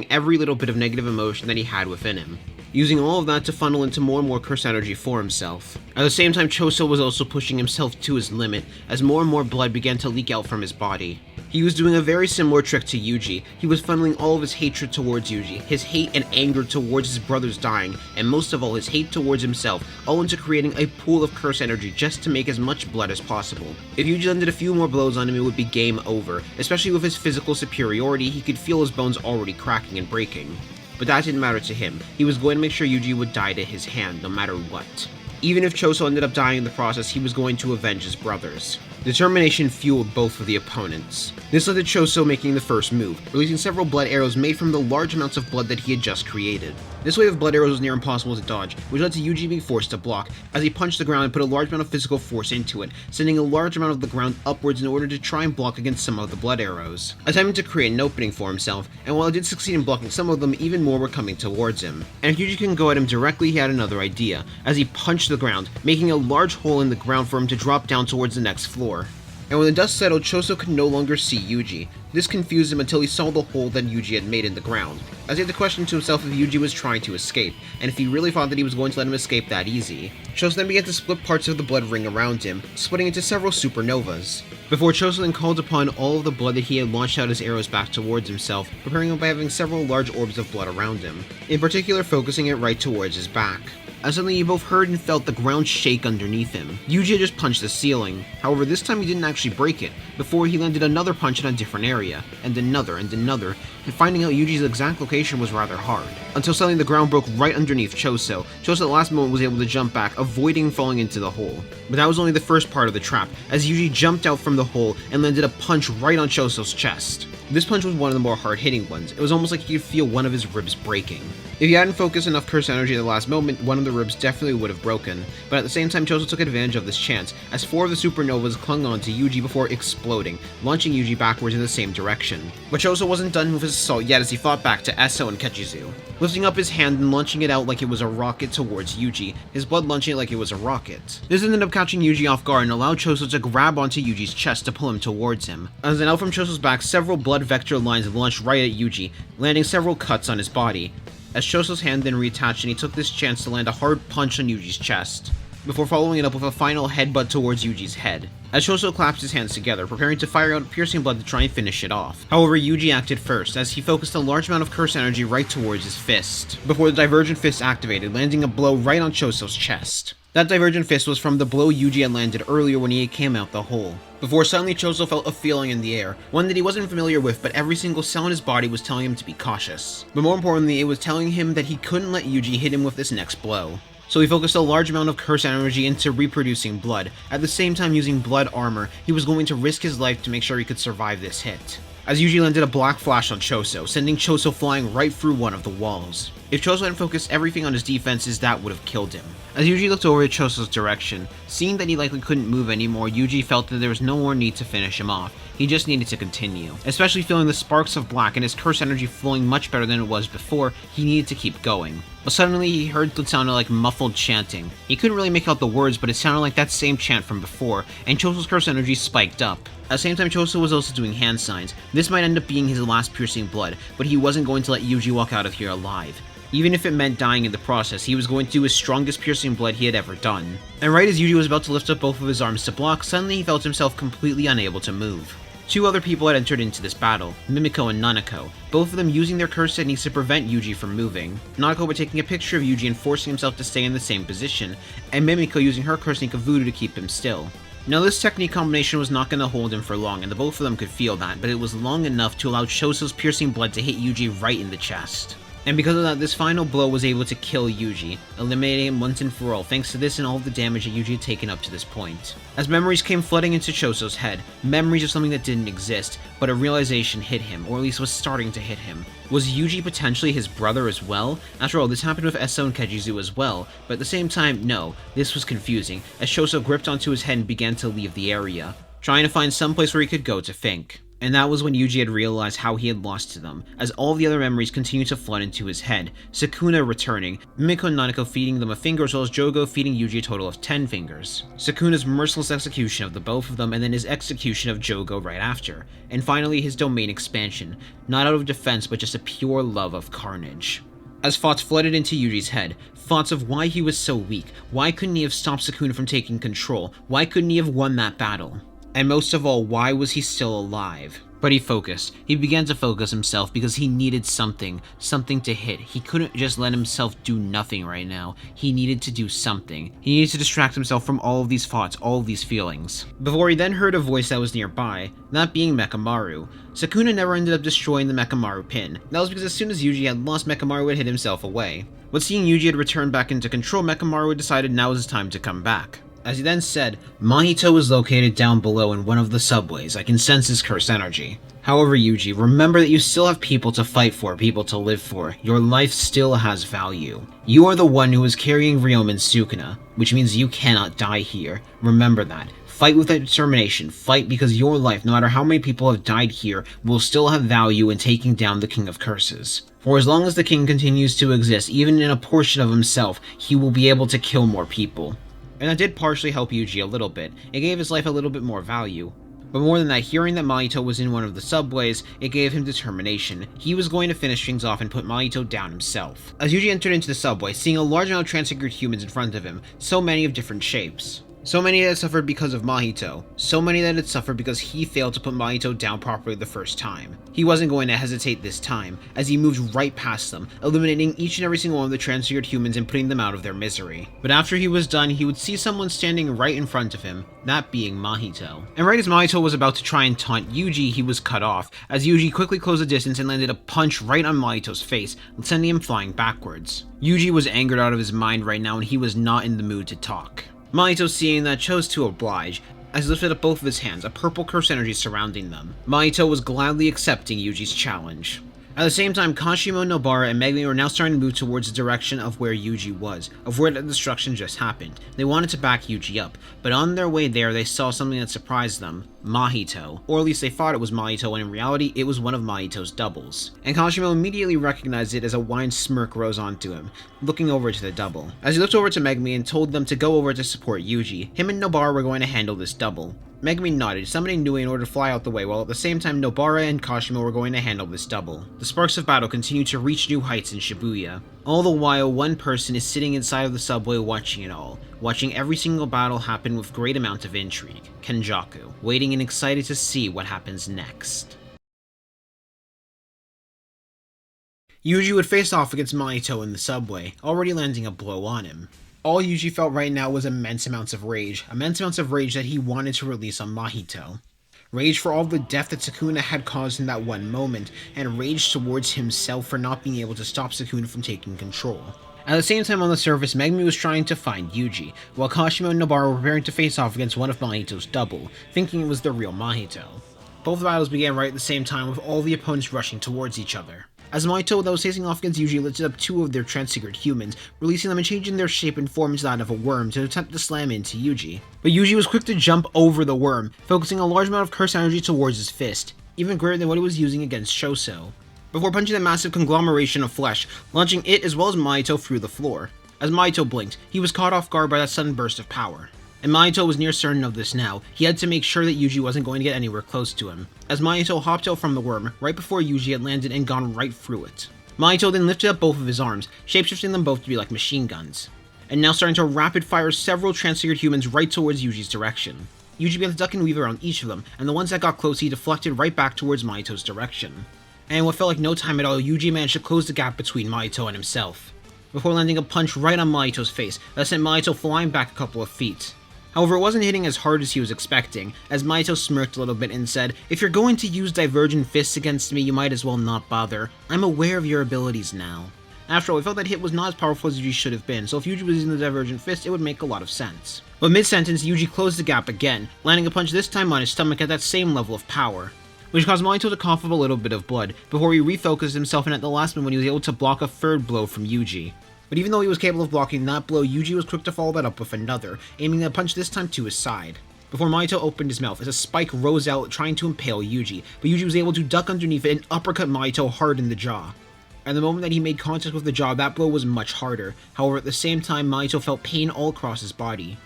every little bit of negative emotion that he had within him, using all of that to funnel into more and more curse energy for himself. At the same time, Choso was also pushing himself to his limit, as more and more blood began to leak out from his body. He was doing a very similar trick to Yuji. He was funneling all of his hatred towards Yuji, his hate and anger towards his brothers dying, and most of all his hate towards himself, all into creating a pool of curse energy just to make as much blood as possible. If Yuji landed a few more blows on him, it would be game over. Especially with his physical superiority, he could feel his bones already cracking and breaking. But that didn't matter to him. He was going to make sure Yuji would die to his hand, no matter what. Even if Choso ended up dying in the process, he was going to avenge his brothers. Determination fueled both of the opponents. This led to Choso making the first move, releasing several blood arrows made from the large amounts of blood that he had just created. This wave of blood arrows was near impossible to dodge, which led to Yuji being forced to block, as he punched the ground and put a large amount of physical force into it, sending a large amount of the ground upwards in order to try and block against some of the blood arrows, attempting to create an opening for himself, and while he did succeed in blocking some of them, even more were coming towards him. And if Yuji couldn't go at him directly, he had another idea, as he punched the ground, making a large hole in the ground for him to drop down towards the next floor. And when the dust settled, Choso could no longer see Yuji. This confused him until he saw the hole that Yuji had made in the ground, as he had to question to himself if Yuji was trying to escape, and if he really thought that he was going to let him escape that easy. Choso then began to split parts of the blood ring around him, splitting into several supernovas, before Choso then called upon all of the blood that he had launched out his arrows back towards himself, preparing him by having several large orbs of blood around him, in particular focusing it right towards his back. as suddenly you both heard and felt the ground shake underneath him. Yuji had just punched the ceiling. However, this time he didn't actually break it, before he landed another punch in a different area, and another, and finding out Yuji's exact location was rather hard. Until suddenly the ground broke right underneath Choso. Choso at the last moment was able to jump back, avoiding falling into the hole. But that was only the first part of the trap, as Yuji jumped out from the hole and landed a punch right on Choso's chest. This punch was one of the more hard-hitting ones. It was almost like you could feel one of his ribs breaking. If he hadn't focused enough curse energy at the last moment, one of the ribs definitely would have broken. But at the same time, Choso took advantage of this chance, as 4 of the supernovas clung on to Yuji before exploding, launching Yuji backwards in the same direction. But Choso wasn't done with his assault yet, as he fought back to Eso and Kechizu, lifting up his hand and launching it out like it was a rocket towards Yuji, his blood launching it like it was a rocket. This ended up catching Yuji off guard and allowed Choso to grab onto Yuji's chest to pull him towards him. As then out from Choso's back, several blood vector lines launched right at Yuji, landing several cuts on his body. As Choso's hand then reattached and he took this chance to land a hard punch on Yuji's chest, before following it up with a final headbutt towards Yuji's head. As Choso clasped his hands together, preparing to fire out piercing blood to try and finish it off. However, Yuji acted first, as he focused a large amount of curse energy right towards his fist, before the Divergent Fist activated, landing a blow right on Choso's chest. That Divergent Fist was from the blow Yuji had landed earlier when he came out the hole. Before suddenly Choso felt a feeling in the air, one that he wasn't familiar with, but every single cell in his body was telling him to be cautious. But more importantly, it was telling him that he couldn't let Yuji hit him with this next blow. So he focused a large amount of curse energy into reproducing blood. At the same time, using blood armor, he was going to risk his life to make sure he could survive this hit. As Yuji landed a black flash on Choso, sending Choso flying right through one of the walls. If Choso hadn't focused everything on his defenses, that would have killed him. As Yuji looked over at Choso's direction, seeing that he likely couldn't move anymore, Yuji felt that there was no more need to finish him off. He just needed to continue. Especially feeling the sparks of black and his curse energy flowing much better than it was before, he needed to keep going. But suddenly he heard what sounded like muffled chanting. He couldn't really make out the words, but it sounded like that same chant from before, and Choso's curse energy spiked up. At the same time, Choso was also doing hand signs. This might end up being his last piercing blood, but he wasn't going to let Yuji walk out of here alive. Even if it meant dying in the process, he was going to do his strongest piercing blood he had ever done. And right as Yuji was about to lift up both of his arms to block, suddenly he felt himself completely unable to move. 2 other people had entered into this battle, Mimiko and Nanako, both of them using their curse techniques to prevent Yuji from moving. Nanako by taking a picture of Yuji and forcing himself to stay in the same position, and Mimiko using her curse technique of voodoo to keep him still. Now this technique combination was not going to hold him for long, and the both of them could feel that, but it was long enough to allow Choso's piercing blood to hit Yuji right in the chest. And because of that, this final blow was able to kill Yuji, eliminating him once and for all thanks to this and all of the damage that Yuji had taken up to this point. As memories came flooding into Choso's head, memories of something that didn't exist, but a realization hit him, or at least was starting to hit him. Was Yuji potentially his brother as well? After all, this happened with Eso and Kechizu as well, but at the same time, no, this was confusing, as Choso gripped onto his head and began to leave the area, trying to find some place where he could go to think. And that was when Yuji had realized how he had lost to them, as all the other memories continued to flood into his head. Sukuna returning, Mimiko and Nanako feeding them a finger, as well as Jogo feeding Yuji a total of 10 fingers. Sukuna's merciless execution of the both of them, and then his execution of Jogo right after. And finally his domain expansion, not out of defense but just a pure love of carnage. As thoughts flooded into Yuji's head, thoughts of why he was so weak, why couldn't he have stopped Sukuna from taking control, why couldn't he have won that battle? And most of all, why was he still alive? But he focused. He began to focus himself because he needed something to hit. He couldn't just let himself do nothing right now. He needed to do something. He needed to distract himself from all of these thoughts, all of these feelings. Before he then heard a voice that was nearby, that being Mekamaru. Sukuna never ended up destroying the Mekamaru pin. That was because as soon as Yuji had lost, Mekamaru had hid himself away. But seeing Yuji had returned back into control, Mekamaru had decided now was his time to come back. As he then said, Mahito is located down below in one of the subways. I can sense his curse energy. However, Yuji, remember that you still have people to fight for, people to live for. Your life still has value. You are the one who is carrying Ryomen's Sukuna, which means you cannot die here. Remember that. Fight with determination. Fight because your life, no matter how many people have died here, will still have value in taking down the King of Curses. For as long as the King continues to exist, even in a portion of himself, he will be able to kill more people. And that did partially help Yuji a little bit. It gave his life a little bit more value. But more than that, hearing that Mahito was in one of the subways, it gave him determination. He was going to finish things off and put Mahito down himself. As Yuji entered into the subway, seeing a large amount of transfigured humans in front of him, so many of different shapes. So many that it suffered because of Mahito. So many that it suffered because he failed to put Mahito down properly the first time. He wasn't going to hesitate this time, as he moved right past them, eliminating each and every single one of the transfigured humans and putting them out of their misery. But after he was done, he would see someone standing right in front of him, that being Mahito. And right as Mahito was about to try and taunt Yuji, he was cut off, as Yuji quickly closed the distance and landed a punch right on Mahito's face, sending him flying backwards. Yuji was angered out of his mind right now, and he was not in the mood to talk. Mahito, seeing that, chose to oblige, as he lifted up both of his hands, a purple curse energy surrounding them. Mahito was gladly accepting Yuji's challenge. At the same time, Kashimo, Nobara, and Megumi were now starting to move towards the direction of where Yuji was, of where the destruction just happened. They wanted to back Yuji up, but on their way there, they saw something that surprised them. Mahito. Or at least they thought it was Mahito, when in reality, it was one of Mahito's doubles. And Kashimo immediately recognized it as a wide smirk rose onto him, looking over to the double. As he looked over to Megumi and told them to go over to support Yuji, him and Nobara were going to handle this double. Megumi nodded, summoning Nui in order to fly out the way, while at the same time Nobara and Kashimo were going to handle this double. The sparks of battle continued to reach new heights in Shibuya. All the while, one person is sitting inside of the subway watching it all, watching every single battle happen with great amount of intrigue, Kenjaku, waiting and excited to see what happens next. Yuji would face off against Mahito in the subway, already landing a blow on him. All Yuji felt right now was immense amounts of rage that he wanted to release on Mahito. Rage for all the death that Sukuna had caused in that one moment, and rage towards himself for not being able to stop Sukuna from taking control. At the same time on the surface, Megumi was trying to find Yuji, while Kashimo and Nobara were preparing to face off against one of Mahito's double, thinking it was the real Mahito. Both battles began right at the same time, with all the opponents rushing towards each other. As Mahito that was facing off against Yuji lifted up two of their transfigured humans, releasing them and changing their shape and form into that of a worm to attempt to slam into Yuji. But Yuji was quick to jump over the worm, focusing a large amount of curse energy towards his fist, even greater than what he was using against Shoso, before punching the massive conglomeration of flesh, launching it as well as Mahito through the floor. As Mahito blinked, he was caught off guard by that sudden burst of power. And Mahito was near certain of this now. He had to make sure that Yuji wasn't going to get anywhere close to him, as Mahito hopped out from the worm right before Yuji had landed and gone right through it. Mahito then lifted up both of his arms, shapeshifting them both to be like machine guns, and now starting to rapid fire several transfigured humans right towards Yuji's direction. Yuji began to duck and weave around each of them, and the ones that got close he deflected right back towards Mahito's direction. And what felt like no time at all, Yuji managed to close the gap between Mahito and himself, before landing a punch right on Mahito's face that sent Mahito flying back a couple of feet. However, it wasn't hitting as hard as he was expecting, as Mahito smirked a little bit and said, "If you're going to use divergent fists against me, you might as well not bother. I'm aware of your abilities now." After all, we felt that hit was not as powerful as Yuji should have been, so if Yuji was using the divergent fist, it would make a lot of sense. But mid-sentence, Yuji closed the gap again, landing a punch this time on his stomach at that same level of power, which caused Mahito to cough up a little bit of blood, before he refocused himself and at the last moment he was able to block a third blow from Yuji. But even though he was capable of blocking that blow, Yuji was quick to follow that up with another, aiming the punch this time to his side, before Mahito opened his mouth as a spike rose out trying to impale Yuji, but Yuji was able to duck underneath it and uppercut Mahito hard in the jaw. At the moment that he made contact with the jaw, that blow was much harder. However, at the same time, Mahito felt pain all across his body.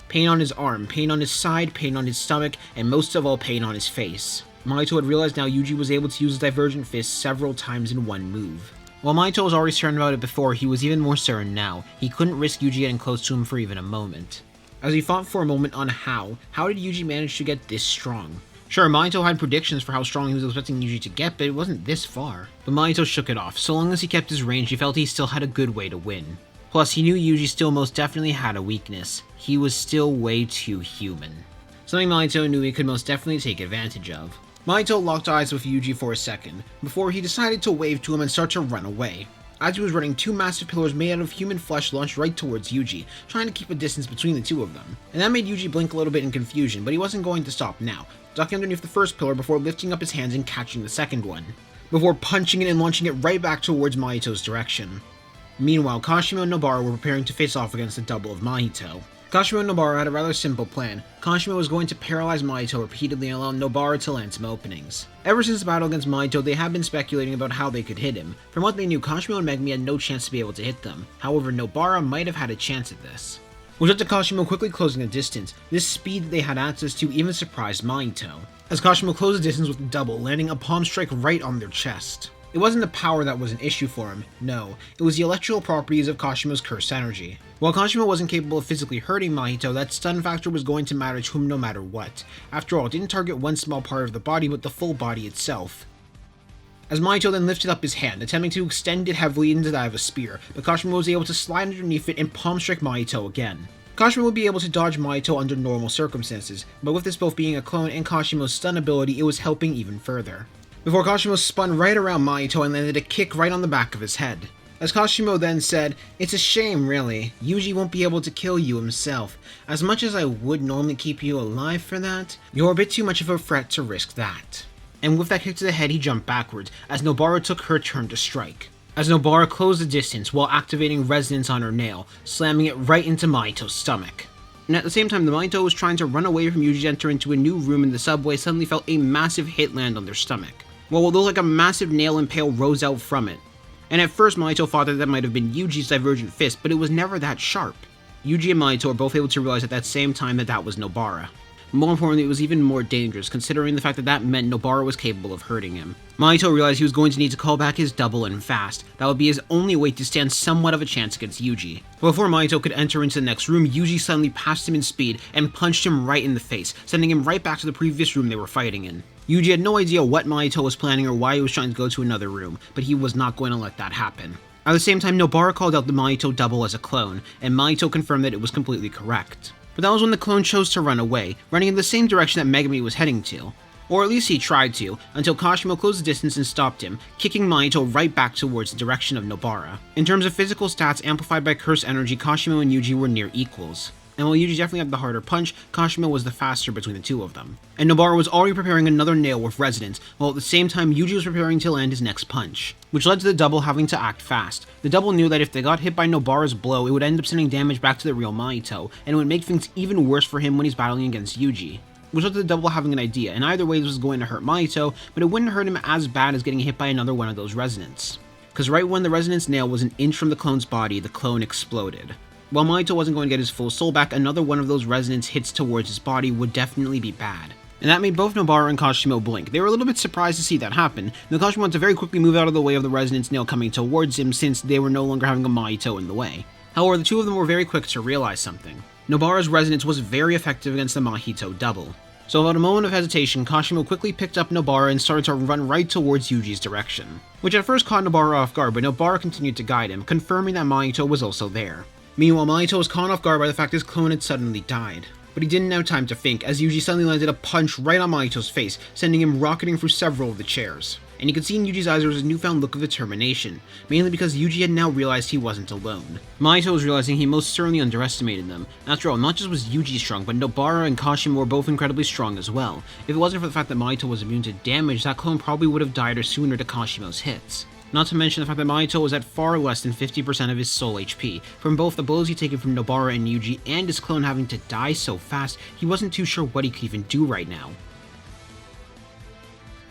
Pain on his arm, pain on his side, pain on his stomach, and most of all pain on his face. Mahito had realized now Yuji was able to use his divergent fist several times in one move. While Mahito was already certain about it before, he was even more certain now. He couldn't risk Yuji getting close to him for even a moment. As he thought for a moment on how did Yuji manage to get this strong? Sure, Mahito had predictions for how strong he was expecting Yuji to get, but it wasn't this far. But Mahito shook it off. So long as he kept his range, he felt he still had a good way to win. Plus, he knew Yuji still most definitely had a weakness. He was still way too human. Something Mahito knew he could most definitely take advantage of. Mahito locked eyes with Yuji for a second, before he decided to wave to him and start to run away. As he was running, two massive pillars made out of human flesh launched right towards Yuji, trying to keep a distance between the two of them. And that made Yuji blink a little bit in confusion, but he wasn't going to stop now, ducking underneath the first pillar before lifting up his hands and catching the second one, before punching it and launching it right back towards Mahito's direction. Meanwhile, Kashimo and Nobara were preparing to face off against the double of Mahito. Kashimo and Nobara had a rather simple plan. Kashimo was going to paralyze Mahito repeatedly and allow Nobara to land some openings. Ever since the battle against Mahito, they had been speculating about how they could hit him. From what they knew, Kashimo and Megumi had no chance to be able to hit them. However, Nobara might have had a chance at this, which led to Kashimo quickly closing the distance. This speed that they had access to even surprised Mahito, as Kashimo closed the distance with the double, landing a palm strike right on their chest. It wasn't the power that was an issue for him, no, it was the electrical properties of Kashimo's cursed energy. While Kashimo wasn't capable of physically hurting Mahito, that stun factor was going to matter to him no matter what. After all, it didn't target one small part of the body but the full body itself. As Mahito then lifted up his hand, attempting to extend it heavily into that of a spear, but Kashimo was able to slide underneath it and palm strike Mahito again. Kashimo would be able to dodge Mahito under normal circumstances, but with this both being a clone and Kashimo's stun ability, it was helping even further. Before Kashimo spun right around Mahito and landed a kick right on the back of his head. As Kashimo then said, "It's a shame really, Yuji won't be able to kill you himself. As much as I would normally keep you alive for that, you're a bit too much of a threat to risk that." And with that kick to the head, he jumped backwards, as Nobara took her turn to strike. As Nobara closed the distance while activating resonance on her nail, slamming it right into Mahito's stomach. And at the same time the Mahito was trying to run away from Yuji to enter into a new room in the subway suddenly felt a massive hit land on their stomach. Well, it looked like a massive nail impale rose out from it. And at first Mahito thought that might have been Yuji's divergent fist, but it was never that sharp. Yuji and Mahito were both able to realize at that same time that that was Nobara. More importantly, it was even more dangerous, considering the fact that that meant Nobara was capable of hurting him. Mahito realized he was going to need to call back his double and fast. That would be his only way to stand somewhat of a chance against Yuji. But before Mahito could enter into the next room, Yuji suddenly passed him in speed and punched him right in the face, sending him right back to the previous room they were fighting in. Yuji had no idea what Mahito was planning or why he was trying to go to another room, but he was not going to let that happen. At the same time, Nobara called out the Mahito double as a clone, and Mahito confirmed that it was completely correct. But that was when the clone chose to run away, running in the same direction that Megami was heading to. Or at least he tried to, until Kashimo closed the distance and stopped him, kicking Mahito right back towards the direction of Nobara. In terms of physical stats amplified by curse energy, Kashimo and Yuji were near equals. And while Yuji definitely had the harder punch, Kashimo was the faster between the two of them. And Nobara was already preparing another nail with resonance, while at the same time Yuji was preparing to land his next punch. Which led to the double having to act fast. The double knew that if they got hit by Nobara's blow, it would end up sending damage back to the real Mahito, and it would make things even worse for him when he's battling against Yuji. Which led to the double having an idea, and either way this was going to hurt Mahito, but it wouldn't hurt him as bad as getting hit by another one of those resonance. Cause right when the resonance nail was an inch from the clone's body, the clone exploded. While Mahito wasn't going to get his full soul back, another one of those resonance hits towards his body would definitely be bad. And that made both Nobara and Kashimo blink. They were a little bit surprised to see that happen, and Kashimo had to very quickly move out of the way of the resonance nail coming towards him since they were no longer having a Mahito in the way. However, the two of them were very quick to realize something. Nobara's resonance was very effective against the Mahito double. So without a moment of hesitation, Kashimo quickly picked up Nobara and started to run right towards Yuji's direction. Which at first caught Nobara off guard, but Nobara continued to guide him, confirming that Mahito was also there. Meanwhile, Mahito was caught off guard by the fact his clone had suddenly died. But he didn't have time to think, as Yuji suddenly landed a punch right on Mahito's face, sending him rocketing through several of the chairs. And you could see in Yuji's eyes there was a newfound look of determination, mainly because Yuji had now realized he wasn't alone. Mahito was realizing he most certainly underestimated them. After all, not just was Yuji strong, but Nobara and Kashimo were both incredibly strong as well. If it wasn't for the fact that Mahito was immune to damage, that clone probably would have died or sooner to Kashimo's hits. Not to mention the fact that Mahito was at far less than 50% of his soul HP. From both the blows he'd taken from Nobara and Yuji and his clone having to die so fast, he wasn't too sure what he could even do right now.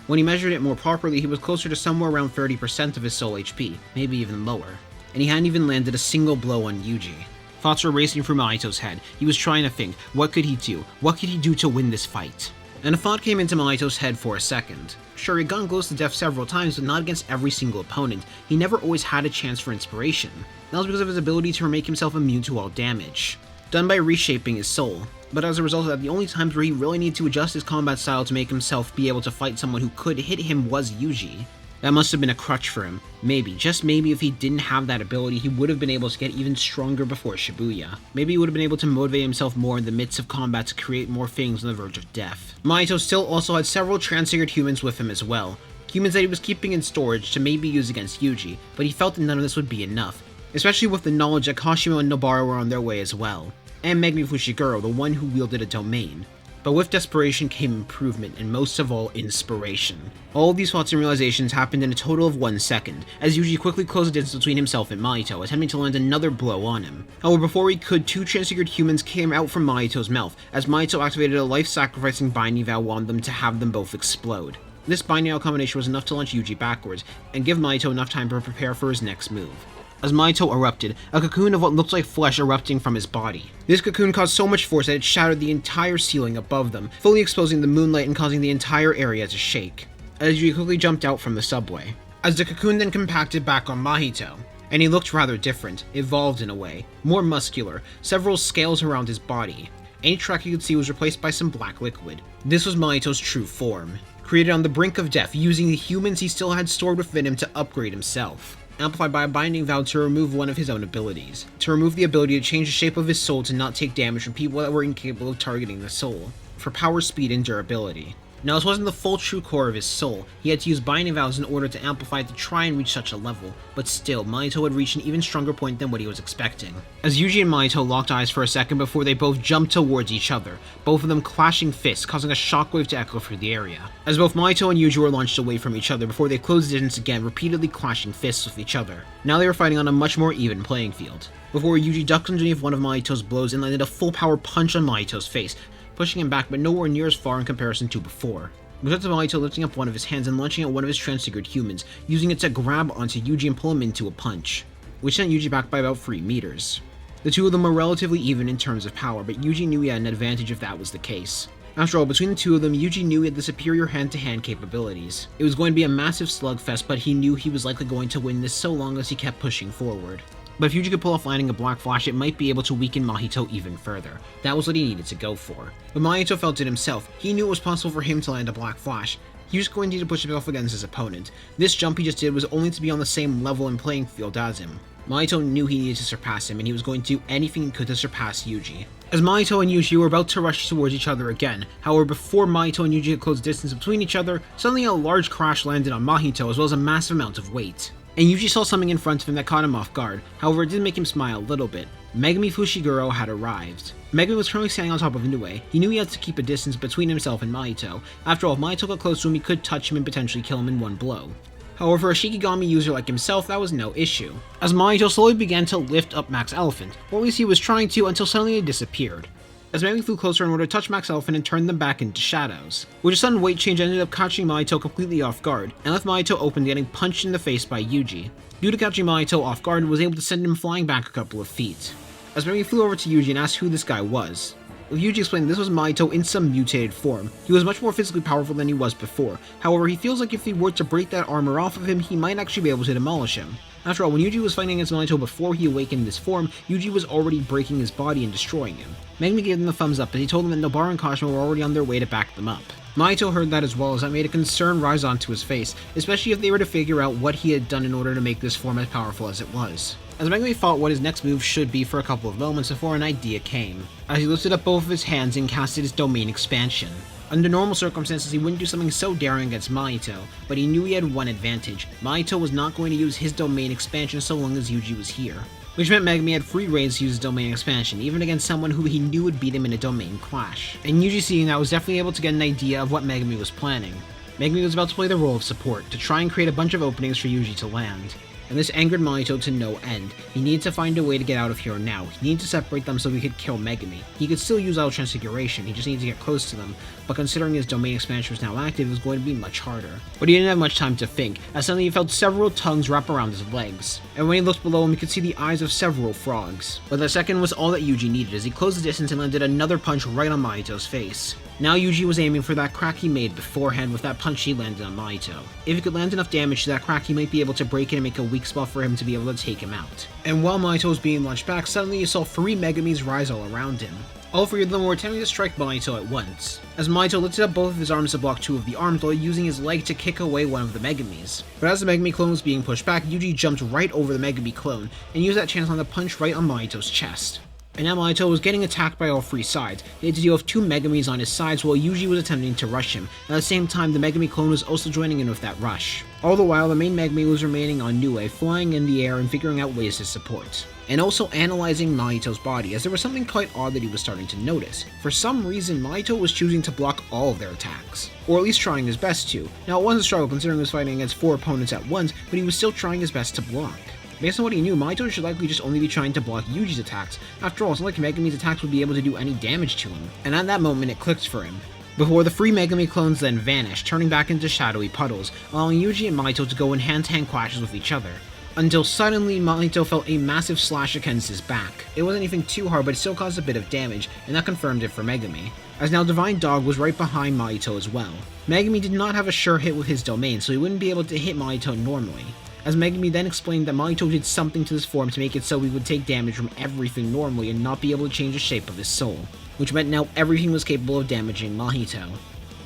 When he measured it more properly, he was closer to somewhere around 30% of his soul HP, maybe even lower. And he hadn't even landed a single blow on Yuji. Thoughts were racing through Mahito's head. He was trying to think, what could he do? What could he do to win this fight? And a thought came into Mahito's head for a second. Sure, he'd gotten close to death several times, but not against every single opponent. He never always had a chance for inspiration. That was because of his ability to make himself immune to all damage, done by reshaping his soul. But as a result of that, the only times where he really needed to adjust his combat style to make himself be able to fight someone who could hit him was Yuji. That must have been a crutch for him. Maybe, just maybe, if he didn't have that ability, he would have been able to get even stronger before Shibuya. Maybe he would have been able to motivate himself more in the midst of combat to create more things on the verge of death. Mahito still also had several transfigured humans with him as well. Humans that he was keeping in storage to maybe use against Yuji, but he felt that none of this would be enough. Especially with the knowledge that Kashimo and Nobara were on their way as well. And Megumi Fushiguro, the one who wielded a domain. But with desperation came improvement, and most of all, inspiration. All of these thoughts and realizations happened in a total of 1 second, as Yuji quickly closed the distance between himself and Mahito, attempting to land another blow on him. However, before he could, 2 transfigured humans came out from Mahito's mouth, as Mahito activated a life-sacrificing binding vow on them to have them both explode. This binding vow combination was enough to launch Yuji backwards, and give Mahito enough time to prepare for his next move. As Mahito erupted, a cocoon of what looked like flesh erupting from his body. This cocoon caused so much force that it shattered the entire ceiling above them, fully exposing the moonlight and causing the entire area to shake. As Yuji quickly jumped out from the subway. as the cocoon then compacted back on Mahito. And he looked rather different, evolved in a way, more muscular, several scales around his body. Any track you could see was replaced by some black liquid. This was Mahito's true form, created on the brink of death using the humans he still had stored within him to upgrade himself. Amplified by a binding vow to remove one of his own abilities, to remove the ability to change the shape of his soul to not take damage from people that were incapable of targeting the soul, for power, speed, and durability. Now this wasn't the full true core of his soul, he had to use binding vows in order to amplify it to try and reach such a level, but still, Mahito had reached an even stronger point than what he was expecting. As Yuji and Mahito locked eyes for a second before they both jumped towards each other, both of them clashing fists, causing a shockwave to echo through the area. As both Mahito and Yuji were launched away from each other before they closed distance again, repeatedly clashing fists with each other. Now they were fighting on a much more even playing field. Before Yuji ducked underneath one of Mahito's blows and landed a full power punch on Mahito's face, pushing him back but nowhere near as far in comparison to before. With Mahito lifting up one of his hands and launching at one of his transfigured humans, using it to grab onto Yuji and pull him into a punch, which sent Yuji back by about 3 meters. The two of them were relatively even in terms of power, but Yuji knew he had an advantage if that was the case. After all, between the two of them, Yuji knew he had the superior hand-to-hand capabilities. It was going to be a massive slugfest, but he knew he was likely going to win this so long as he kept pushing forward. But if Yuji could pull off landing a Black Flash, it might be able to weaken Mahito even further. That was what he needed to go for. But Mahito felt it himself. He knew it was possible for him to land a Black Flash. He was going to need to push himself against his opponent. This jump he just did was only to be on the same level and playing field as him. Mahito knew he needed to surpass him, and he was going to do anything he could to surpass Yuji. As Mahito and Yuji were about to rush towards each other again, however, before Mahito and Yuji had closed distance between each other, suddenly a large crash landed on Mahito as well as a massive amount of weight. And Yuji saw something in front of him that caught him off guard. However, it did make him smile a little bit. Megumi Fushiguro had arrived. Megumi was currently standing on top of Inoue. He knew he had to keep a distance between himself and Mahito. After all, if Mahito got close to him, he could touch him and potentially kill him in one blow. However, a Shikigami user like himself, that was no issue, as Mahito slowly began to lift up Max Elephant, or at least he was trying to until suddenly it disappeared. As Megumi flew closer in order to touch Max Elephant and turn them back into shadows, which a sudden weight change ended up catching Mahito completely off guard, and left Mahito open, getting punched in the face by Yuji. Due to catching Mahito off guard, was able to send him flying back a couple of feet. As Megumi flew over to Yuji and asked who this guy was. With Yuji explained this was Mahito in some mutated form. He was much more physically powerful than he was before. However, he feels like if he were to break that armor off of him, he might actually be able to demolish him. After all, when Yuji was fighting against Mahito before he awakened this form, Yuji was already breaking his body and destroying him. Megumi gave them the thumbs up, and he told them that Nobara and Kashimo were already on their way to back them up. Mahito heard that as well, as that made a concern rise onto his face, especially if they were to figure out what he had done in order to make this form as powerful as it was. As Megumi thought what his next move should be for a couple of moments before an idea came, as he lifted up both of his hands and casted his domain expansion. Under normal circumstances, he wouldn't do something so daring against Mahito, but he knew he had one advantage. Mahito was not going to use his domain expansion so long as Yuji was here, which meant Megumi had free reign to use his domain expansion, even against someone who he knew would beat him in a domain clash. And Yuji, seeing that, was definitely able to get an idea of what Megumi was planning. Megumi was about to play the role of support, to try and create a bunch of openings for Yuji to land. And this angered Mahito to no end. He needed to find a way to get out of here now. He needed to separate them so he could kill Megumi. He could still use Auto Transfiguration, he just needed to get close to them, but considering his domain expansion was now active, it was going to be much harder. But he didn't have much time to think, as suddenly he felt several tongues wrap around his legs. And when he looked below him, he could see the eyes of several frogs. But the second was all that Yuji needed, as he closed the distance and landed another punch right on Mahito's face. Now Yuji was aiming for that crack he made beforehand with that punch he landed on Mahito. If he could land enough damage to that crack, he might be able to break it and make a weak spot for him to be able to take him out. And while Mahito was being launched back, suddenly you saw 3 Megumis rise all around him. All 3 of them were attempting to strike Mahito at once, as Mahito lifted up both of his arms to block 2 of the arms while using his leg to kick away one of the Megumis. But as the Megumi clone was being pushed back, Yuji jumped right over the Megumi clone, and used that chance to land a punch right on Mahito's chest. And now Mahito was getting attacked by all 3 sides. He had to deal with 2 Megumis on his sides while Yuji was attempting to rush him, and at the same time the Megumi clone was also joining in with that rush. All the while, the main Megumi was remaining on Inoue, flying in the air and figuring out ways to support. And also analyzing Mahito's body, as there was something quite odd that he was starting to notice. For some reason, Mahito was choosing to block all of their attacks, or at least trying his best to. Now it wasn't a struggle considering he was fighting against 4 opponents at once, but he was still trying his best to block. Based on what he knew, Mahito should likely just only be trying to block Yuji's attacks. After all, it's not like Megumi's attacks would be able to do any damage to him. And at that moment, it clicked for him. Before the 3 Megumi clones then vanished, turning back into shadowy puddles, allowing Yuji and Mahito to go in hand-to-hand clashes with each other. Until suddenly, Mahito felt a massive slash against his back. It wasn't anything too hard, but it still caused a bit of damage, and that confirmed it for Megumi. as now Divine Dog was right behind Mahito as well. Megumi did not have a sure hit with his domain, so he wouldn't be able to hit Mahito normally, as Megumi then explained that Mahito did something to this form to make it so he would take damage from everything normally and not be able to change the shape of his soul, which meant now everything was capable of damaging Mahito.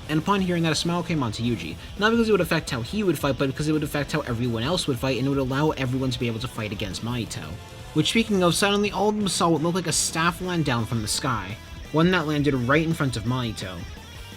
And upon hearing that, a smile came onto Yuji, not because it would affect how he would fight, but because it would affect how everyone else would fight, and it would allow everyone to be able to fight against Mahito. Which, speaking of, suddenly all of them saw what looked like a staff land down from the sky, one that landed right in front of Mahito,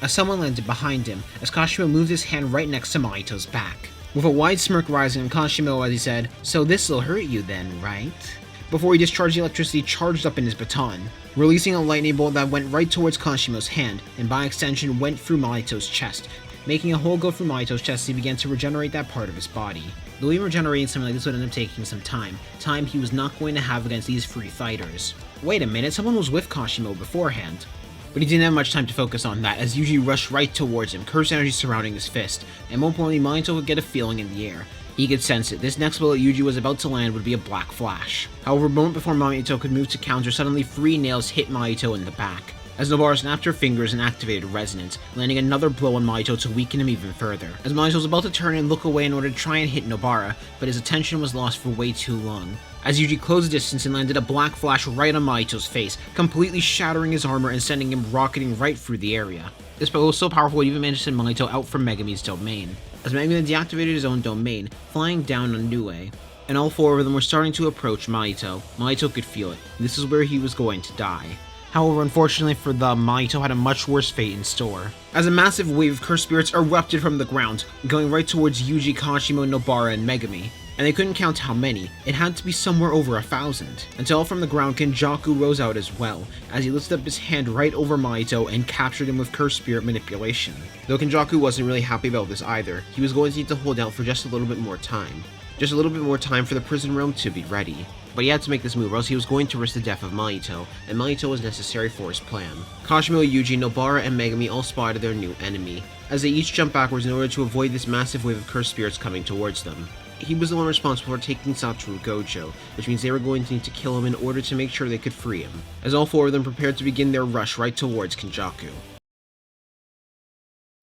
as someone landed behind him, as Kashimo moved his hand right next to Mahito's back, with a wide smirk rising on Kashimo as he said, "So this'll hurt you then, right?" Before he discharged the electricity charged up in his baton, releasing a lightning bolt that went right towards Kashimo's hand, and by extension went through Mahito's chest, making a hole go through Mahito's chest as he began to regenerate that part of his body. Though even regenerating something like this would end up taking some time he was not going to have against these three fighters. Wait a minute, someone was with Kashimo beforehand. But he didn't have much time to focus on that, as Yuji rushed right towards him, curse energy surrounding his fist, and more importantly, Mahito could get a feeling in the air. He could sense it. This next bullet Yuji was about to land would be a black flash. However, a moment before Mahito could move to counter, suddenly 3 nails hit Mahito in the back, as Nobara snapped her fingers and activated Resonance, landing another blow on Mahito to weaken him even further, as Mahito was about to turn and look away in order to try and hit Nobara, but his attention was lost for way too long, as Yuji closed distance and landed a black flash right on Mahito's face, completely shattering his armor and sending him rocketing right through the area. This blow was so powerful it even managed to send Mahito out from Megumi's domain, as Megumi then deactivated his own domain, flying down on Nue, and all 4 of them were starting to approach Mahito. Mahito could feel it. This is where he was going to die. However, unfortunately for them, Mahito had a much worse fate in store, as a massive wave of cursed spirits erupted from the ground, going right towards Yuji, Kashimo, Nobara, and Megumi. And they couldn't count how many. It had to be somewhere over 1,000. Until from the ground, Kenjaku rose out as well, as he lifted up his hand right over Mahito and captured him with cursed spirit manipulation. Though Kenjaku wasn't really happy about this either, he was going to need to hold out for just a little bit more time. Just a little bit more time for the prison realm to be ready. But he had to make this move or else he was going to risk the death of Mahito, and Mahito was necessary for his plan. Kashimo, Yuji, Nobara, and Megumi all spotted their new enemy, as they each jumped backwards in order to avoid this massive wave of cursed spirits coming towards them. He was the one responsible for taking Satoru Gojo, which means they were going to need to kill him in order to make sure they could free him, as all 4 of them prepared to begin their rush right towards Kenjaku.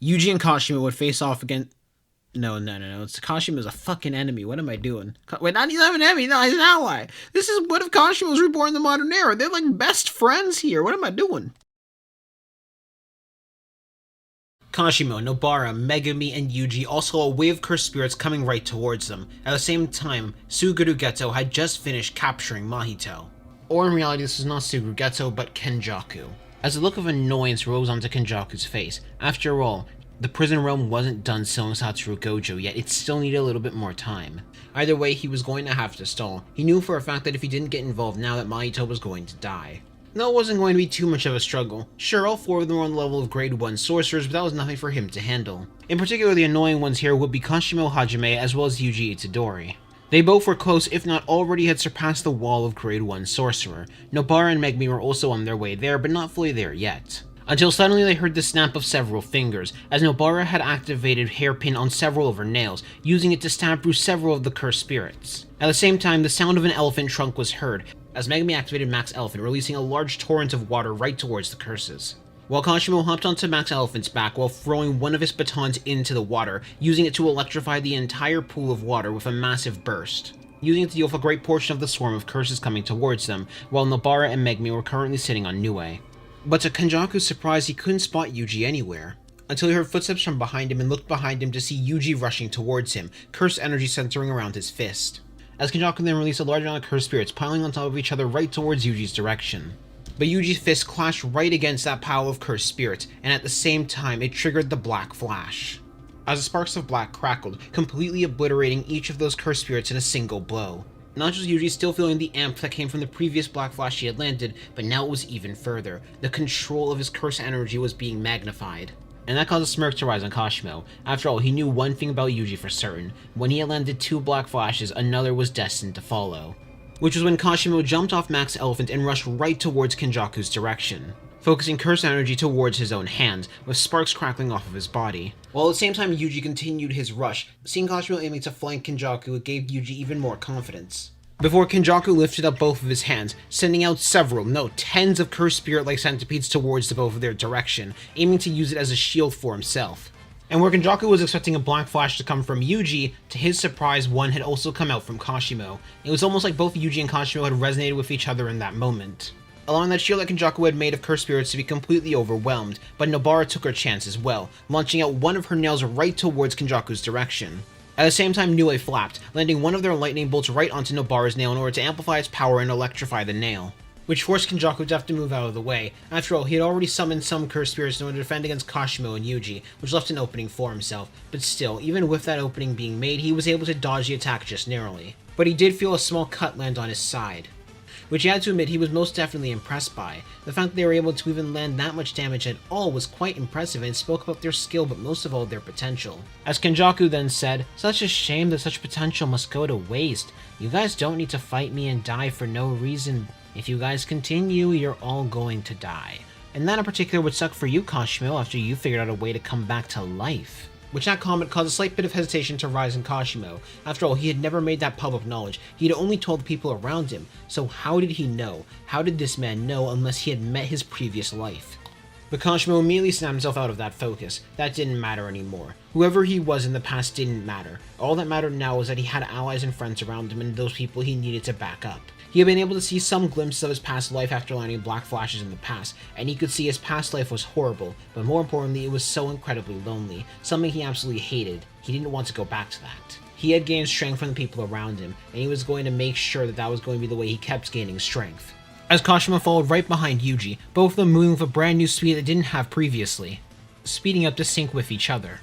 Yuji and Kashimo would face off again. No, it's Kashima's a fucking enemy. What am I doing? Wait, not he's not an enemy, no, he's an ally. This is what if Kashimo was reborn in the modern era? They're like best friends here. What am I doing? Kashimo, Nobara, Megumi, and Yuji all saw a wave of cursed spirits coming right towards them. At the same time, Suguru Geto had just finished capturing Mahito. Or in reality, this was not Suguru Geto, but Kenjaku, as a look of annoyance rose onto Kenjaku's face. After all, the prison realm wasn't done selling Satoru Gojo yet, it still needed a little bit more time. Either way, he was going to have to stall. He knew for a fact that if he didn't get involved now that Mahito was going to die. No, it wasn't going to be too much of a struggle. Sure, all 4 of them were on the level of grade 1 sorcerers, but that was nothing for him to handle. In particular, the annoying ones here would be Kashimo Hajime as well as Yuji Itadori. They both were close, if not already had surpassed the wall of grade 1 sorcerer. Nobara and Megumi were also on their way there, but not fully there yet. Until suddenly they heard the snap of several fingers, as Nobara had activated Hairpin on several of her nails, using it to stab through several of the cursed spirits. At the same time, the sound of an elephant trunk was heard, as Megumi activated Max Elephant, releasing a large torrent of water right towards the curses. While Kashimo hopped onto Max Elephant's back while throwing one of his batons into the water, using it to electrify the entire pool of water with a massive burst, using it to deal with a great portion of the swarm of curses coming towards them, while Nobara and Megumi were currently sitting on Nue. But to Kenjaku's surprise, he couldn't spot Yuji anywhere, until he heard footsteps from behind him and looked behind him to see Yuji rushing towards him, cursed energy centering around his fist. As Kenjaku then released a large amount of cursed spirits piling on top of each other right towards Yuji's direction. But Yuji's fist clashed right against that pile of cursed spirits, and at the same time it triggered the black flash, as the sparks of black crackled, completely obliterating each of those cursed spirits in a single blow. Not just Yuji still feeling the amp that came from the previous black flash he had landed, but now it was even further. The control of his curse energy was being magnified. And that caused a smirk to rise on Kashimo. After all, he knew one thing about Yuji for certain. When he had landed 2 black flashes, another was destined to follow. Which was when Kashimo jumped off Max Elephant and rushed right towards Kenjaku's direction, focusing curse energy towards his own hands, with sparks crackling off of his body. While at the same time Yuji continued his rush, seeing Kashimo aiming to flank Kenjaku gave Yuji even more confidence. before Kenjaku lifted up both of his hands, sending out several, no, tens of cursed spirit-like centipedes towards both of their direction, aiming to use it as a shield for himself. And where Kenjaku was expecting a black flash to come from Yuji, to his surprise, one had also come out from Kashimo. It was almost like both Yuji and Kashimo had resonated with each other in that moment, allowing that shield that Kenjaku had made of cursed spirits to be completely overwhelmed, but Nobara took her chance as well, launching out one of her nails right towards Kenjaku's direction. At the same time, Nue flapped, landing one of their lightning bolts right onto Nobara's nail in order to amplify its power and electrify the nail, which forced Kenjaku to have to move out of the way. After all, he had already summoned some cursed spirits in order to defend against Kashimo and Yuji, which left an opening for himself, but still, even with that opening being made, he was able to dodge the attack just narrowly. But he did feel a small cut land on his side, which he had to admit he was most definitely impressed by. The fact that they were able to even land that much damage at all was quite impressive and spoke about their skill, but most of all their potential. As Kenjaku then said, "Such a shame that such potential must go to waste. You guys don't need to fight me and die for no reason. If you guys continue, you're all going to die. And that in particular would suck for you, Kashimo, after you figured out a way to come back to life." Which that comment caused a slight bit of hesitation to rise in Kashimo. After all, he had never made that public knowledge. He had only told the people around him. So how did he know? How did this man know unless he had met his previous life? But Kashimo immediately snapped himself out of that focus. That didn't matter anymore. Whoever he was in the past didn't matter. All that mattered now was that he had allies and friends around him and those people he needed to back up. He had been able to see some glimpses of his past life after landing black flashes in the past, and he could see his past life was horrible, but more importantly, it was so incredibly lonely, something he absolutely hated. He didn't want to go back to that. He had gained strength from the people around him, and he was going to make sure that that was going to be the way he kept gaining strength. As Kashimo followed right behind Yuji, both of them moving with a brand new speed they didn't have previously, speeding up to sync with each other.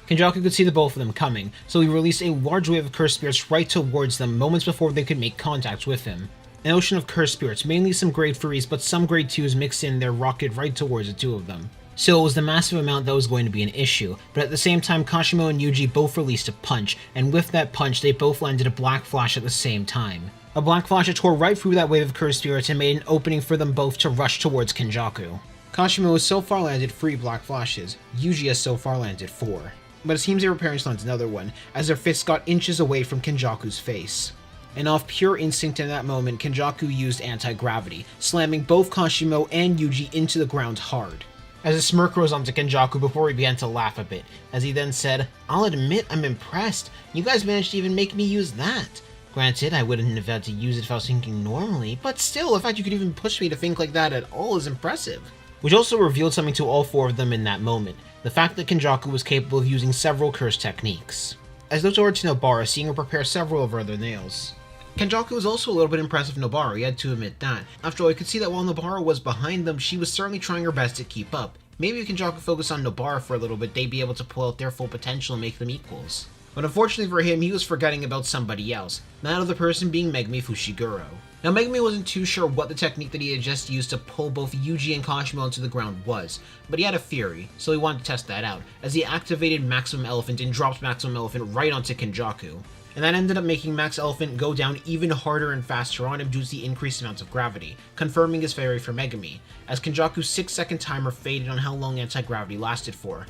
Kenjaku could see the both of them coming, so he released a large wave of cursed spirits right towards them moments before they could make contact with him. An ocean of cursed spirits, mainly some grade 3s but some grade 2s mixed in there, rocketed right towards the two of them. So it was the massive amount that was going to be an issue, but at the same time Kashimo and Yuji both released a punch, and with that punch they both landed a black flash at the same time. A black flash that tore right through that wave of cursed spirits and made an opening for them both to rush towards Kenjaku. Kashimo has so far landed 3 black flashes, Yuji has so far landed 4. But it seems they were preparing to land another one, as their fists got inches away from Kenjaku's face. And off pure instinct in that moment, Kenjaku used anti-gravity, slamming both Kashimo and Yuji into the ground hard. As a smirk rose onto Kenjaku before he began to laugh a bit, as he then said, "I'll admit I'm impressed. You guys managed to even make me use that. Granted, I wouldn't have had to use it if I was thinking normally, but still, the fact you could even push me to think like that at all is impressive." Which also revealed something to all 4 of them in that moment, the fact that Kenjaku was capable of using several curse techniques. As looked over to Nobara, seeing her prepare several of her other nails. Kenjaku was also a little bit impressed with Nobara, he had to admit that. After all, he could see that while Nobara was behind them, she was certainly trying her best to keep up. Maybe if Kenjaku focused on Nobara for a little bit, they'd be able to pull out their full potential and make them equals. But unfortunately for him, he was forgetting about somebody else, that other person being Megumi Fushiguro. Now Megumi wasn't too sure what the technique that he had just used to pull both Yuji and Kashimo onto the ground was, but he had a theory, so he wanted to test that out, as he activated Maximum Elephant and dropped Maximum Elephant right onto Kenjaku. And that ended up making Max Elephant go down even harder and faster on him due to the increased amounts of gravity, confirming his theory for Megumi, as Kenjaku's 6-second timer faded on how long anti-gravity lasted for.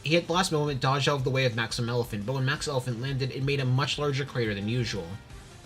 He at the last moment dodged out of the way of Maximum Elephant, but when Max Elephant landed, it made a much larger crater than usual.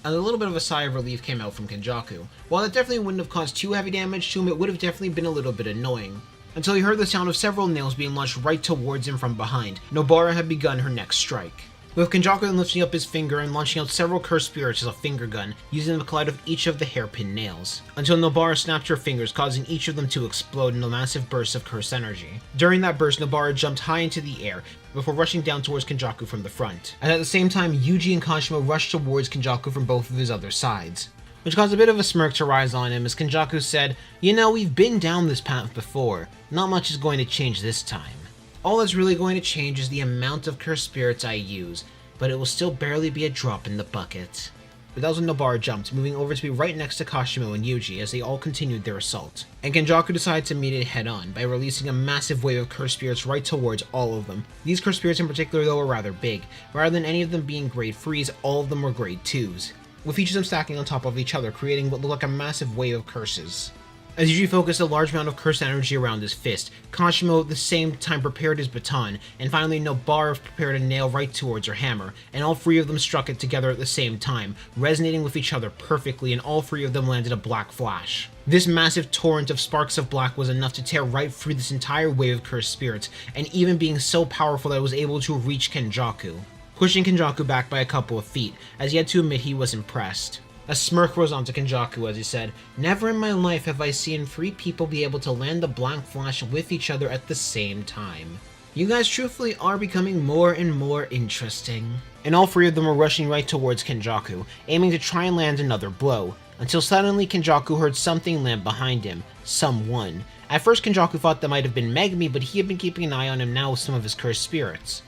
And a little bit of a sigh of relief came out from Kenjaku. While it definitely wouldn't have caused too heavy damage to him, it would have definitely been a little bit annoying. Until he heard the sound of several nails being launched right towards him from behind. Nobara had begun her next strike, with Kenjaku then lifting up his finger and launching out several cursed spirits as a finger gun, using the collide of each of the hairpin nails, until Nobara snapped her fingers, causing each of them to explode in a massive burst of cursed energy. During that burst, Nobara jumped high into the air, before rushing down towards Kenjaku from the front. And at the same time, Yuji and Kashimo rushed towards Kenjaku from both of his other sides, which caused a bit of a smirk to rise on him as Kenjaku said, "You know, we've been down this path before. Not much is going to change this time. All that's really going to change is the amount of cursed spirits I use, but it will still barely be a drop in the bucket." But that was when Nobara jumped, moving over to be right next to Kashimo and Yuji as they all continued their assault. And Kenjaku decided to meet it head on by releasing a massive wave of cursed spirits right towards all of them. These cursed spirits in particular though were rather big. Rather than any of them being grade 3s, all of them were grade 2s, with each of them stacking on top of each other, creating what looked like a massive wave of curses. As Yuji focused a large amount of cursed energy around his fist, Kashimo at the same time prepared his baton, and finally Nobara prepared a nail right towards her hammer, and all three of them struck it together at the same time, resonating with each other perfectly, and all three of them landed a black flash. This massive torrent of sparks of black was enough to tear right through this entire wave of cursed spirits, and even being so powerful that it was able to reach Kenjaku, pushing Kenjaku back by a couple of feet, as he had to admit he was impressed. A smirk rose onto Kenjaku as he said, "Never in my life have I seen 3 people be able to land a black flash with each other at the same time. You guys truthfully are becoming more and more interesting." And all 3 of them were rushing right towards Kenjaku, aiming to try and land another blow, until suddenly Kenjaku heard something land behind him. Someone. At first Kenjaku thought that might have been Megumi, but he had been keeping an eye on him now with some of his cursed spirits.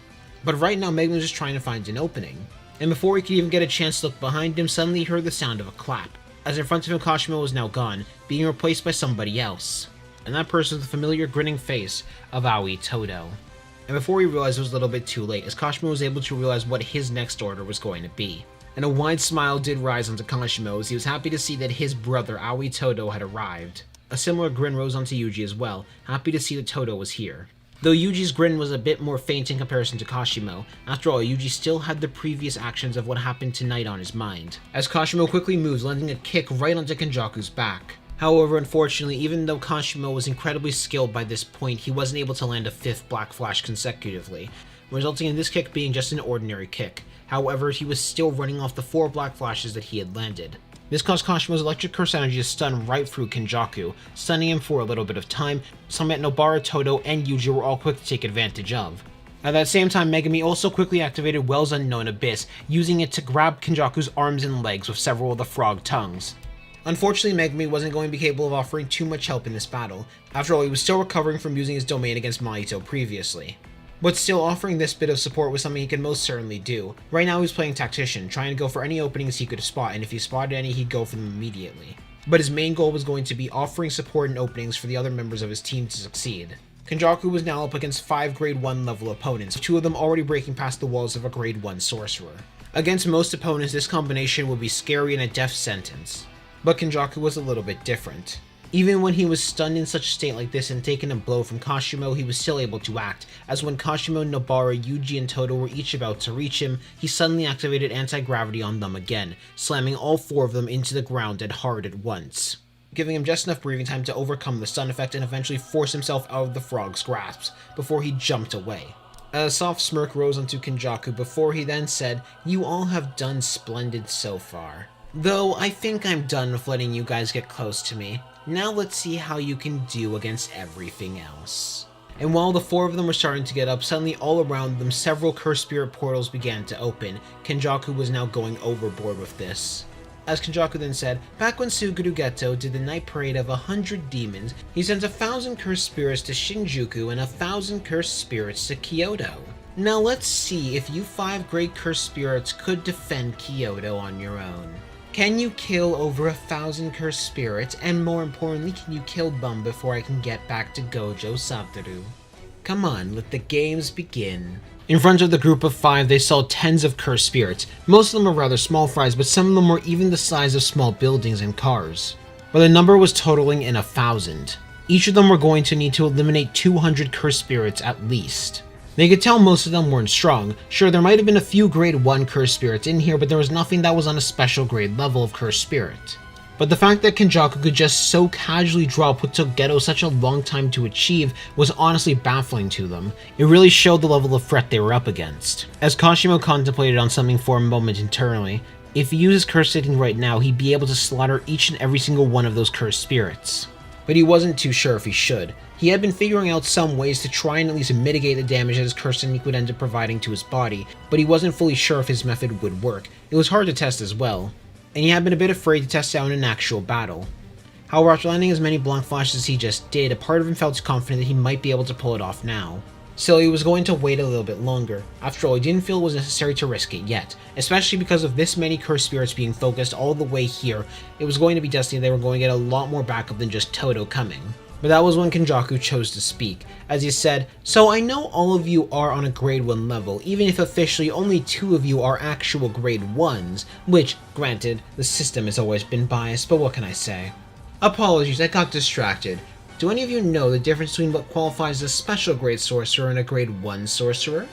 But right now Megumi was just trying to find an opening. And before he could even get a chance to look behind him, suddenly he heard the sound of a clap, as in front of him Kashimo was now gone, being replaced by somebody else. And that person was the familiar grinning face of Aoi Todo. And before he realized it was a little bit too late, as Kashimo was able to realize what his next order was going to be. And a wide smile did rise onto Kashimo as he was happy to see that his brother Aoi Todo had arrived. A similar grin rose onto Yuji as well, happy to see that Todo was here. Though Yuji's grin was a bit more faint in comparison to Kashimo, after all, Yuji still had the previous actions of what happened tonight on his mind, as Kashimo quickly moves, landing a kick right onto Kenjaku's back. However, unfortunately, even though Kashimo was incredibly skilled by this point, he wasn't able to land a 5th black flash consecutively, resulting in this kick being just an ordinary kick. However, he was still running off the 4 black flashes that he had landed. This caused Kashimo's electric curse energy to stun right through Kenjaku, stunning him for a little bit of time, something that Nobara, Todo, and Yuji were all quick to take advantage of. At that same time, Megumi also quickly activated Well's Unknown Abyss, using it to grab Kenjaku's arms and legs with several of the frog tongues. Unfortunately, Megumi wasn't going to be capable of offering too much help in this battle. After all, he was still recovering from using his domain against Mahito previously. But still, offering this bit of support was something he could most certainly do. Right now he was playing Tactician, trying to go for any openings he could spot, and if he spotted any, he'd go for them immediately. But his main goal was going to be offering support and openings for the other members of his team to succeed. Kenjaku was now up against 5 grade 1 level opponents, 2 of them already breaking past the walls of a grade 1 sorcerer. Against most opponents, this combination would be scary and a death sentence. But Kenjaku was a little bit different. Even when he was stunned in such a state like this and taken a blow from Kashimo, he was still able to act, as when Kashimo, Nobara, Yuji, and Todo were each about to reach him, he suddenly activated anti-gravity on them again, slamming all 4 of them into the ground dead hard at once, giving him just enough breathing time to overcome the stun effect and eventually force himself out of the frog's grasp, before he jumped away. A soft smirk rose onto Kenjaku before he then said, "You all have done splendid so far. Though I think I'm done with letting you guys get close to me. Now let's see how you can do against everything else." And while the 4 of them were starting to get up, suddenly all around them several cursed spirit portals began to open. Kenjaku was now going overboard with this. As Kenjaku then said, "Back when Suguru Geto did the night parade of 100 demons, he sent 1,000 cursed spirits to Shinjuku and 1,000 cursed spirits to Kyoto. Now let's see if you 5 great cursed spirits could defend Kyoto on your own. Can you kill over 1,000 cursed spirits, and more importantly, can you kill Bum before I can get back to Gojo Satoru? Come on, let the games begin." In front of the group of 5, they saw tens of cursed spirits. Most of them were rather small fries, but some of them were even the size of small buildings and cars. But the number was totaling in 1,000. Each of them were going to need to eliminate 200 cursed spirits at least. They could tell most of them weren't strong. Sure, there might have been a few grade 1 cursed spirits in here, but there was nothing that was on a special grade level of cursed spirit. But the fact that Kenjaku could just so casually drop what took Geto such a long time to achieve was honestly baffling to them. It really showed the level of threat they were up against. As Kashimo contemplated on something for a moment internally, if he uses curse hitting right now, he'd be able to slaughter each and every single one of those cursed spirits. But he wasn't too sure if he should. He had been figuring out some ways to try and at least mitigate the damage that his curse technique would end up providing to his body, but he wasn't fully sure if his method would work. It was hard to test as well, and he had been a bit afraid to test out in an actual battle. However, after landing as many blank flashes as he just did, a part of him felt confident that he might be able to pull it off now. Still, he was going to wait a little bit longer. After all, he didn't feel it was necessary to risk it yet, especially because of this many cursed spirits being focused all the way here. It was going to be destined they were going to get a lot more backup than just Todo coming. But that was when Kenjaku chose to speak, as he said, "So I know all of you are on a grade 1 level, even if officially only 2 of you are actual grade 1s, which, granted, the system has always been biased, but what can I say? Apologies, I got distracted. Do any of you know the difference between what qualifies as a special grade sorcerer and a grade 1 sorcerer?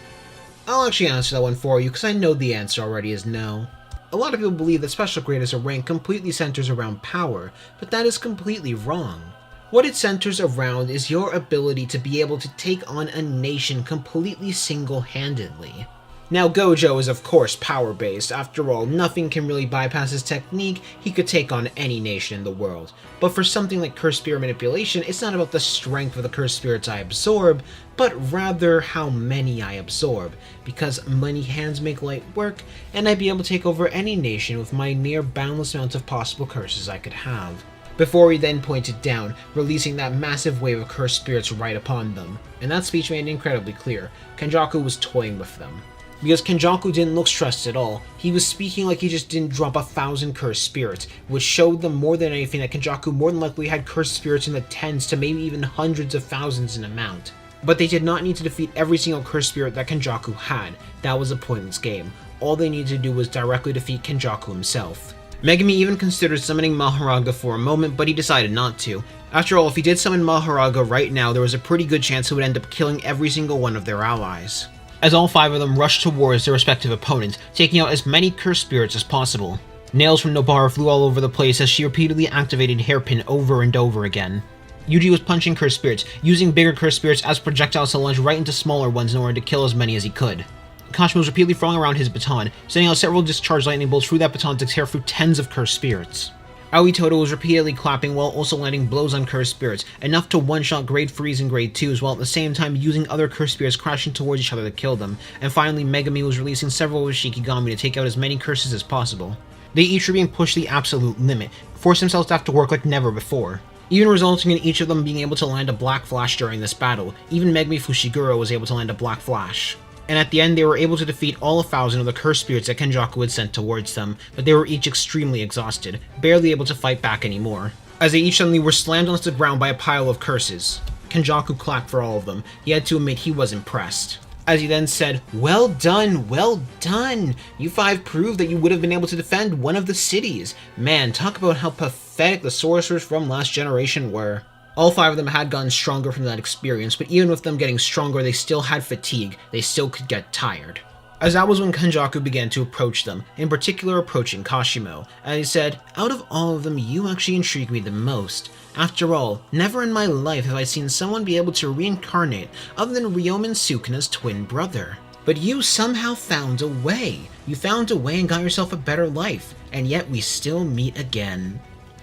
I'll actually answer that one for you because I know the answer already is no. A lot of people believe that special grade as a rank completely centers around power, but that is completely wrong. What it centers around is your ability to be able to take on a nation completely single-handedly. Now Gojo is of course power-based, after all, nothing can really bypass his technique, he could take on any nation in the world. But for something like cursed spirit manipulation, it's not about the strength of the cursed spirits I absorb, but rather how many I absorb, because many hands make light work, and I'd be able to take over any nation with my near boundless amount of possible curses I could have. Before he then pointed down, releasing that massive wave of cursed spirits right upon them. And that speech made it incredibly clear, Kenjaku was toying with them. Because Kenjaku didn't look stressed at all, he was speaking like he just didn't drop 1,000 cursed spirits, which showed them more than anything that Kenjaku more than likely had cursed spirits in the tens to maybe even hundreds of thousands in amount. But they did not need to defeat every single cursed spirit that Kenjaku had, that was a pointless game. All they needed to do was directly defeat Kenjaku himself. Megumi even considered summoning Mahoraga for a moment, but he decided not to. After all, if he did summon Mahoraga right now, there was a pretty good chance he would end up killing every single one of their allies, as all 5 of them rushed towards their respective opponents, taking out as many cursed spirits as possible. Nails from Nobara flew all over the place as she repeatedly activated Hairpin over and over again. Yuji was punching cursed spirits, using bigger cursed spirits as projectiles to launch right into smaller ones in order to kill as many as he could. Kashimo was repeatedly throwing around his baton, sending out several discharged lightning bolts through that baton to tear through tens of cursed spirits. Aoi Todo was repeatedly clapping while also landing blows on cursed spirits, enough to one-shot grade 3s and grade 2s while at the same time using other cursed spirits crashing towards each other to kill them, and finally Megumi was releasing several of his Shikigami to take out as many curses as possible. They each were being pushed to the absolute limit, forcing themselves to have to work like never before, even resulting in each of them being able to land a black flash during this battle. Even Megumi Fushiguro was able to land a black flash. And at the end they were able to defeat all 1,000 of the cursed spirits that Kenjaku had sent towards them, but they were each extremely exhausted, barely able to fight back anymore, as they each suddenly were slammed onto the ground by a pile of curses. Kenjaku clapped for all of them. He had to admit he was impressed, as he then said, well done, you 5 proved that you would have been able to defend one of the cities. Man, talk about how pathetic the sorcerers from last generation were. All 5 of them had gotten stronger from that experience, but even with them getting stronger, they still had fatigue, they still could get tired. As that was when Kenjaku began to approach them, in particular approaching Kashimo, and he said, out of all of them, you actually intrigue me the most. After all, never in my life have I seen someone be able to reincarnate other than Ryomen Sukuna's twin brother. But you somehow found a way. You found a way and got yourself a better life, and yet we still meet again.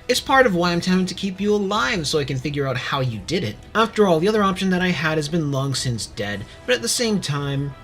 It's part of why I'm tempted to keep you alive so I can figure out how you did it. After all, the other option that I had has been long since dead, but at the same time,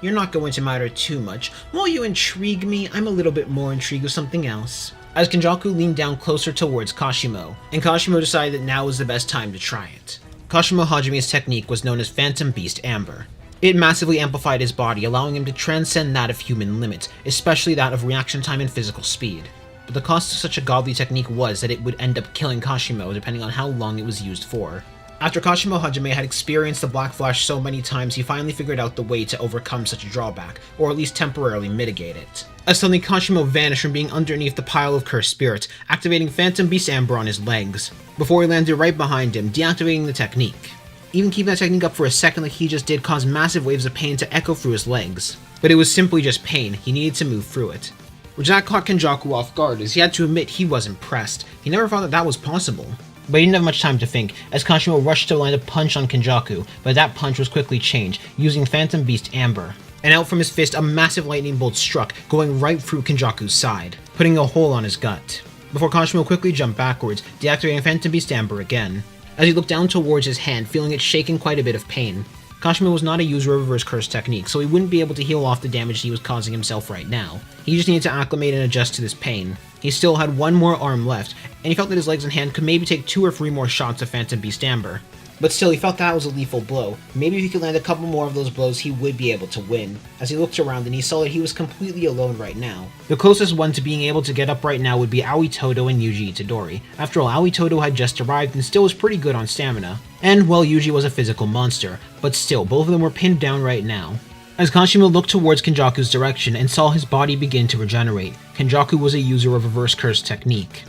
you're not going to matter too much. While you intrigue me, I'm a little bit more intrigued with something else. As Kenjaku leaned down closer towards Kashimo, and Kashimo decided that now was the best time to try it. Kashimo Hajime's technique was known as Phantom Beast Amber. It massively amplified his body, allowing him to transcend that of human limits, especially that of reaction time and physical speed. But the cost of such a godly technique was that it would end up killing Kashimo depending on how long it was used for. After Kashimo Hajime had experienced the Black Flash so many times, he finally figured out the way to overcome such a drawback, or at least temporarily mitigate it. As suddenly Kashimo vanished from being underneath the pile of cursed spirits, activating Phantom Beast Amber on his legs, before he landed right behind him, deactivating the technique. Even keeping that technique up for a second like he just did caused massive waves of pain to echo through his legs. But it was simply just pain, he needed to move through it. Which that caught Kenjaku off guard, as he had to admit he was impressed. He never thought that that was possible. But he didn't have much time to think, as Kashimo rushed to land a punch on Kenjaku, but that punch was quickly changed, using Phantom Beast Amber. And out from his fist, a massive lightning bolt struck, going right through Kenjaku's side, putting a hole on his gut, before Kashimo quickly jumped backwards, deactivating Phantom Beast Amber again. As he looked down towards his hand, feeling it shaking quite a bit of pain. Kashimo was not a user of reverse curse technique, so he wouldn't be able to heal off the damage he was causing himself right now. He just needed to acclimate and adjust to this pain. He still had one more arm left, and he felt that his legs and hand could maybe take 2 or 3 more shots of Phantom Beast Amber. But still, he felt that was a lethal blow. Maybe if he could land a couple more of those blows, he would be able to win. As he looked around and he saw that he was completely alone right now. The closest one to being able to get up right now would be Aoi Todo and Yuji Itadori. After all, Aoi Todo had just arrived and still was pretty good on stamina. And, well, Yuji was a physical monster, but still, both of them were pinned down right now. As Kashimo looked towards Kenjaku's direction and saw his body begin to regenerate, Kenjaku was a user of reverse curse technique.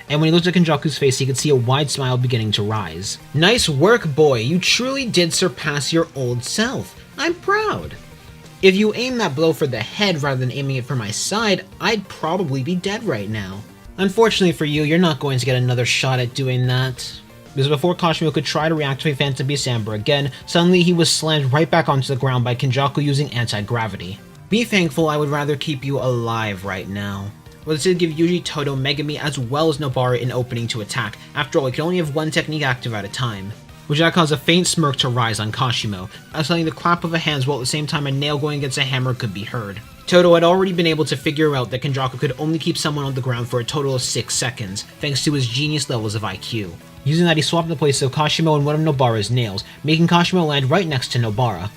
and when he looked at Kenjaku's face, he could see a wide smile beginning to rise. Nice work, boy. You truly did surpass your old self. I'm proud. If you aim that blow for the head rather than aiming it for my side, I'd probably be dead right now. Unfortunately for you, you're not going to get another shot at doing that. Because before Kashimo could try to reactivate Phantom Beast Amber again, suddenly he was slammed right back onto the ground by Kenjaku using anti-gravity. Be thankful, I would rather keep you alive right now. Well, this did give Yuji, Todo, Megami, as well as Nobara an opening to attack. After all, he can only have one technique active at a time. Which that caused a faint smirk to rise on Kashimo, as suddenly the clap of a hands while at the same time a nail going against a hammer could be heard. Todo had already been able to figure out that Kenjaku could only keep someone on the ground for a total of 6 seconds, thanks to his genius levels of IQ. Using that, he swapped the place of Kashimo and one of Nobara's nails, making Kashimo land right next to Nobara.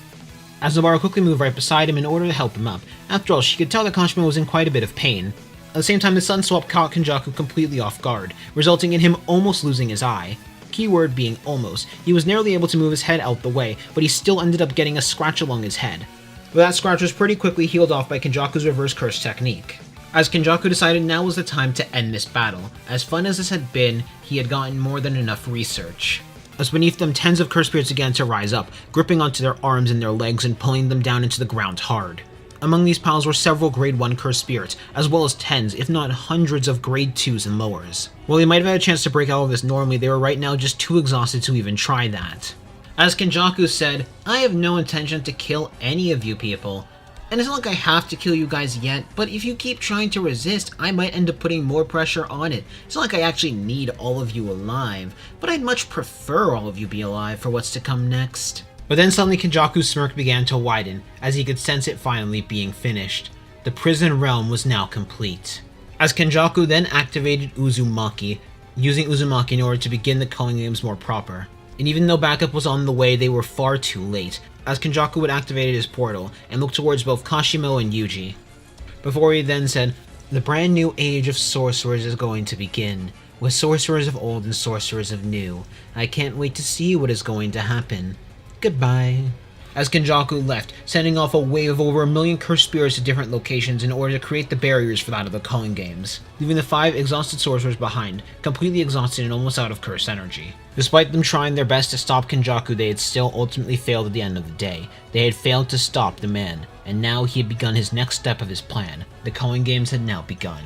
As Nobara quickly moved right beside him in order to help him up. After all, she could tell that Kashimo was in quite a bit of pain. At the same time, the sun swap caught Kenjaku completely off guard, resulting in him almost losing his eye. Keyword being almost. He was nearly able to move his head out the way, but he still ended up getting a scratch along his head. But that scratch was pretty quickly healed off by Kenjaku's reverse curse technique. As Kenjaku decided now was the time to end this battle. As fun as this had been, he had gotten more than enough research. As beneath them, tens of curse spirits began to rise up, gripping onto their arms and their legs and pulling them down into the ground hard. Among these piles were several grade 1 curse spirits, as well as tens, if not hundreds of grade 2s and lowers. While they might have had a chance to break out of this normally, they were right now just too exhausted to even try that. As Kenjaku said, I have no intention to kill any of you people. And it's not like I have to kill you guys yet, but if you keep trying to resist, I might end up putting more pressure on it. It's not like I actually need all of you alive, but I'd much prefer all of you be alive for what's to come next. But then suddenly Kenjaku's smirk began to widen, as he could sense it finally being finished. The prison realm was now complete. As Kenjaku then activated Uzumaki, using Uzumaki in order to begin the culling games more proper. And even though backup was on the way, they were far too late, as Kenjaku had activated his portal and looked towards both Kashimo and Yuji. Before he then said, the brand new age of sorcerers is going to begin, with sorcerers of old and sorcerers of new. I can't wait to see what is going to happen. Goodbye. As Kenjaku left, sending off a wave of over 1 million cursed spirits to different locations in order to create the barriers for that of the culling games, leaving the 5 exhausted sorcerers behind, completely exhausted and almost out of curse energy. Despite them trying their best to stop Kenjaku, they had still ultimately failed at the end of the day. They had failed to stop the man, and now he had begun his next step of his plan. The culling games had now begun.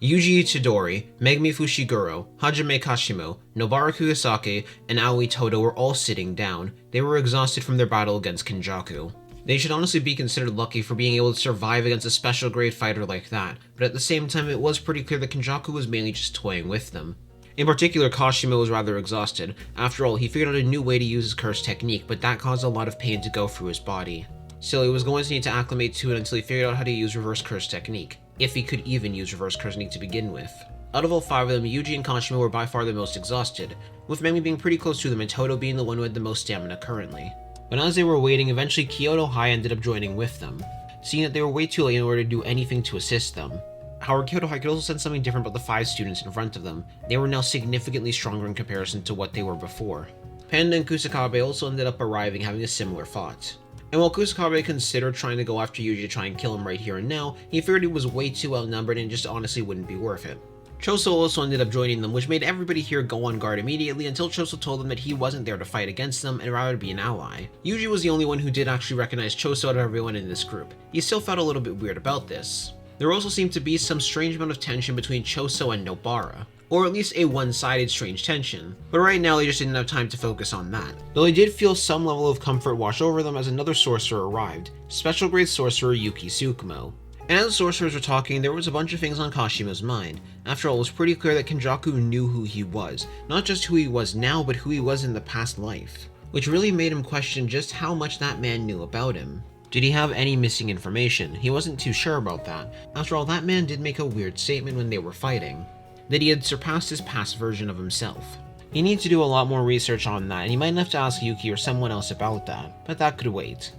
Yuji Itadori, Megumi Fushiguro, Hajime Kashimo, Nobara Kugasake, and Aoi Todo were all sitting down. They were exhausted from their battle against Kenjaku. They should honestly be considered lucky for being able to survive against a special grade fighter like that, but at the same time it was pretty clear that Kenjaku was mainly just toying with them. In particular, Kashimo was rather exhausted. After all, he figured out a new way to use his curse technique, but that caused a lot of pain to go through his body. Still, he was going to need to acclimate to it until he figured out how to use reverse curse technique. If he could even use reverse curse technique to begin with. Out of all 5 of them, Yuji and Kashimo were by far the most exhausted, with Megumi being pretty close to them and Todo being the one who had the most stamina currently. But as they were waiting, eventually Kyoto High ended up joining with them, seeing that they were way too late in order to do anything to assist them. However, Kyoto High could also sense something different about the 5 students in front of them. They were now significantly stronger in comparison to what they were before. Panda and Kusakabe also ended up arriving, having a similar thought. And while Kusakabe considered trying to go after Yuji to try and kill him right here and now, he figured he was way too outnumbered and just honestly wouldn't be worth it. Choso also ended up joining them, which made everybody here go on guard immediately until Choso told them that he wasn't there to fight against them and rather be an ally. Yuji was the only one who did actually recognize Choso out of everyone in this group. He still felt a little bit weird about this. There also seemed to be some strange amount of tension between Choso and Nobara. Or at least a one-sided strange tension, but right now they just didn't have time to focus on that. Though they did feel some level of comfort wash over them as another sorcerer arrived, special grade sorcerer Yuki Tsukumo. And as the sorcerers were talking, there was a bunch of things on Kashimo's mind. After all, it was pretty clear that Kenjaku knew who he was, not just who he was now, but who he was in the past life, which really made him question just how much that man knew about him. Did he have any missing information? He wasn't too sure about that. After all, that man did make a weird statement when they were fighting, that he had surpassed his past version of himself. He needs to do a lot more research on that, and he might have to ask Yuki or someone else about that, but that could wait.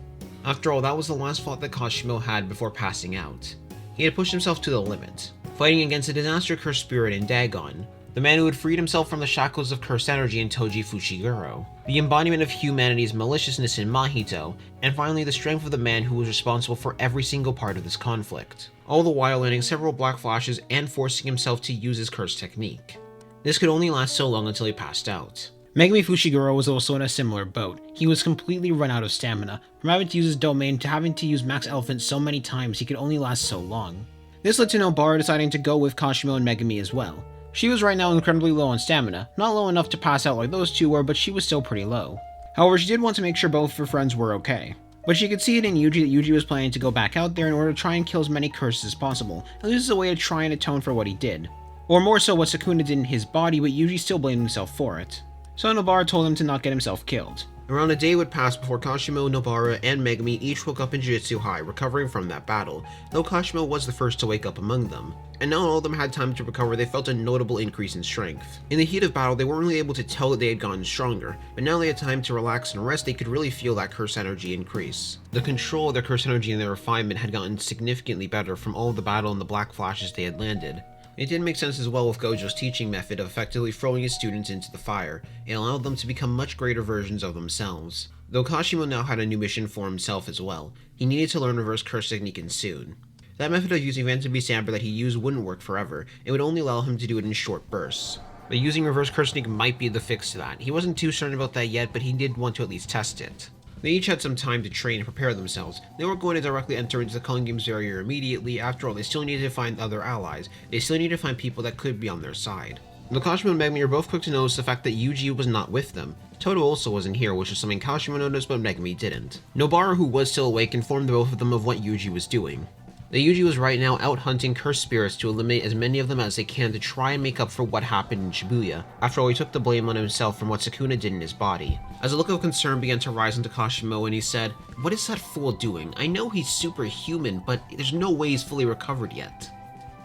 After all, that was the last thought that Kashimo had before passing out. He had pushed himself to the limit, fighting against a disaster cursed spirit in Dagon, the man who had freed himself from the shackles of cursed energy in Toji Fushiguro, the embodiment of humanity's maliciousness in Mahito, and finally the strength of the man who was responsible for every single part of this conflict, all the while landing several black flashes and forcing himself to use his curse technique. This could only last so long until he passed out. Megumi Fushiguro was also in a similar boat. He was completely run out of stamina. From having to use his domain to having to use Max Elephant so many times, he could only last so long. This led to Nobara deciding to go with Kashimo and Megumi as well. She was right now incredibly low on stamina, not low enough to pass out like those two were, but she was still pretty low. However, she did want to make sure both of her friends were okay. But she could see it in Yuji that Yuji was planning to go back out there in order to try and kill as many curses as possible, at least as a way to try and atone for what he did. Or more so what Sukuna did in his body, but Yuji still blamed himself for it. So Nobara told him to not get himself killed. Around a day would pass before Kashimo, Nobara, and Megumi each woke up in Jujutsu High, recovering from that battle, though Kashimo was the first to wake up among them. And now all of them had time to recover, they felt a notable increase in strength. In the heat of battle, they weren't really able to tell that they had gotten stronger, but now they had time to relax and rest, they could really feel that curse energy increase. The control of their curse energy and their refinement had gotten significantly better from all of the battle and the black flashes they had landed. It did make sense as well with Gojo's teaching method of effectively throwing his students into the fire. It allowed them to become much greater versions of themselves. Though Kashimo now had a new mission for himself as well. He needed to learn reverse curse technique and soon. That method of using Phantom Beast Amber that he used wouldn't work forever, it would only allow him to do it in short bursts. But using reverse curse technique might be the fix to that. He wasn't too certain about that yet, but he did want to at least test it. They each had some time to train and prepare themselves. They weren't going to directly enter into the Culling Games barrier immediately. After all, they still needed to find other allies. They still needed to find people that could be on their side. Though Kashimo and Megumi are both quick to notice the fact that Yuji was not with them. Toto also wasn't here, which is something Kashimo noticed but Megumi didn't. Nobara, who was still awake, informed both of them of what Yuji was doing. That Yuji was right now out hunting cursed spirits to eliminate as many of them as they can to try and make up for what happened in Shibuya. After all, he took the blame on himself from what Sukuna did in his body. As a look of concern began to rise into Kashimo and he said, "What is that fool doing? I know he's superhuman, but there's no way he's fully recovered yet.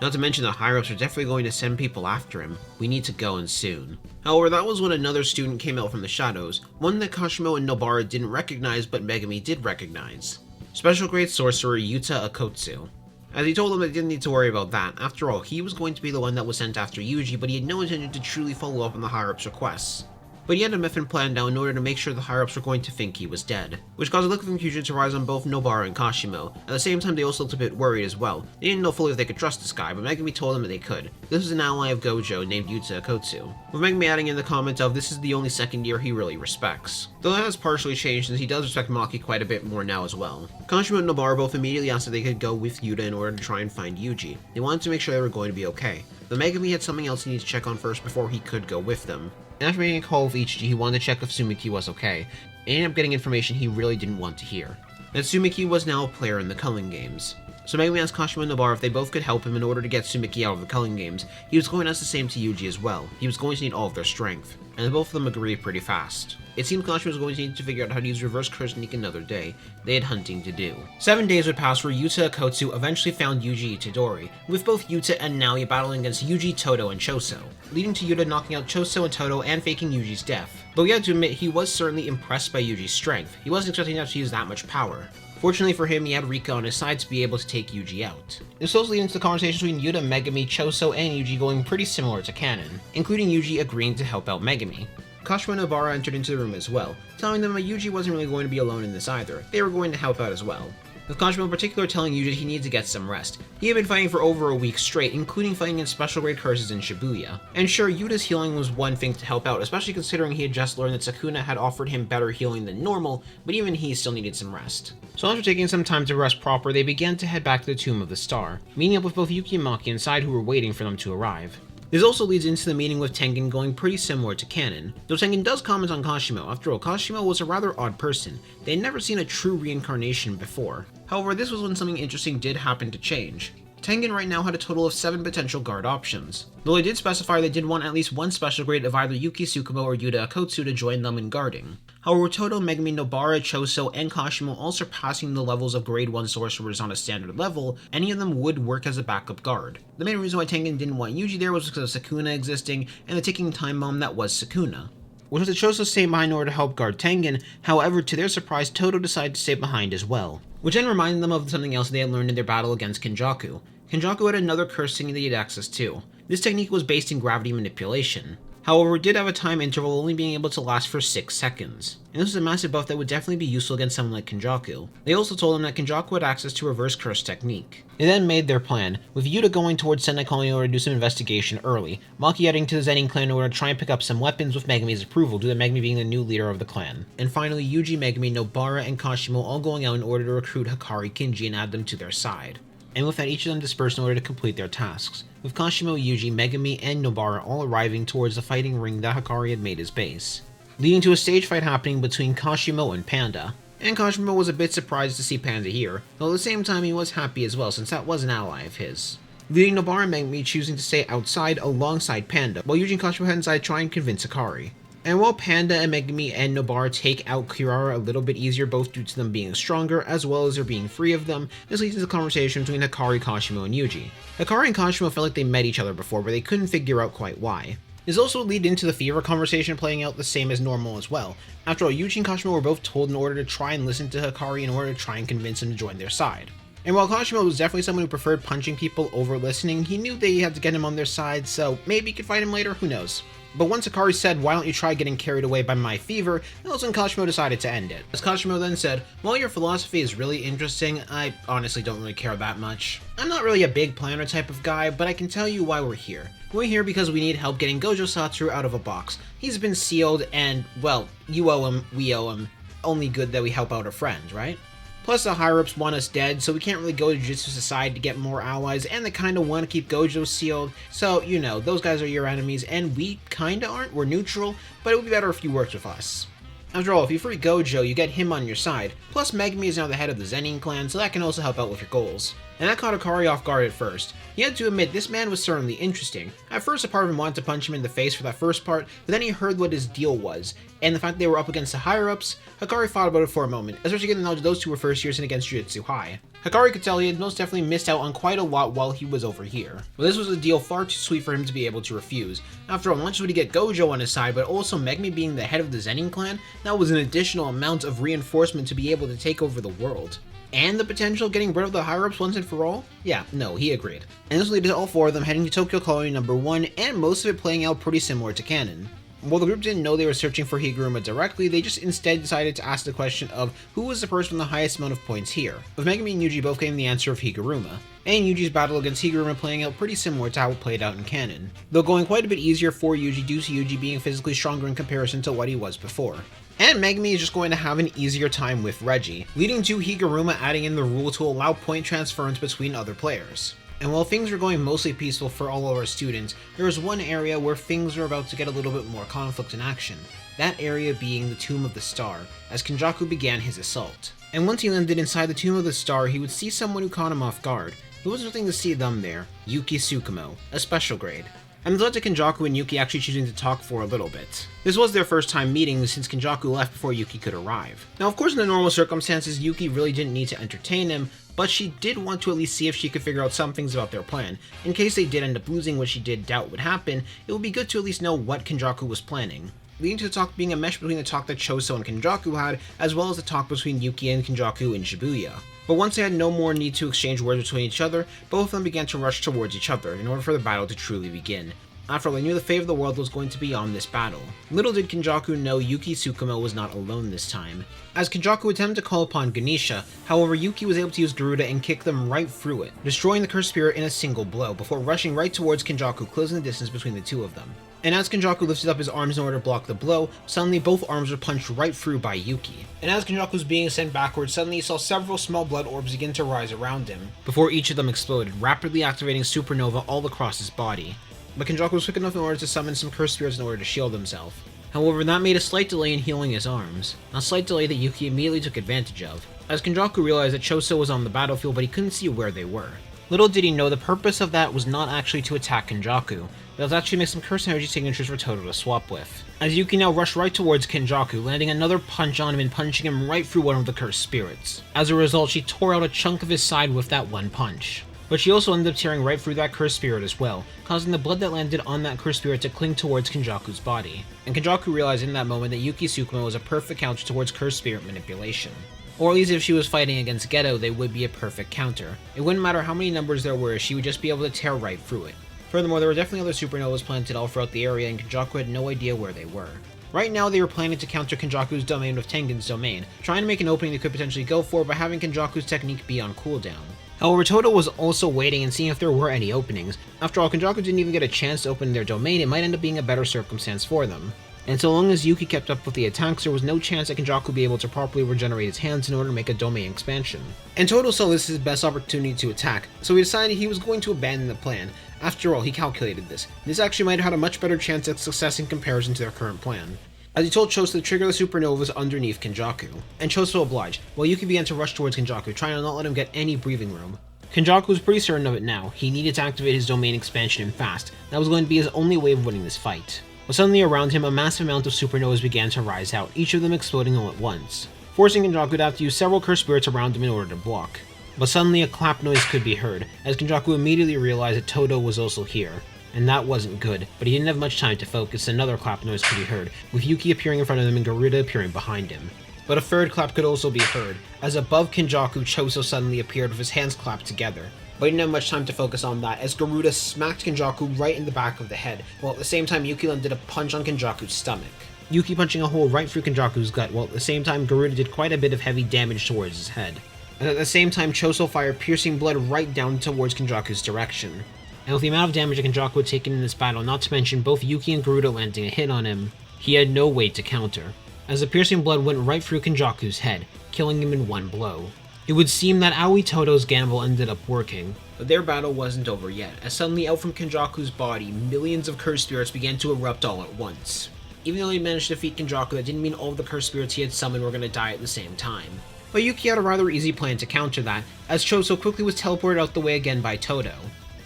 Not to mention the higher-ups are definitely going to send people after him. We need to go and soon." However, that was when another student came out from the shadows, one that Kashimo and Nobara didn't recognize but Megumi did recognize. Special grade sorcerer Yuta Akotsu. As he told them they didn't need to worry about that. After all, he was going to be the one that was sent after Yuji, but he had no intention to truly follow up on the higher-ups' requests. But he had a method planned out in order to make sure the higher-ups were going to think he was dead, which caused a look of confusion to rise on both Nobara and Kashimo. At the same time, they also looked a bit worried as well. They didn't know fully if they could trust this guy, but Megumi told them that they could. This was an ally of Gojo named Yuta Akotsu, with Megumi adding in the comment of this is the only second year he really respects. Though that has partially changed since he does respect Maki quite a bit more now as well. Kashimo and Nobara both immediately asked if they could go with Yuta in order to try and find Yuji. They wanted to make sure they were going to be okay. But Megumi had something else he needed to check on first before he could go with them. And after making a call with Ichiji, he wanted to check if Sumiki was okay, and ended up getting information he really didn't want to hear. That Sumiki was now a player in the Culling Games. So Megumi asked Kashimo and Nobara if they both could help him in order to get Sumiki out of the Culling Games. He was going to ask the same to Yuji as well. He was going to need all of their strength, and both of them agreed pretty fast. It seemed Kashimo was going to need to figure out how to use reverse curse technique another day. They had hunting to do. 7 days would pass where Yuta Akotsu eventually found Yuji Itadori, with both Yuta and Naoi battling against Yuji, Toto, and Choso, leading to Yuta knocking out Choso and Toto and faking Yuji's death. But we have to admit, he was certainly impressed by Yuji's strength. He wasn't expecting him to use that much power. Fortunately for him, he had Rika on his side to be able to take Yuji out. This was leading to the conversation between Yuta, Megumi, Choso, and Yuji going pretty similar to canon, including Yuji agreeing to help out Megumi. Kashimo and Nobara entered into the room as well, telling them that Yuji wasn't really going to be alone in this either. They were going to help out as well. With Kashimo in particular telling Yuji he needed to get some rest. He had been fighting for over a week straight, including fighting in special grade curses in Shibuya. And sure, Yuta's healing was one thing to help out, especially considering he had just learned that Sukuna had offered him better healing than normal, but even he still needed some rest. So after taking some time to rest proper, they began to head back to the Tomb of the Star, meeting up with both Yuki and Maki inside who were waiting for them to arrive. This also leads into the meeting with Tengen going pretty similar to canon, though Tengen does comment on Kashimo. After all, Kashimo was a rather odd person. They had never seen a true reincarnation before. However, this was when something interesting did happen to change. Tengen right now had a total of 7 potential guard options, though they did specify they did want at least one special grade of either Yuki Tsukumo or Yuta Akotsu to join them in guarding. However, Toto, Megumi, Nobara, Choso, and Kashimo all surpassing the levels of grade 1 sorcerers on a standard level, any of them would work as a backup guard. The main reason why Tengen didn't want Yuji there was because of Sukuna existing and the ticking time bomb that was Sukuna, which was the Choso staying behind in order to help guard Tengen. However, to their surprise, Toto decided to stay behind as well, which then reminded them of something else they had learned in their battle against Kenjaku. Kenjaku had another curse thing they had access to. This technique was based in gravity manipulation. However, it did have a time interval only being able to last for 6 seconds, and this was a massive buff that would definitely be useful against someone like Kenjaku. They also told him that Kenjaku had access to reverse curse technique. They then made their plan, with Yuta going towards Sentai Colony in order to do some investigation early, Maki heading to the Zenin clan in order to try and pick up some weapons with Megumi's approval, due to Megumi being the new leader of the clan. And finally, Yuji, Megumi, Nobara, and Kashimo all going out in order to recruit Hikari, Kinji, and add them to their side. And with that, each of them dispersed in order to complete their tasks, with Kashimo, Yuji, Megumi, and Nobara all arriving towards the fighting ring that Hikari had made his base, leading to a stage fight happening between Kashimo and Panda. And Kashimo was a bit surprised to see Panda here, though at the same time he was happy as well since that was an ally of his, leading Nobara and Megumi choosing to stay outside alongside Panda, while Yuji and Kashimo head inside trying to convince Hikari. And while Panda and Megumi and Nobara take out Kirara a little bit easier, both due to them being stronger as well as there being 3 of them, this leads to the conversation between Hikari, Kashimo, and Yuji. Hikari and Kashimo felt like they met each other before, but they couldn't figure out quite why. This also lead into the fever conversation playing out the same as normal as well. After all, Yuji and Kashimo were both told in order to try and listen to Hikari in order to try and convince him to join their side. And while Kashimo was definitely someone who preferred punching people over listening, he knew they had to get him on their side, so maybe he could fight him later, who knows. But once Hikari said, "Why don't you try getting carried away by my fever," that was when Kashimo decided to end it. As Kashimo then said, "While your philosophy is really interesting, I honestly don't really care that much. I'm not really a big planner type of guy, but I can tell you why we're here. We're here because we need help getting Gojo Satoru out of a box. He's been sealed and, well, you owe him, we owe him. Only good that we help out a friend, right? Plus the higher-ups want us dead, so we can't really go to Jujutsu Society to get more allies, and they kinda want to keep Gojo sealed, so, you know, those guys are your enemies, and we kinda aren't, we're neutral, but it would be better if you worked with us. After all, if you free Gojo, you get him on your side, plus Megumi is now the head of the Zenin clan, so that can also help out with your goals." And that caught Hikari off guard at first. He had to admit this man was certainly interesting. At first, a part of him wanted to punch him in the face for that first part, but then he heard what his deal was, and the fact that they were up against the higher-ups, Hikari thought about it for a moment, especially given the knowledge those two were first years in against Jujutsu High. Hikari could tell he had most definitely missed out on quite a lot while he was over here, but this was a deal far too sweet for him to be able to refuse. After all, not only would he get Gojo on his side, but also Megumi being the head of the Zenin clan, that was an additional amount of reinforcement to be able to take over the world. And the potential of getting rid of the higher-ups once and for all? Yeah, no, he agreed. And this led to all 4 of them heading to Tokyo Colony number 1, and most of it playing out pretty similar to canon. While the group didn't know they were searching for Higuruma directly, they just instead decided to ask the question of who was the person with the highest amount of points here, with Megumi and Yuji both getting the answer of Higuruma, and Yuji's battle against Higuruma playing out pretty similar to how it played out in canon, though going quite a bit easier for Yuji due to Yuji being physically stronger in comparison to what he was before. And Megumi is just going to have an easier time with Reggie, leading to Higuruma adding in the rule to allow point transference between other players. And while things were going mostly peaceful for all of our students, there was one area where things were about to get a little bit more conflict and action, that area being the Tomb of the Star, as Kenjaku began his assault. And once he landed inside the Tomb of the Star, he would see someone who caught him off guard. It was nothing to see them there, Yuki Tsukumo, a special grade. And this led to Kenjaku and Yuki actually choosing to talk for a little bit. This was their first time meeting since Kenjaku left before Yuki could arrive. Now of course in the normal circumstances, Yuki really didn't need to entertain him, but she did want to at least see if she could figure out some things about their plan. In case they did end up losing, which she did doubt would happen, it would be good to at least know what Kenjaku was planning. Leading to the talk being a mesh between the talk that Choso and Kenjaku had, as well as the talk between Yuki and Kenjaku in Shibuya. But once they had no more need to exchange words between each other, both of them began to rush towards each other in order for the battle to truly begin. After all, they knew the fate of the world was going to be on this battle. Little did Kenjaku know Yuki Tsukumo was not alone this time. As Kenjaku attempted to call upon Ganesha, however Yuki was able to use Garuda and kick them right through it, destroying the cursed spirit in a single blow, before rushing right towards Kenjaku, closing the distance between the two of them. And as Kenjaku lifted up his arms in order to block the blow, suddenly both arms were punched right through by Yuki. And as Kenjaku was being sent backwards, suddenly he saw several small blood orbs begin to rise around him, before each of them exploded, rapidly activating supernova all across his body. But Kenjaku was quick enough in order to summon some cursed spirits in order to shield himself. However, that made a slight delay in healing his arms, a slight delay that Yuki immediately took advantage of, as Kenjaku realized that Choso was on the battlefield but he couldn't see where they were. Little did he know the purpose of that was not actually to attack Kenjaku, but was actually to make some cursed energy signatures for Toto to swap with. As Yuki now rushed right towards Kenjaku, landing another punch on him and punching him right through one of the cursed spirits. As a result, she tore out a chunk of his side with that one punch. But she also ended up tearing right through that cursed spirit as well, causing the blood that landed on that cursed spirit to cling towards Kenjaku's body. And Kenjaku realized in that moment that Yuki Tsukumo was a perfect counter towards cursed spirit manipulation. Or at least if she was fighting against Geto, they would be a perfect counter. It wouldn't matter how many numbers there were, she would just be able to tear right through it. Furthermore, there were definitely other supernovas planted all throughout the area, and Kenjaku had no idea where they were. Right now, they were planning to counter Kenjaku's domain with Tengen's domain, trying to make an opening they could potentially go for by having Kenjaku's technique be on cooldown. However, Todo was also waiting and seeing if there were any openings. After all, Kenjaku didn't even get a chance to open their domain, it might end up being a better circumstance for them. And so long as Yuki kept up with the attacks, there was no chance that Kenjaku would be able to properly regenerate his hands in order to make a domain expansion. And Todo saw this as his best opportunity to attack, so he decided he was going to abandon the plan. After all, he calculated this. This actually might have had a much better chance at success in comparison to their current plan. As he told Choso to trigger the supernovas underneath Kenjaku, and Choso obliged, while Yuki began to rush towards Kenjaku, trying to not let him get any breathing room. Kenjaku was pretty certain of it now. He needed to activate his domain expansion and fast. That was going to be his only way of winning this fight. But suddenly around him, a massive amount of supernovas began to rise out, each of them exploding all at once, forcing Kenjaku to have to use several cursed spirits around him in order to block. But suddenly a clap noise could be heard, as Kenjaku immediately realized that Todo was also here. And that wasn't good, but he didn't have much time to focus. Another clap noise could be heard, with Yuki appearing in front of them and Garuda appearing behind him. But a third clap could also be heard, as above Kenjaku, Choso suddenly appeared with his hands clapped together. But he didn't have much time to focus on that, as Garuda smacked Kenjaku right in the back of the head, while at the same time Yuki landed a punch on Kenjaku's stomach. Yuki punching a hole right through Kenjaku's gut, while at the same time Garuda did quite a bit of heavy damage towards his head. And at the same time Choso fired piercing blood right down towards Kenjaku's direction. And with the amount of damage that Kenjaku had taken in this battle, not to mention both Yuki and Garuda landing a hit on him, he had no way to counter, as the piercing blood went right through Kenjaku's head, killing him in one blow. It would seem that Aoi Todo's gamble ended up working, but their battle wasn't over yet, as suddenly out from Kenjaku's body, millions of cursed spirits began to erupt all at once. Even though he managed to defeat Kenjaku, that didn't mean all of the cursed spirits he had summoned were going to die at the same time. But Yuki had a rather easy plan to counter that, as Choso quickly was teleported out the way again by Todo,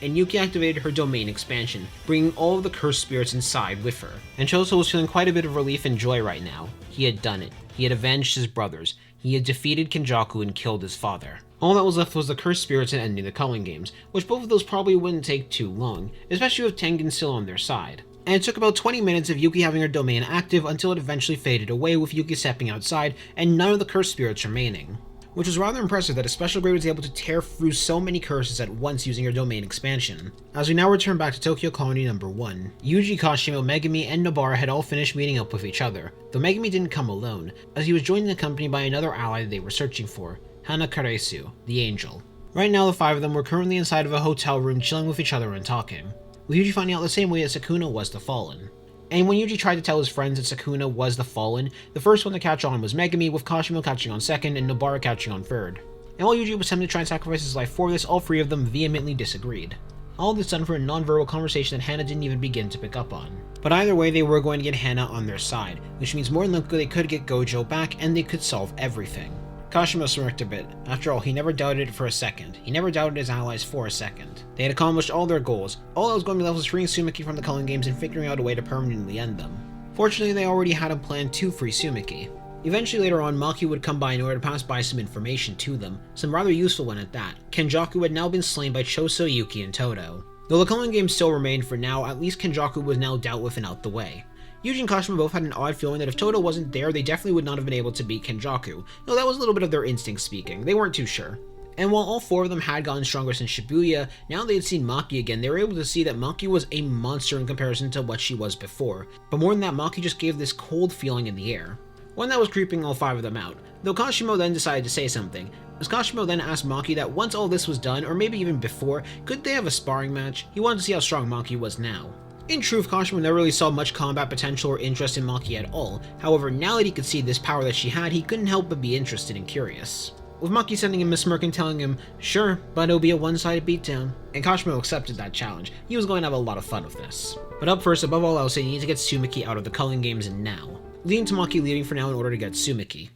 and Yuki activated her domain expansion, bringing all of the cursed spirits inside with her. And Choso was feeling quite a bit of relief and joy right now. He had done it. He had avenged his brothers. He had defeated Kenjaku and killed his father. All that was left was the cursed spirits and ending the culling games, which both of those probably wouldn't take too long, especially with Tengen still on their side. And it took about 20 minutes of Yuki having her domain active until it eventually faded away with Yuki stepping outside and none of the cursed spirits remaining. Which was rather impressive that a special grade was able to tear through so many curses at once using her domain expansion. As we now return back to Tokyo Colony number 1, Yuji, Kashimo, Megumi, and Nobara had all finished meeting up with each other, though Megumi didn't come alone, as he was joined and accompanied by another ally they were searching for, Hana Karesu, the Angel. Right now the 5 of them were currently inside of a hotel room chilling with each other and talking, with Yuji finding out the same way that Sukuna was the Fallen. And when Yuji tried to tell his friends that Sukuna was the Fallen, the first one to catch on was Megumi, with Kashimo catching on second and Nobara catching on third. And while Yuji was tempted to try and sacrifice his life for this, all 3 of them vehemently disagreed. All this done for a non-verbal conversation that Hana didn't even begin to pick up on. But either way, they were going to get Hana on their side, which means more than likely they could get Gojo back and they could solve everything. Kashimo smirked a bit. After all, he never doubted it for a second. He never doubted his allies for a second. They had accomplished all their goals. All that was going to be left was freeing Sumiki from the culling games and figuring out a way to permanently end them. Fortunately, they already had a plan to free Sumiki. Eventually later on, Maki would come by in order to pass by some information to them, some rather useful one at that. Kenjaku had now been slain by Choso, Yuki, and Todo. Though the culling games still remained for now, at least Kenjaku was now dealt with and out the way. Yuji and Kashimo both had an odd feeling that if Todo wasn't there, they definitely would not have been able to beat Kenjaku, though that was a little bit of their instinct speaking. They weren't too sure. And while all 4 of them had gotten stronger since Shibuya, now they had seen Maki again, they were able to see that Maki was a monster in comparison to what she was before. But more than that, Maki just gave this cold feeling in the air. One that was creeping all 5 of them out, though Kashimo then decided to say something, as Kashimo then asked Maki that once all this was done, or maybe even before, could they have a sparring match? He wanted to see how strong Maki was now. In truth, Kashimo never really saw much combat potential or interest in Maki at all. However, now that he could see this power that she had, he couldn't help but be interested and curious. With Maki sending him a smirk and telling him, sure, but it'll be a one-sided beatdown. And Kashimo accepted that challenge. He was going to have a lot of fun with this. But up first, above all else, they need to get Sumiki out of the culling games now, leading to Maki leaving for now in order to get Sumiki.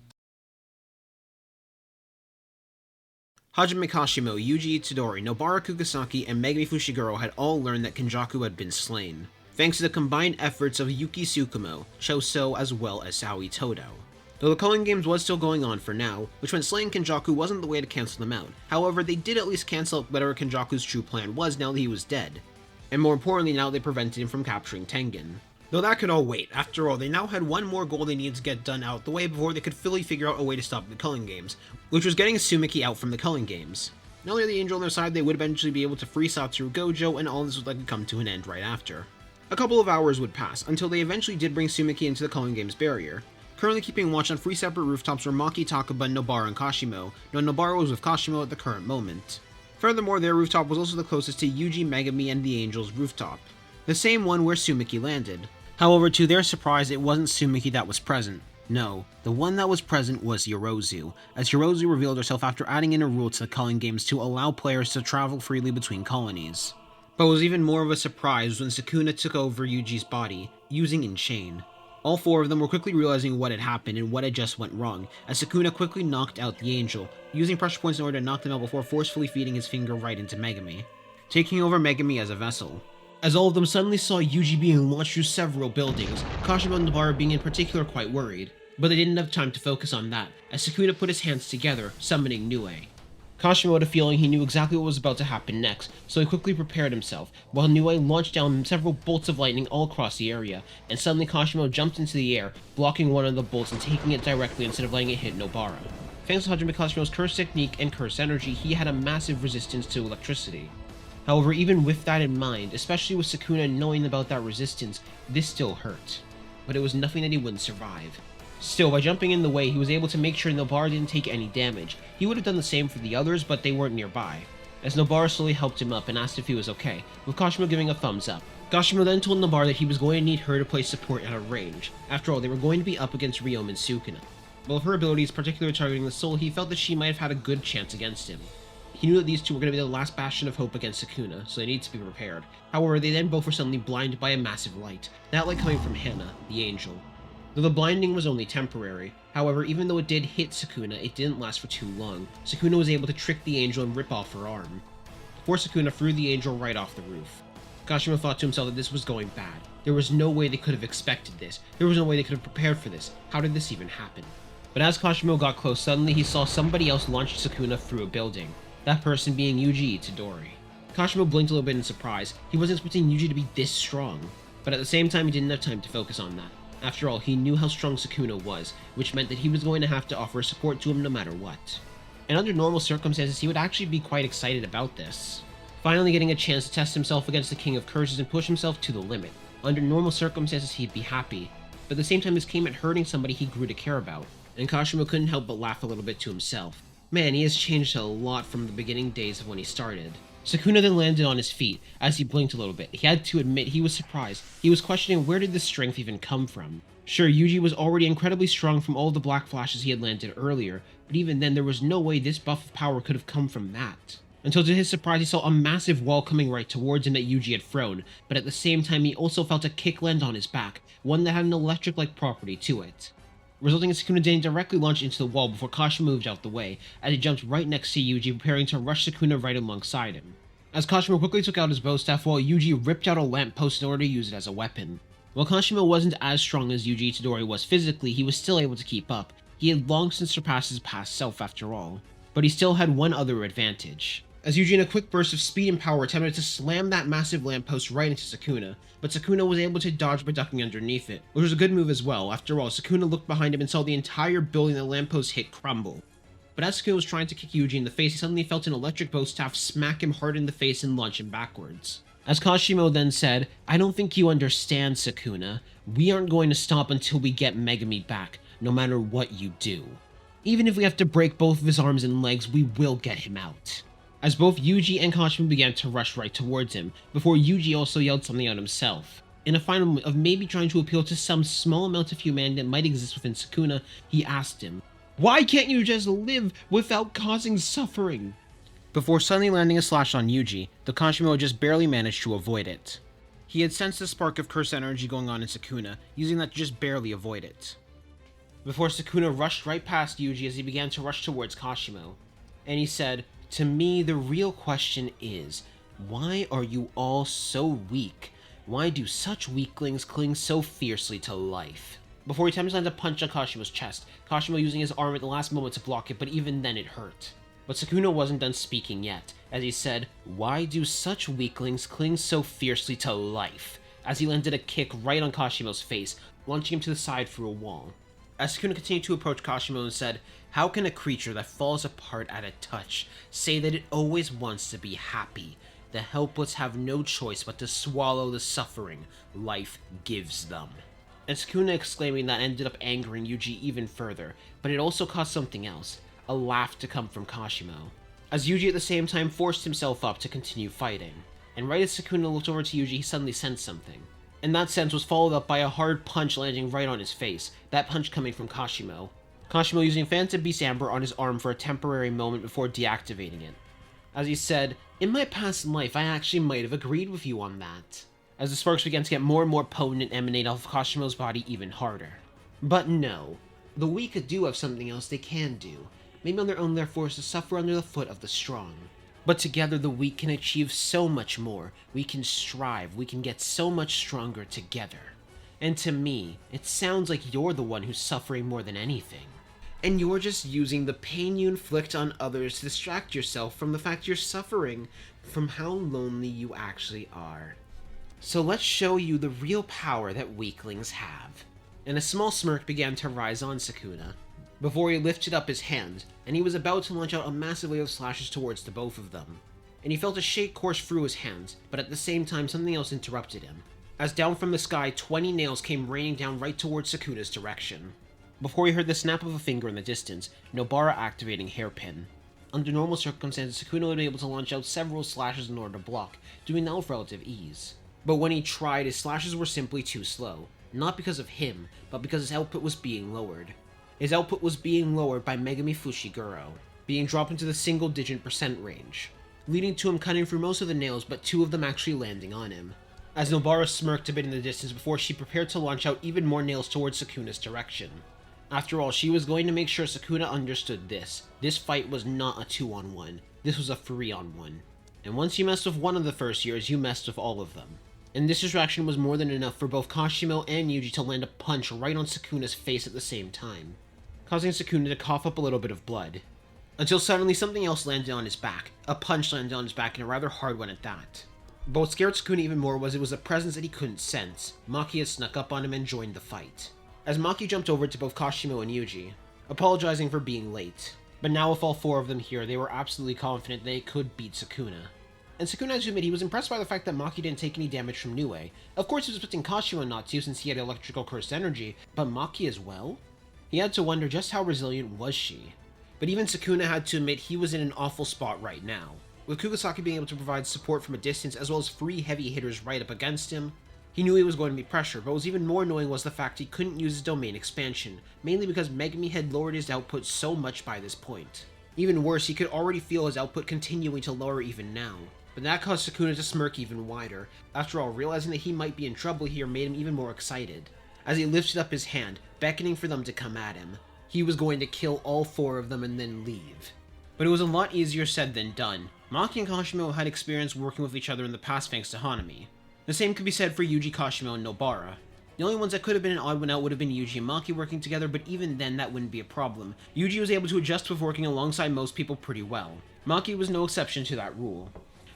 Hajime Kashimo, Yuji Itadori, Nobara Kugasaki, and Megumi Fushiguro had all learned that Kenjaku had been slain, thanks to the combined efforts of Yuki Tsukumo, Choso, as well as Aoi Todo. Though the culling games was still going on for now, which meant slaying Kenjaku wasn't the way to cancel them out. However, they did at least cancel out whatever Kenjaku's true plan was now that he was dead. And more importantly, now they prevented him from capturing Tengen. Though that could all wait. After all, they now had one more goal they needed to get done out the way before they could fully figure out a way to stop the culling games, which was getting Sumiki out from the culling games. Not only the angel on their side, they would eventually be able to free Satoru Gojo, and all this would likely come to an end right after. A couple of hours would pass, until they eventually did bring Sumiki into the Calling Games barrier. Currently keeping watch on 3 separate rooftops were Maki, Takuba, Nobara, and Kashimo, though Nobara was with Kashimo at the current moment. Furthermore, their rooftop was also the closest to Yuji, Megami, and the Angel's rooftop, the same one where Sumiki landed. However, to their surprise, it wasn't Sumiki that was present. No, the one that was present was Yorozu, as Yorozu revealed herself after adding in a rule to the Calling Games to allow players to travel freely between colonies. But what was even more of a surprise when Sukuna took over Yuji's body, using Enchain. All 4 of them were quickly realizing what had happened and what had just went wrong, as Sukuna quickly knocked out the Angel, using pressure points in order to knock them out before forcefully feeding his finger right into Megami, taking over Megami as a vessel. As all of them suddenly saw Yuji being launched through several buildings, Kashimo and Nobara being in particular quite worried, but they didn't have time to focus on that, as Sukuna put his hands together, summoning Nue. Kashimo had a feeling he knew exactly what was about to happen next, so he quickly prepared himself, while Nue launched down several bolts of lightning all across the area, and suddenly Kashimo jumped into the air, blocking one of the bolts and taking it directly instead of letting it hit Nobara. Thanks to Hajime Kashimo's curse technique and curse energy, he had a massive resistance to electricity. However, even with that in mind, especially with Sukuna knowing about that resistance, this still hurt. But it was nothing that he wouldn't survive. Still, by jumping in the way, he was able to make sure Nobara didn't take any damage. He would have done the same for the others, but they weren't nearby. As Nobara slowly helped him up and asked if he was okay, with Kashimo giving a thumbs up. Kashimo then told Nobara that he was going to need her to play support at a range. After all, they were going to be up against Ryoma and Sukuna. But with her abilities, particularly targeting the soul, he felt that she might have had a good chance against him. He knew that these two were going to be the last bastion of hope against Sukuna, so they needed to be prepared. However, they then both were suddenly blinded by a massive light, that light coming from Hana, the angel. Though the blinding was only temporary, however, even though it did hit Sukuna, it didn't last for too long. Sukuna was able to trick the angel and rip off her arm. Before Sukuna threw the angel right off the roof. Kashimo thought to himself that this was going bad. There was no way they could have expected this. There was no way they could have prepared for this. How did this even happen? But as Kashimo got close, suddenly he saw somebody else launch Sukuna through a building. That person being Yuji Itadori. Kashimo blinked a little bit in surprise. He wasn't expecting Yuji to be this strong. But at the same time, he didn't have time to focus on that. After all, he knew how strong Sukuna was, which meant that he was going to have to offer support to him no matter what. And under normal circumstances, he would actually be quite excited about this. Finally getting a chance to test himself against the King of Curses and push himself to the limit. Under normal circumstances, he'd be happy. But at the same time, this came at hurting somebody he grew to care about. And Kashimo couldn't help but laugh a little bit to himself. Man, he has changed a lot from the beginning days of when he started. Sukuna then landed on his feet, as he blinked a little bit. He had to admit he was surprised. He was questioning where did this strength even come from. Sure, Yuji was already incredibly strong from all the black flashes he had landed earlier, but even then there was no way this buff of power could have come from that. Until to his surprise he saw a massive wall coming right towards him that Yuji had thrown, but at the same time he also felt a kick land on his back, one that had an electric-like property to it, resulting in Sukuna getting directly launched into the wall before Kashimo moved out the way, as he jumped right next to Yuji, preparing to rush Sukuna right alongside him. As Kashimo quickly took out his bow staff while Yuji ripped out a lamppost in order to use it as a weapon. While Kashimo wasn't as strong as Yuji Itadori was physically, he was still able to keep up. He had long since surpassed his past self after all. But he still had one other advantage. As Yuji in a quick burst of speed and power attempted to slam that massive lamppost right into Sukuna, but Sukuna was able to dodge by ducking underneath it, which was a good move as well. After all, Sukuna looked behind him and saw the entire building the lamppost hit crumble. But as Sukuna was trying to kick Yuji in the face, he suddenly felt an electric bow staff smack him hard in the face and launch him backwards. As Kashimo then said, "I don't think you understand, Sukuna. We aren't going to stop until we get Megami back, no matter what you do. Even if we have to break both of his arms and legs, we will get him out." As both Yuji and Kashimo began to rush right towards him, before Yuji also yelled something out himself. In a final move of maybe trying to appeal to some small amount of humanity that might exist within Sukuna, he asked him, "Why can't you just live without causing suffering?" Before suddenly landing a slash on Yuji, though Kashimo just barely managed to avoid it. He had sensed the spark of curse energy going on in Sukuna, using that to just barely avoid it. Before Sukuna rushed right past Yuji as he began to rush towards Kashimo. And he said, "To me, the real question is, why are you all so weak? Why do such weaklings cling so fiercely to life?" Before he attempted to land a punch on Kashimo's chest, Kashimo using his arm at the last moment to block it, but even then it hurt. But Sukuna wasn't done speaking yet, as he said, "Why do such weaklings cling so fiercely to life?" as he landed a kick right on Kashimo's face, launching him to the side through a wall. As Sukuna continued to approach Kashimo and said, "How can a creature that falls apart at a touch say that it always wants to be happy? The helpless have no choice but to swallow the suffering life gives them." And Sukuna exclaiming that ended up angering Yuji even further, but it also caused something else, a laugh to come from Kashimo. As Yuji at the same time forced himself up to continue fighting. And right as Sukuna looked over to Yuji, he suddenly sensed something. And that sense was followed up by a hard punch landing right on his face, that punch coming from Kashimo. Kashimo using Phantom Beast Amber on his arm for a temporary moment before deactivating it. As he said, "In my past life, I actually might have agreed with you on that." As the sparks began to get more and more potent and emanate off of Kashimo's body even harder. But no, the weak do have something else they can do. Maybe on their own they're forced to suffer under the foot of the strong. But together the weak can achieve so much more. We can strive, we can get so much stronger together. And to me, it sounds like you're the one who's suffering more than anything. And you're just using the pain you inflict on others to distract yourself from the fact you're suffering, from how lonely you actually are. So let's show you the real power that weaklings have. And a small smirk began to rise on Sukuna, before he lifted up his hand, and he was about to launch out a massive wave of slashes towards the both of them. And he felt a shake course through his hands, but at the same time something else interrupted him. As down from the sky, 20 nails came raining down right towards Sukuna's direction. Before he heard the snap of a finger in the distance, Nobara activating Hairpin. Under normal circumstances, Sukuna would have been able to launch out several slashes in order to block, doing that with relative ease. But when he tried, his slashes were simply too slow. Not because of him, but because his output was being lowered. His output was being lowered by Megami Fushiguro, being dropped into the single-digit % range, leading to him cutting through most of the nails, but 2 of them actually landing on him. As Nobara smirked a bit in the distance before she prepared to launch out even more nails towards Sukuna's direction. After all, she was going to make sure Sukuna understood this. This fight was not a 2-on-1. This was a 3-on-1. And once you messed with one of the first years, you messed with all of them. And this distraction was more than enough for both Kashimo and Yuji to land a punch right on Sukuna's face at the same time, causing Sukuna to cough up a little bit of blood. Until suddenly something else landed on his back. A punch landed on his back, and a rather hard one at that. But what scared Sukuna even more was it was a presence that he couldn't sense. Maki had snuck up on him and joined the fight. As Maki jumped over to both Kashimo and Yuji, apologizing for being late. But now with all 4 of them here, they were absolutely confident they could beat Sukuna. And Sukuna had to admit he was impressed by the fact that Maki didn't take any damage from Nue. Of course he was expecting Kashimo not to since he had electrical cursed energy, but Maki as well? He had to wonder just how resilient was she. But even Sukuna had to admit he was in an awful spot right now. With Kugasaki being able to provide support from a distance as well as 3 heavy hitters right up against him, he knew he was going to be pressured, but what was even more annoying was the fact he couldn't use his domain expansion, mainly because Megami had lowered his output so much by this point. Even worse, he could already feel his output continuing to lower even now. But that caused Sukuna to smirk even wider. After all, realizing that he might be in trouble here made him even more excited. As he lifted up his hand, beckoning for them to come at him. He was going to kill all 4 of them and then leave. But it was a lot easier said than done. Maki and Kashimo had experience working with each other in the past thanks to Hanami. The same could be said for Yuji, Kashimo, and Nobara. The only ones that could have been an odd one out would have been Yuji and Maki working together, but even then that wouldn't be a problem. Yuji was able to adjust with working alongside most people pretty well. Maki was no exception to that rule.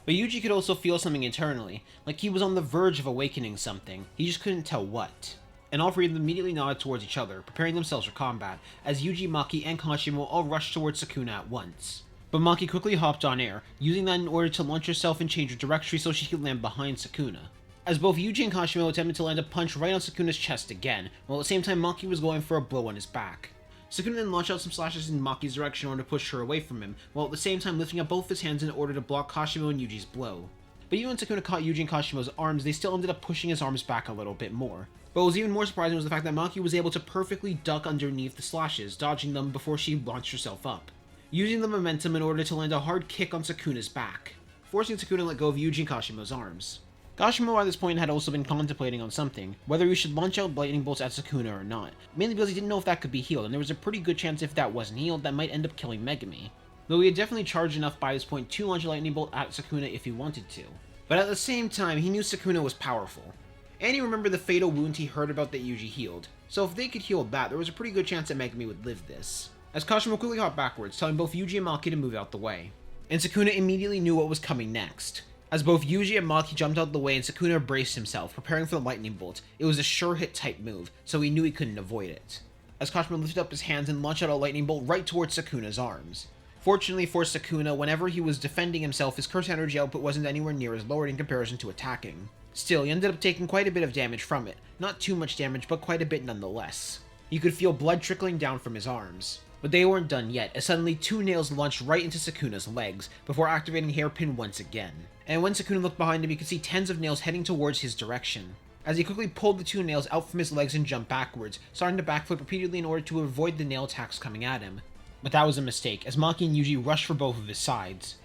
But Yuji could also feel something internally, like he was on the verge of awakening something, he just couldn't tell what. And all 3 of them immediately nodded towards each other, preparing themselves for combat, as Yuji, Maki, and Kashimo all rushed towards Sukuna at once. But Maki quickly hopped on air, using that in order to launch herself and change her direction so she could land behind Sukuna. As both Yuji and Kashimo attempted to land a punch right on Sukuna's chest again, while at the same time Maki was going for a blow on his back. Sukuna then launched out some slashes in Maki's direction in order to push her away from him, while at the same time lifting up both his hands in order to block Kashimo and Yuji's blow. But even when Sukuna caught Yuji and Kashimo's arms, they still ended up pushing his arms back a little bit more. But what was even more surprising was the fact that Maki was able to perfectly duck underneath the slashes, dodging them before she launched herself up, using the momentum in order to land a hard kick on Sukuna's back, forcing Sukuna to let go of Yuji and Kashimo's arms. Kashimo by this point had also been contemplating on something, whether he should launch out lightning bolts at Sukuna or not, mainly because he didn't know if that could be healed, and there was a pretty good chance if that wasn't healed, that might end up killing Megami. Though he had definitely charged enough by this point to launch a lightning bolt at Sukuna if he wanted to. But at the same time, he knew Sukuna was powerful. And he remembered the fatal wound he heard about that Yuji healed, so if they could heal that, there was a pretty good chance that Megami would live this. As Kashimo quickly hopped backwards, telling both Yuji and Maki to move out the way. And Sukuna immediately knew what was coming next. As both Yuji and Maki jumped out of the way and Sukuna braced himself, preparing for the lightning bolt, it was a sure hit type move, so he knew he couldn't avoid it. as Kashimo lifted up his hands and launched out a lightning bolt right towards Sukuna's arms. Fortunately for Sukuna, whenever he was defending himself, his curse energy output wasn't anywhere near as lowered in comparison to attacking. Still, he ended up taking quite a bit of damage from it. Not too much damage, but quite a bit nonetheless. You could feel blood trickling down from his arms. But they weren't done yet, as suddenly 2 nails launched right into Sukuna's legs, before activating Hairpin once again. And when Sukuna looked behind him, you could see tens of nails heading towards his direction. As he quickly pulled the 2 nails out from his legs and jumped backwards, starting to backflip repeatedly in order to avoid the nail attacks coming at him. But that was a mistake, as Maki and Yuji rushed for both of his sides.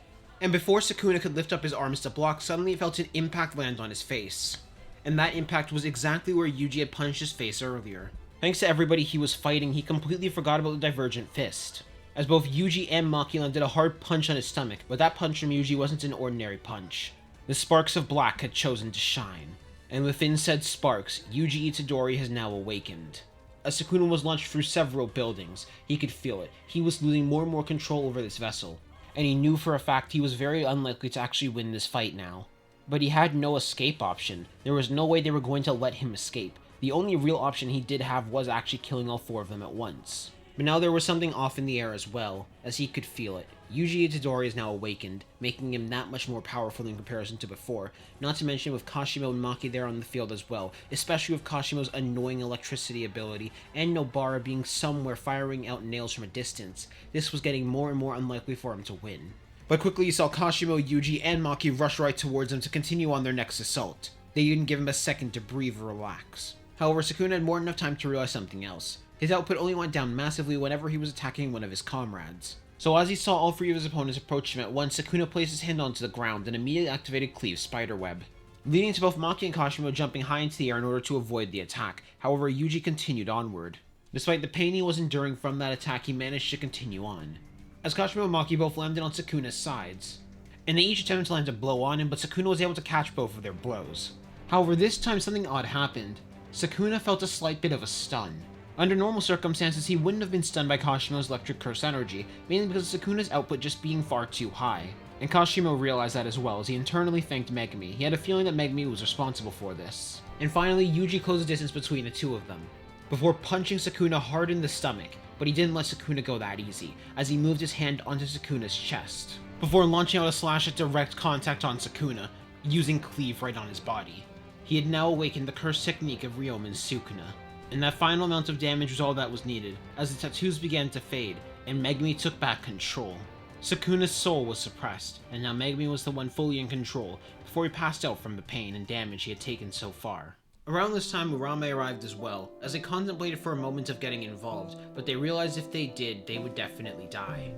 And before Sukuna could lift up his arms to block, suddenly he felt an impact land on his face. And that impact was exactly where Yuji had punched his face earlier. Thanks to everybody he was fighting, he completely forgot about the divergent fist, as both Yuji and Maki landed a hard punch on his stomach, but that punch from Yuji wasn't an ordinary punch. The sparks of black had chosen to shine, and within said sparks, Yuji Itadori has now awakened. As Sukuna was launched through several buildings, he could feel it. He was losing more and more control over this vessel, and he knew for a fact he was very unlikely to actually win this fight now. But he had no escape option. There was no way they were going to let him escape. The only real option he did have was actually killing all 4 of them at once. But now there was something off in the air as well, as he could feel it. Yuji Itadori is now awakened, making him that much more powerful in comparison to before, not to mention with Kashimo and Maki there on the field as well, especially with Kashimo's annoying electricity ability, and Nobara being somewhere firing out nails from a distance. This was getting more and more unlikely for him to win. But quickly you saw Kashimo, Yuji, and Maki rush right towards him to continue on their next assault. They didn't give him a second to breathe or relax. However, Sukuna had more than enough time to realize something else. His output only went down massively whenever he was attacking one of his comrades. So as he saw all 3 of his opponents approach him at once, Sukuna placed his hand onto the ground and immediately activated Cleave's spiderweb, leading to both Maki and Kashimo jumping high into the air in order to avoid the attack. However, Yuji continued onward. Despite the pain he was enduring from that attack, he managed to continue on, as Kashimo and Maki both landed on Sukuna's sides, and they each attempted to land a blow on him, but Sukuna was able to catch both of their blows. However, this time something odd happened. Sukuna felt a slight bit of a stun. Under normal circumstances, he wouldn't have been stunned by Kashimo's electric curse energy, mainly because of Sukuna's output just being far too high. And Kashimo realized that as well, as he internally thanked Megumi. He had a feeling that Megumi was responsible for this. And finally, Yuji closed the distance between the 2 of them, before punching Sukuna hard in the stomach, but he didn't let Sukuna go that easy, as he moved his hand onto Sukuna's chest, before launching out a slash at direct contact on Sukuna, using Cleave right on his body. He had now awakened the curse technique of Ryomen's Sukuna, and that final amount of damage was all that was needed, as the tattoos began to fade, and Megumi took back control. Sukuna's soul was suppressed, and now Megumi was the one fully in control, before he passed out from the pain and damage he had taken so far. Around this time, Urame arrived as well, as they contemplated for a moment of getting involved, but they realized if they did, they would definitely die.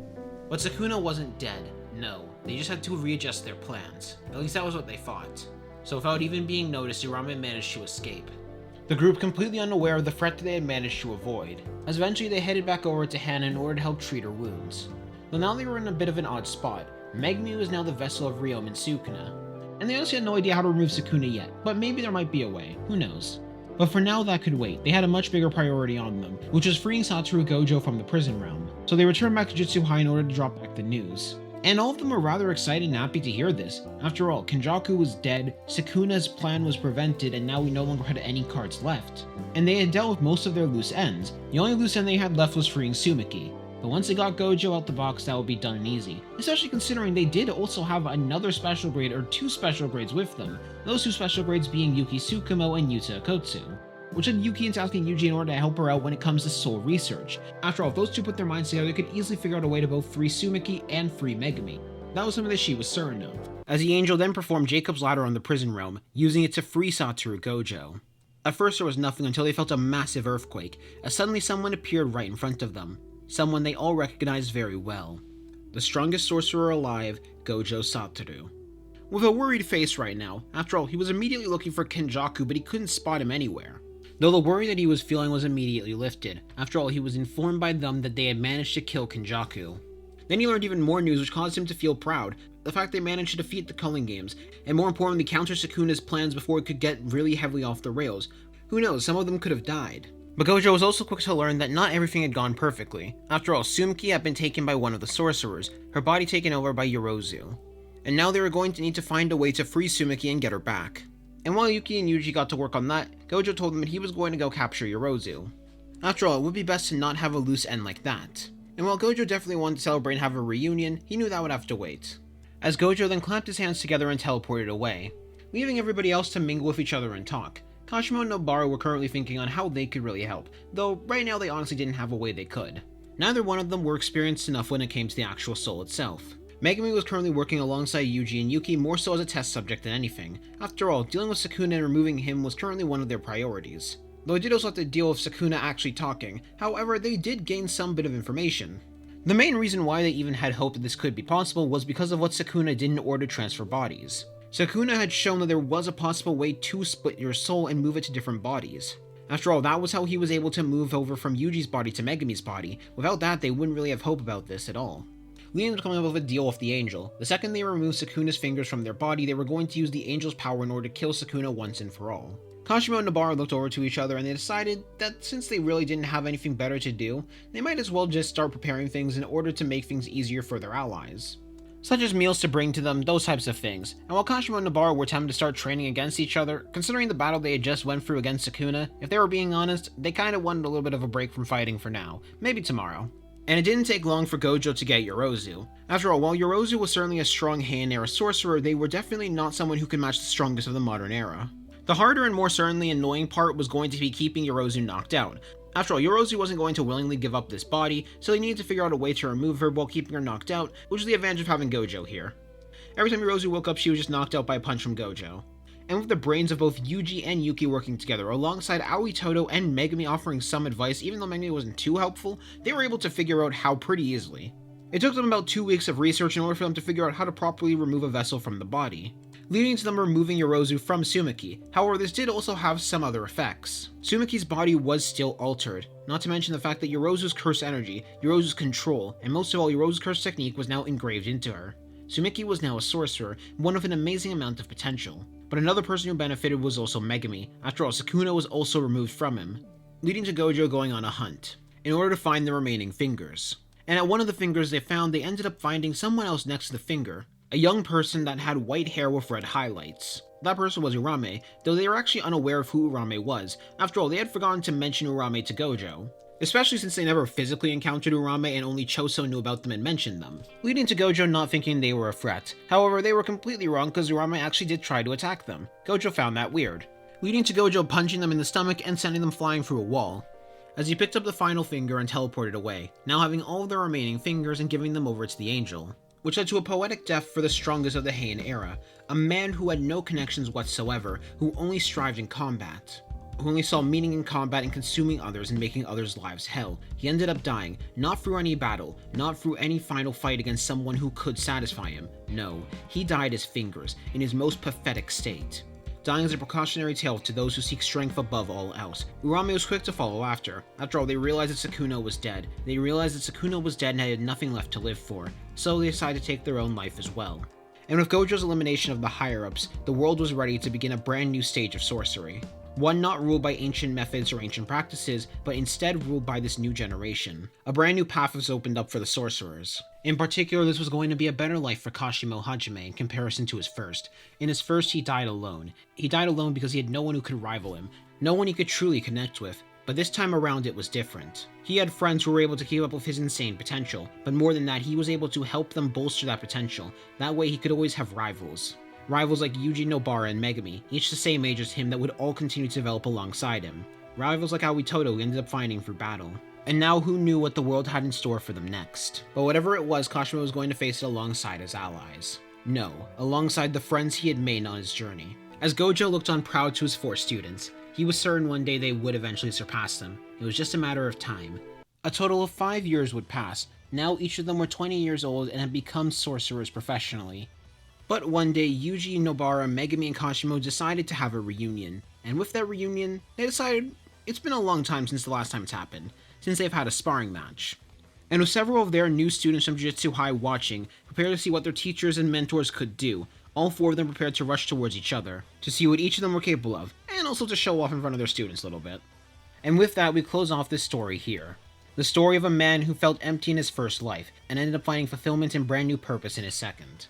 But Sukuna wasn't dead, no, they just had to readjust their plans. At least that was what they thought. So without even being noticed, Urame managed to escape, the group completely unaware of the threat that they had managed to avoid, as eventually they headed back over to Hana in order to help treat her wounds. But now they were in a bit of an odd spot. Megumi was now the vessel of Ryomen's Sukuna, and they honestly had no idea how to remove Sukuna yet, but maybe there might be a way, who knows. But for now that could wait. They had a much bigger priority on them, which was freeing Satoru Gojo from the prison realm. So they returned back to Jutsu-High in order to drop back the news. And all of them were rather excited and happy to hear this. After all, Kenjaku was dead, Sukuna's plan was prevented, and now we no longer had any cards left. And they had dealt with most of their loose ends. The only loose end they had left was freeing Sumiki. But once they got Gojo out the box, that would be done and easy. Especially considering they did also have another special grade, or 2 special grades with them. Those 2 special grades being Yuki Tsukumo and Yuta Akotsu, which had Yuki into asking Yuji in order to help her out when it comes to soul research. After all, if those 2 put their minds together, they could easily figure out a way to both free Sumiki and free Megumi. That was something that she was certain of, as the angel then performed Jacob's Ladder on the prison realm, using it to free Satoru Gojo. At first there was nothing until they felt a massive earthquake, as suddenly someone appeared right in front of them. Someone they all recognized very well. The strongest sorcerer alive, Gojo Satoru. With a worried face right now, after all, he was immediately looking for Kenjaku, but he couldn't spot him anywhere. Though the worry that he was feeling was immediately lifted. After all, he was informed by them that they had managed to kill Kenjaku. Then he learned even more news which caused him to feel proud. The fact they managed to defeat the Culling Games, and more importantly counter Sukuna's plans before it could get really heavily off the rails. Who knows, some of them could have died. But Gojo was also quick to learn that not everything had gone perfectly. After all, Sumiki had been taken by one of the sorcerers, her body taken over by Yorozu. And now they were going to need to find a way to free Sumiki and get her back. And while Yuki and Yuji got to work on that, Gojo told them that he was going to go capture Yorozu. After all, it would be best to not have a loose end like that. And while Gojo definitely wanted to celebrate and have a reunion, he knew that would have to wait. As Gojo then clamped his hands together and teleported away, leaving everybody else to mingle with each other and talk. Kashimo and Nobara were currently thinking on how they could really help, though right now they honestly didn't have a way they could. Neither one of them were experienced enough when it came to the actual soul itself. Megumi was currently working alongside Yuji and Yuki more so as a test subject than anything. After all, dealing with Sukuna and removing him was currently one of their priorities. Though they did also have to deal with Sukuna actually talking, however, they did gain some bit of information. The main reason why they even had hope that this could be possible was because of what Sukuna did in order to transfer bodies. Sukuna had shown that there was a possible way to split your soul and move it to different bodies. After all, that was how he was able to move over from Yuji's body to Megumi's body. Without that, they wouldn't really have hope about this at all. Leading to coming up with a deal with the Angel. The second they removed Sukuna's fingers from their body, they were going to use the Angel's power in order to kill Sukuna once and for all. Kashimo and Nobara looked over to each other and they decided that since they really didn't have anything better to do, they might as well just start preparing things in order to make things easier for their allies. Such as meals to bring to them, those types of things. And while Kashimo and Nobara were tempted to start training against each other, considering the battle they had just went through against Sukuna, if they were being honest, they kinda wanted a little bit of a break from fighting for now. Maybe tomorrow. And it didn't take long for Gojo to get Yorozu. After all, while Yorozu was certainly a strong Heian era sorcerer, they were definitely not someone who could match the strongest of the modern era. The harder and more certainly annoying part was going to be keeping Yorozu knocked out. After all, Yorozu wasn't going to willingly give up this body, so they needed to figure out a way to remove her while keeping her knocked out, which was the advantage of having Gojo here. Every time Yorozu woke up, she was just knocked out by a punch from Gojo. And with the brains of both Yuji and Yuki working together, alongside Aoi Todo and Megumi offering some advice, even though Megumi wasn't too helpful, they were able to figure out how pretty easily. It took them about 2 weeks of research in order for them to figure out how to properly remove a vessel from the body, leading to them removing Yorozu from Sumiki. However, this did also have some other effects. Sumiki's body was still altered, not to mention the fact that Yorozu's curse energy, Yorozu's control, and most of all Yorozu's curse technique was now engraved into her. Sumiki was now a sorcerer, one with an amazing amount of potential. But another person who benefited was also Megumi. After all, Sukuna was also removed from him, leading to Gojo going on a hunt, in order to find the remaining fingers. And at one of the fingers they found, they ended up finding someone else next to the finger. A young person that had white hair with red highlights. That person was Urame, though they were actually unaware of who Urame was. After all, they had forgotten to mention Urame to Gojo, especially since they never physically encountered Urame and only Choso knew about them and mentioned them, leading to Gojo not thinking they were a threat. However, they were completely wrong because Urame actually did try to attack them. Gojo found that weird, leading to Gojo punching them in the stomach and sending them flying through a wall, as he picked up the final finger and teleported away, now having all of the remaining fingers and giving them over to the Angel, which led to a poetic death for the strongest of the Heian era, a man who had no connections whatsoever, who only strived in combat, who only saw meaning in combat and consuming others and making others' lives hell. He ended up dying, not through any battle, not through any final fight against someone who could satisfy him. No, he died as fingers, in his most pathetic state, dying as a precautionary tale to those who seek strength above all else. Urame was quick to follow after. After all, they realized that Sukuna was dead. They realized that Sukuna was dead and had nothing left to live for, so they decided to take their own life as well. And with Gojo's elimination of the higher-ups, the world was ready to begin a brand new stage of sorcery. One not ruled by ancient methods or ancient practices, but instead ruled by this new generation. A brand new path was opened up for the sorcerers. In particular, this was going to be a better life for Kashimo Hajime in comparison to his first. In his first, he died alone. He died alone because he had no one who could rival him, no one he could truly connect with. But this time around it was different. He had friends who were able to keep up with his insane potential, but more than that, he was able to help them bolster that potential. That way he could always have rivals. Rivals like Yuji, Nobara, and Megumi, each the same age as him that would all continue to develop alongside him. Rivals like Aoi Todo he ended up finding through battle. And now who knew what the world had in store for them next? But whatever it was, Kashimo was going to face it alongside his allies. No, alongside the friends he had made on his journey. As Gojo looked on proud to his 4 students, he was certain one day they would eventually surpass them. It was just a matter of time. A total of 5 years would pass. Now each of them were 20 years old and had become sorcerers professionally. But one day, Yuji, Nobara, Megumi, and Kashimo decided to have a reunion. And with that reunion, they decided it's been a long time since the last time it's happened, since they've had a sparring match. And with several of their new students from Jujutsu High watching, prepared to see what their teachers and mentors could do, all 4 of them prepared to rush towards each other, to see what each of them were capable of, and also to show off in front of their students a little bit. And with that, we close off this story here. The story of a man who felt empty in his first life, and ended up finding fulfillment and brand new purpose in his second.